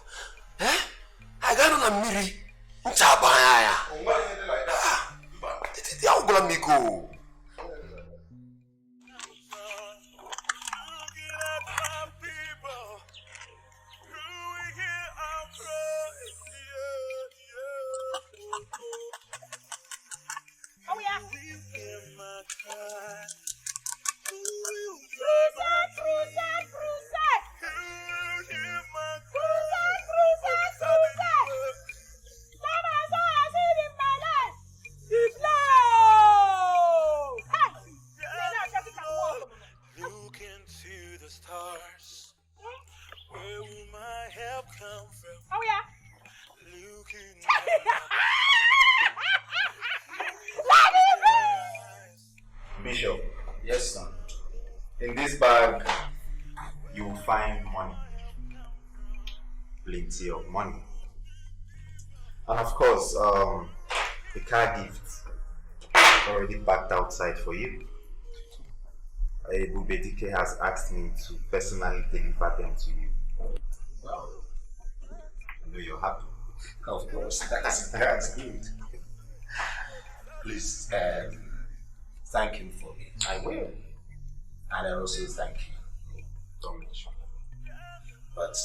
I got on a miri. Chabaya. How gonna me go? Oh yeah. Look into the stars. Where will my help come from? Oh yeah. Looking Bishop, yes, son. In this bag, you will find money. Plenty of money. And of course, the car gift already packed outside for you. Ebubedike has asked me to personally deliver them to you. Wow. I know you're happy. Of course, that's good. Please, thank him for it. I will. And I also thank you. Don't mention it. But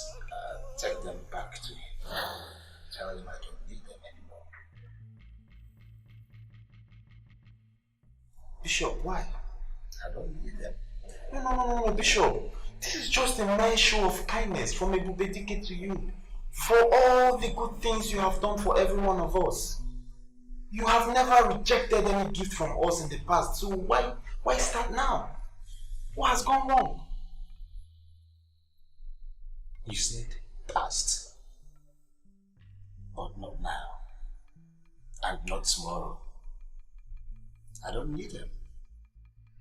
take them back to him. Tell him I don't need them anymore. Bishop, why? I don't need them. No, Bishop. This is just a nice show of kindness from Ebubedike to you. For all the good things you have done for every one of us. You have never rejected any gift from us in the past, so why start now? What has gone wrong? You said past, but not now, and not tomorrow. I don't need them.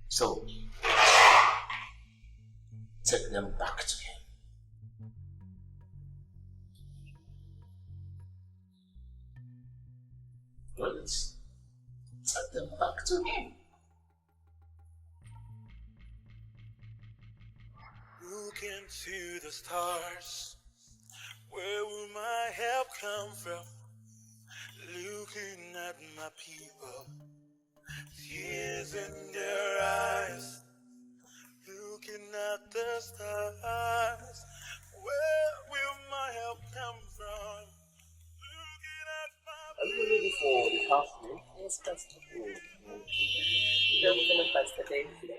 So, take them back to him. Please, take them back to him. look into the stars. Where will my help come from? Looking at my people, tears in their eyes. Looking at the stars. Where will my help come from? Are you ready for the house meal? Yes, Pastor. Everything of Pastor David.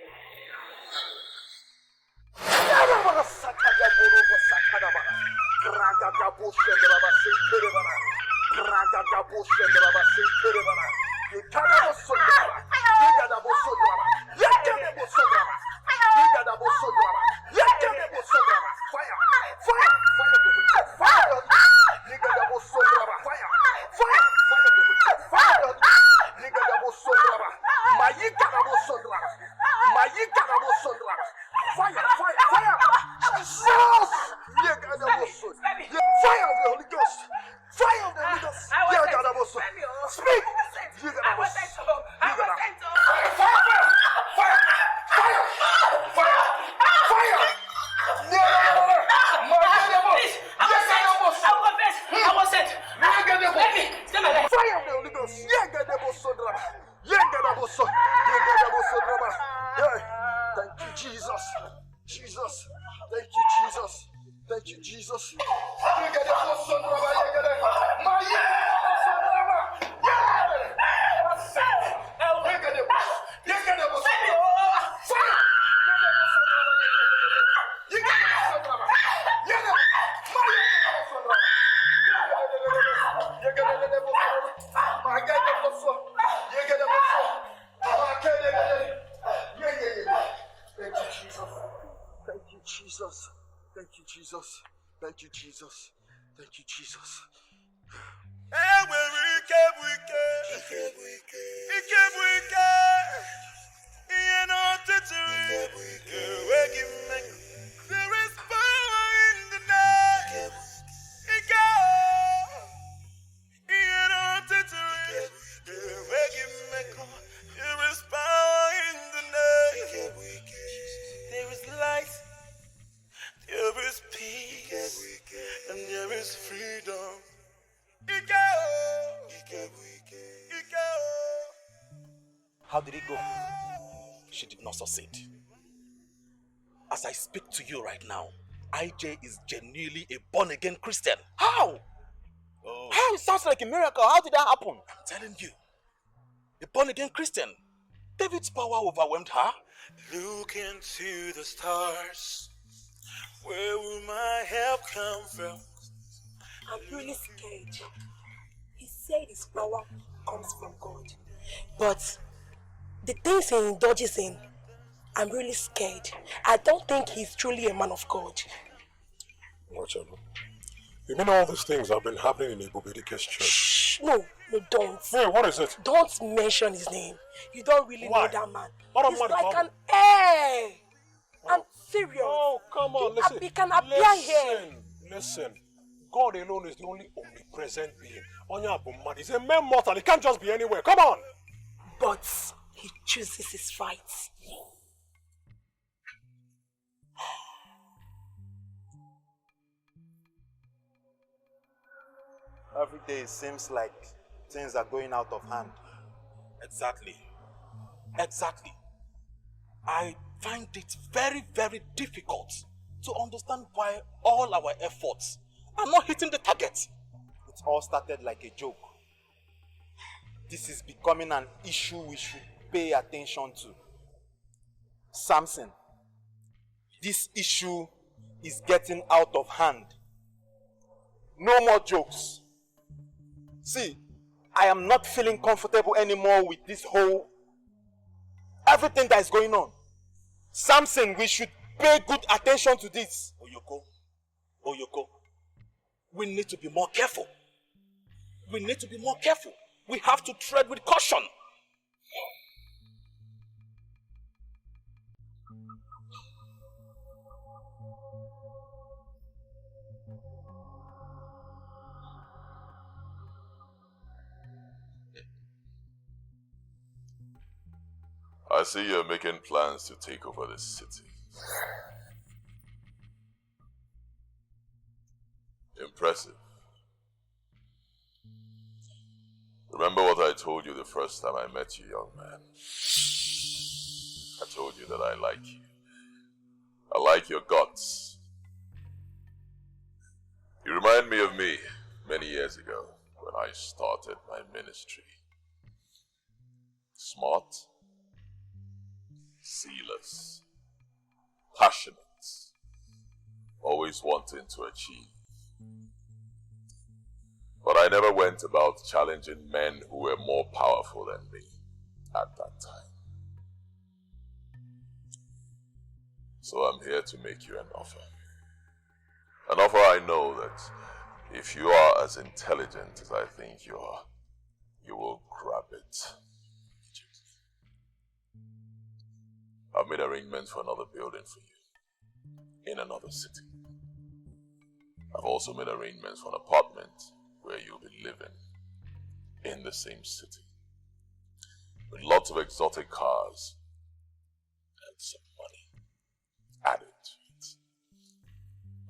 Jesus. Thank you, Jesus. Thank you, Jesus. Thank you, Jesus. There is power in the name. There is power in the name. There is light. There is peace. And there is freedom. How did it go? She did not succeed. As I speak to you right now, IJ is genuinely a born-again Christian. How? Oh. How? It sounds like a miracle. How did that happen? I'm telling you. A born-again Christian. David's power overwhelmed her. Look into the stars. Where will my help come from? I'm really scared. He said his power comes from God. But the things he indulges in, I'm really scared. I don't think he's truly a man of God. Watch out. You mean all these things have been happening in Ebubedike's church? Shh, no, don't. Hey, what is it? Don't mention his name. You don't really Why? know that man. What He's am I the like problem? an air. I'm serious. Oh, come on, listen. He can appear here. Listen. God alone is the only omnipresent being. Onya Abumad is a mere mortal. He can't just be anywhere. Come on. But he chooses his fights. Every day it seems like things are going out of hand. Exactly. Exactly. I find it very, very difficult to understand why all our efforts are not hitting the target. It all started like a joke. This is becoming an issue we should pay attention to. Samson, this issue is getting out of hand. No more jokes. See, I am not feeling comfortable anymore with this whole everything that is going on. Samson, we should pay good attention to this. Oyoko, we need to be more careful. We need to be more careful. We have to tread with caution. I see you're making plans to take over this city. Impressive. Remember what I told you the first time I met you, young man? I told you that I like you. I like your guts. You remind me of me many years ago when I started my ministry. Smart, zealous, passionate, always wanting to achieve. But I never went about challenging men who were more powerful than me at that time. So I'm here to make you an offer. An offer I know that if you are as intelligent as I think you are, you will grab it. I've made arrangements for another building for you in another city. I've also made arrangements for an apartment where you'll be living in the same city with lots of exotic cars and some money added to it.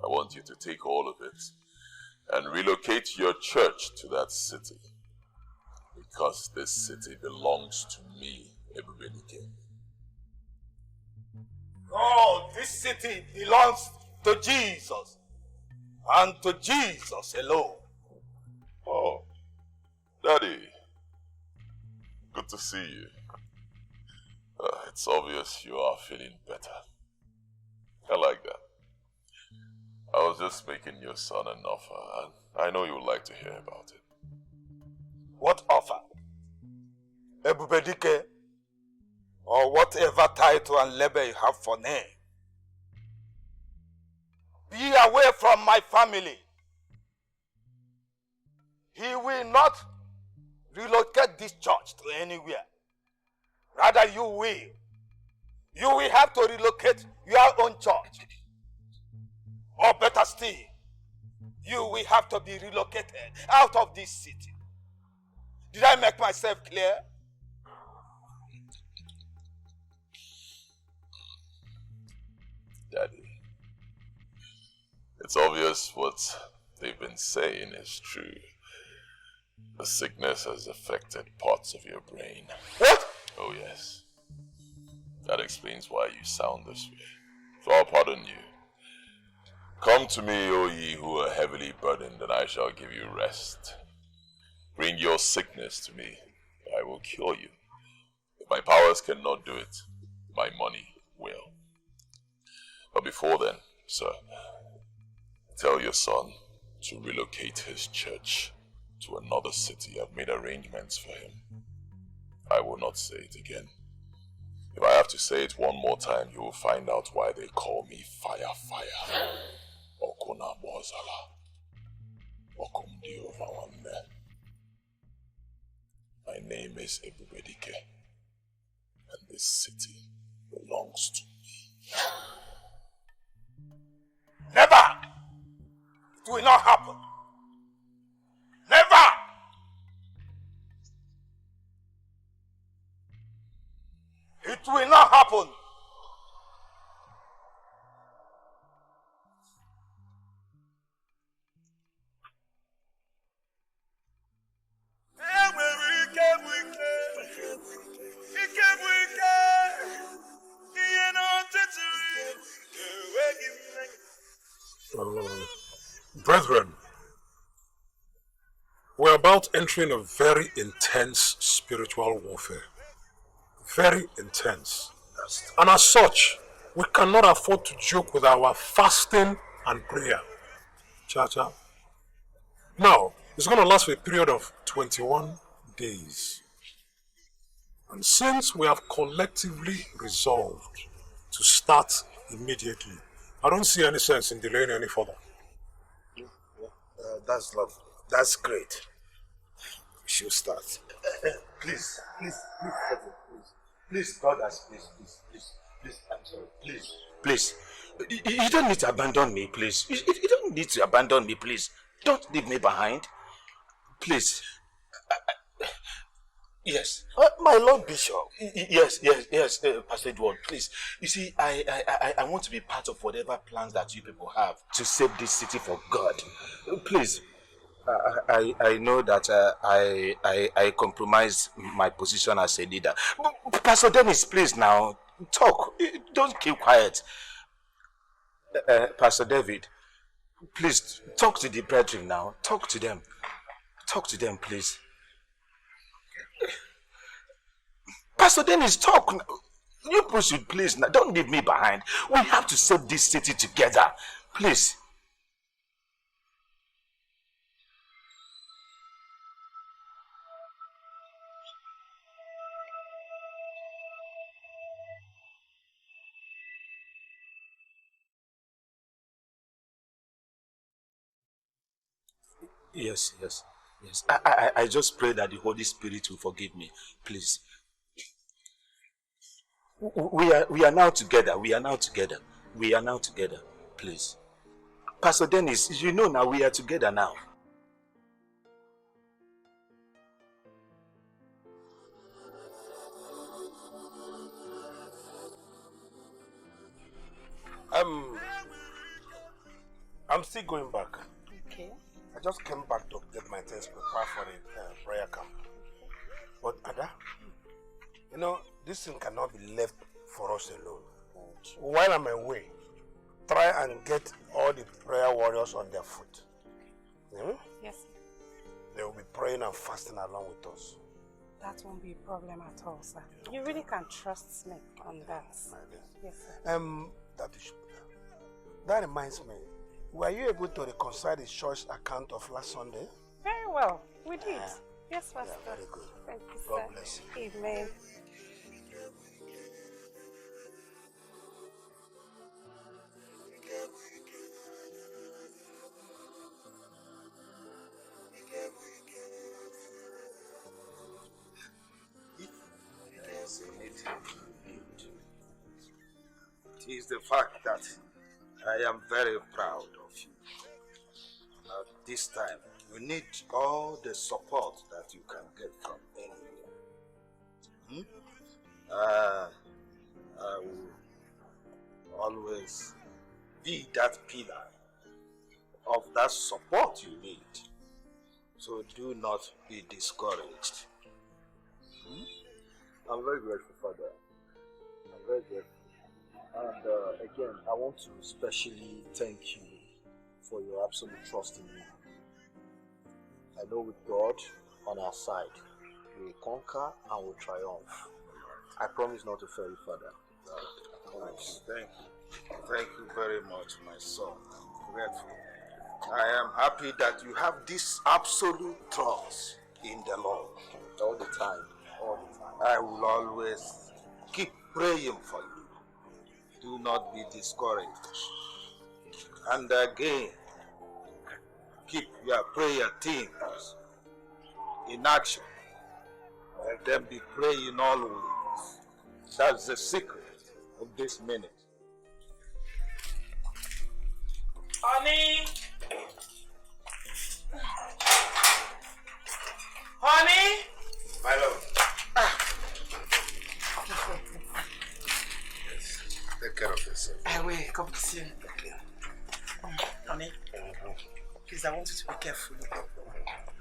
I want you to take all of it and relocate your church to that city because this city belongs to me, Ebubedike. Oh, this city belongs to Jesus and to Jesus alone. Oh, Daddy, good to see you. It's obvious you are feeling better. I like that. I was just making your son an offer, and I know you would like to hear about it. What offer? Ebubedike, or whatever title and label you have for name. be away from my family. He will not relocate this church to anywhere. Rather, you will. You will have to relocate your own church. Or better still, you will have to be relocated out of this city. Did I make myself clear? Daddy, it's obvious what they've been saying is true. The sickness has affected parts of your brain. What? Oh yes. That explains why you sound this way. So I'll pardon you. Come to me, O ye who are heavily burdened, and I shall give you rest. Bring your sickness to me, and I will cure you. If my powers cannot do it, my money will. But before then, sir, tell your son to relocate his church to another city. I've made arrangements for him. I will not say it again. If I have to say it one more time, you will find out why they call me Fire. Okuna Bozala. Okumdi Ovawande. My name is Ebubedike, and this city belongs to me. Never! It will not happen. Never! It will not happen. Brethren, we're about entering a very intense spiritual warfare. Very intense. And as such, we cannot afford to joke with our fasting and prayer. Cha-cha. Now, it's going to last for a period of 21 days. And since we have collectively resolved to start immediately, I don't see any sense in delaying any further. That's lovely. That's great. We should start. Please, brothers, please, I'm sorry, please. You don't need to abandon me, please. You don't need to abandon me, please. Don't leave me behind. Please. Yes. My Lord Bishop. Yes, Pastor Edward, please. You see, I want to be part of whatever plans that you people have to save this city for God. Please. I know that I compromise my position as a leader. Pastor Dennis, please now, talk. Don't keep quiet. Pastor David, please, talk to the brethren now. Talk to them. Talk to them, please. Pastor Dennis, talk. You people should please now. Don't leave me behind. We have to save this city together. Please. Yes. I just pray that the Holy Spirit will forgive me. Please. We are now together. Please. Pastor Dennis, you know now we are together now. I'm still going back. Okay. I just came back to get my things prepared for the prayer camp. But Ada, you know, this thing cannot be left for us alone. While I'm away, try and get all the prayer warriors on their foot. Yes. They will be praying and fasting along with us. That won't be a problem at all, sir. You really can trust me on that. Yes, sir. That reminds me, were you able to reconcile the church account of last Sunday? Very well. We did. Yes, Pastor. Yeah, very good. Thank you, God sir. bless you. Amen. is the fact that I am very proud of you. This time, you need all the support that you can get from anywhere. I will always be that pillar of that support you need. So do not be discouraged. I'm very grateful, Father. I'm very grateful. And again, I want to especially thank you for your absolute trust in me. I know with God on our side, we will conquer and will triumph. I promise not to fail you, Father. Thank you. Thank you very much, my son. I'm grateful. I am happy that you have this absolute trust in the Lord. All the time. All the time. I will always keep praying for you. Do not be discouraged. And again, keep your prayer teams in action. Let them be praying always. That's the secret of this minute. Honey! Honey! My love. Take care of yourself. I will come to see you. Honey, please, I want you to be careful. I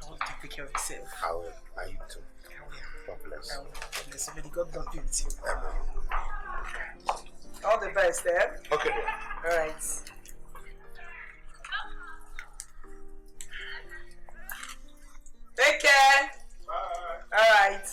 want you to take care of yourself. I will. Are you too? I will. God bless. I will. God bless you. May God not be with you. Amen. All the best, eh? Okay, dear. All right. Take care. Bye. All right.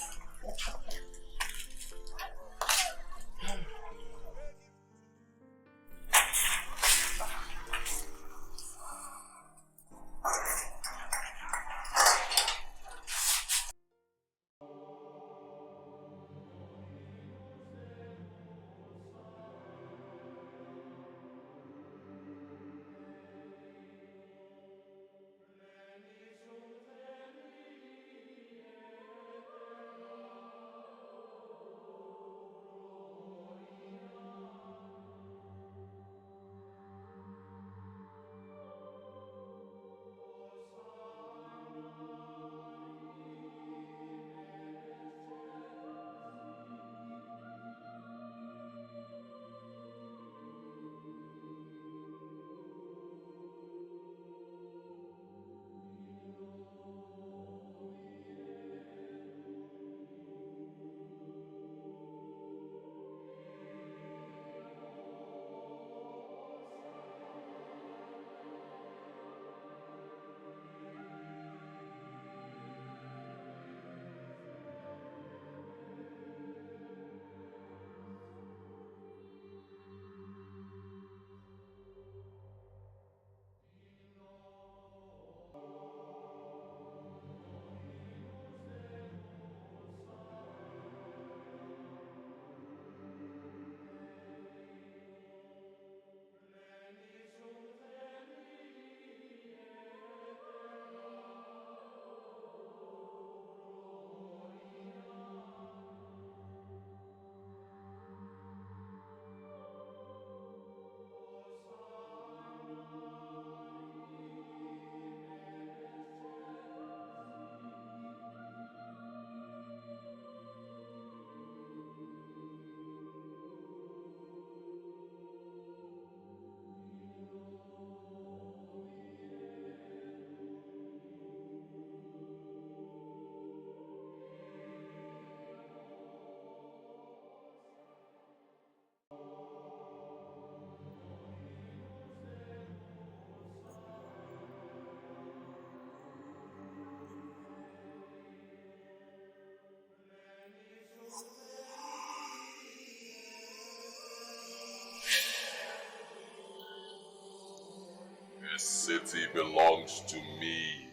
This city belongs to me.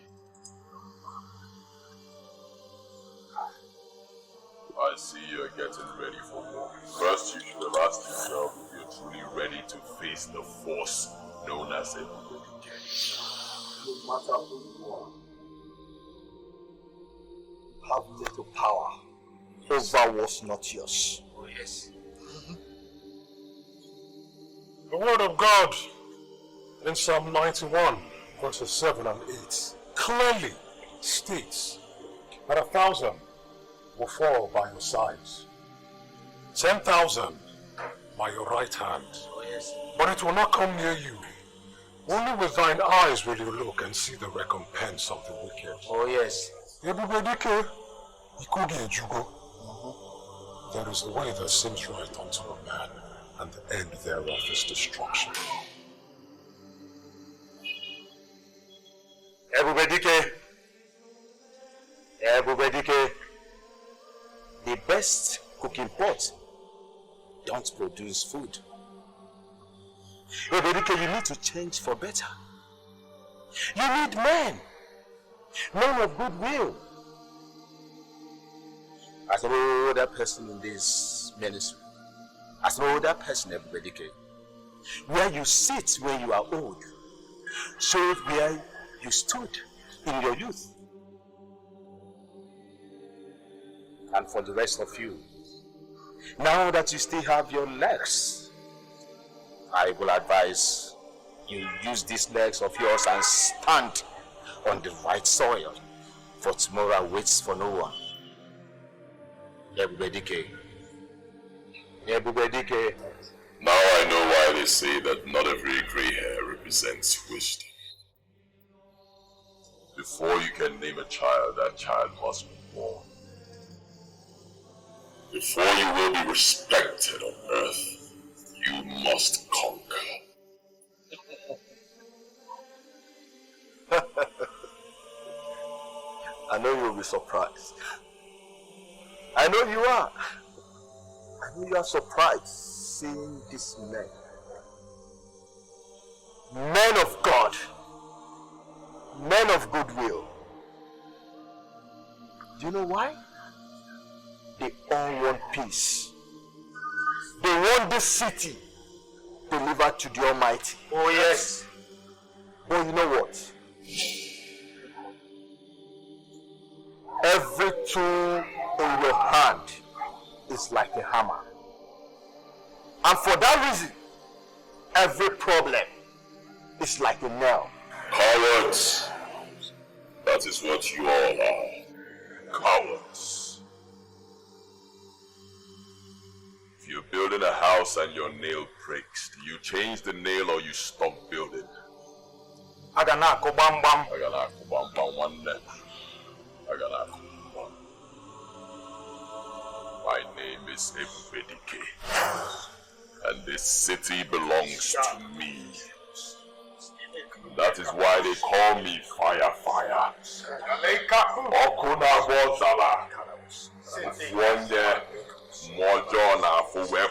I see you're getting ready for war. First, you should have asked yourself if you're truly ready to face the force known as Ebubedike. No matter who you are, you have little power over what's not yours. Oh, yes. The word of God in Psalm 91, verses 7 and 8, clearly states that 1,000 will fall by your sides, 10,000 by your right hand, but it will not come near you. Only with thine eyes will you look and see the recompense of the wicked. Oh yes. Ebubedike, ikugi ejugo. There is a way that seems right unto a man, and the end thereof is destruction. Ebubedike, the best cooking pot don't produce food. Ebubedike, you need to change for better. You need men of goodwill. As an older person in this ministry, as an older person, Ebubedike, where you sit when you are old, shows where you stood in your youth. And for the rest of you, now that you still have your legs, I will advise you use these legs of yours and stand on the right soil, for tomorrow waits for no one. Ebubedike. Ebubedike. Now I know why they say that not every grey hair represents wisdom. Before you can name a child, that child must be born. Before you will be respected on earth, you must conquer. I know you will be surprised. I know you are. I know you are surprised seeing these men. Men of God. Men of goodwill. Do you know why? They all want peace. They want this city delivered to the Almighty. Oh yes. But you know what? Every tool in your hand is like a hammer. And for that reason, every problem is like a nail. Cowards! That is what you all are. Cowards. If you're building a house and your nail breaks, do you change the nail or you stop building? Aganako bam bam. Aganako bam bam one neck. Aganako. My name is Ebubedike, and this city belongs to me. That is why they call me Fire. Okuna Bozala. One day, Mojona for where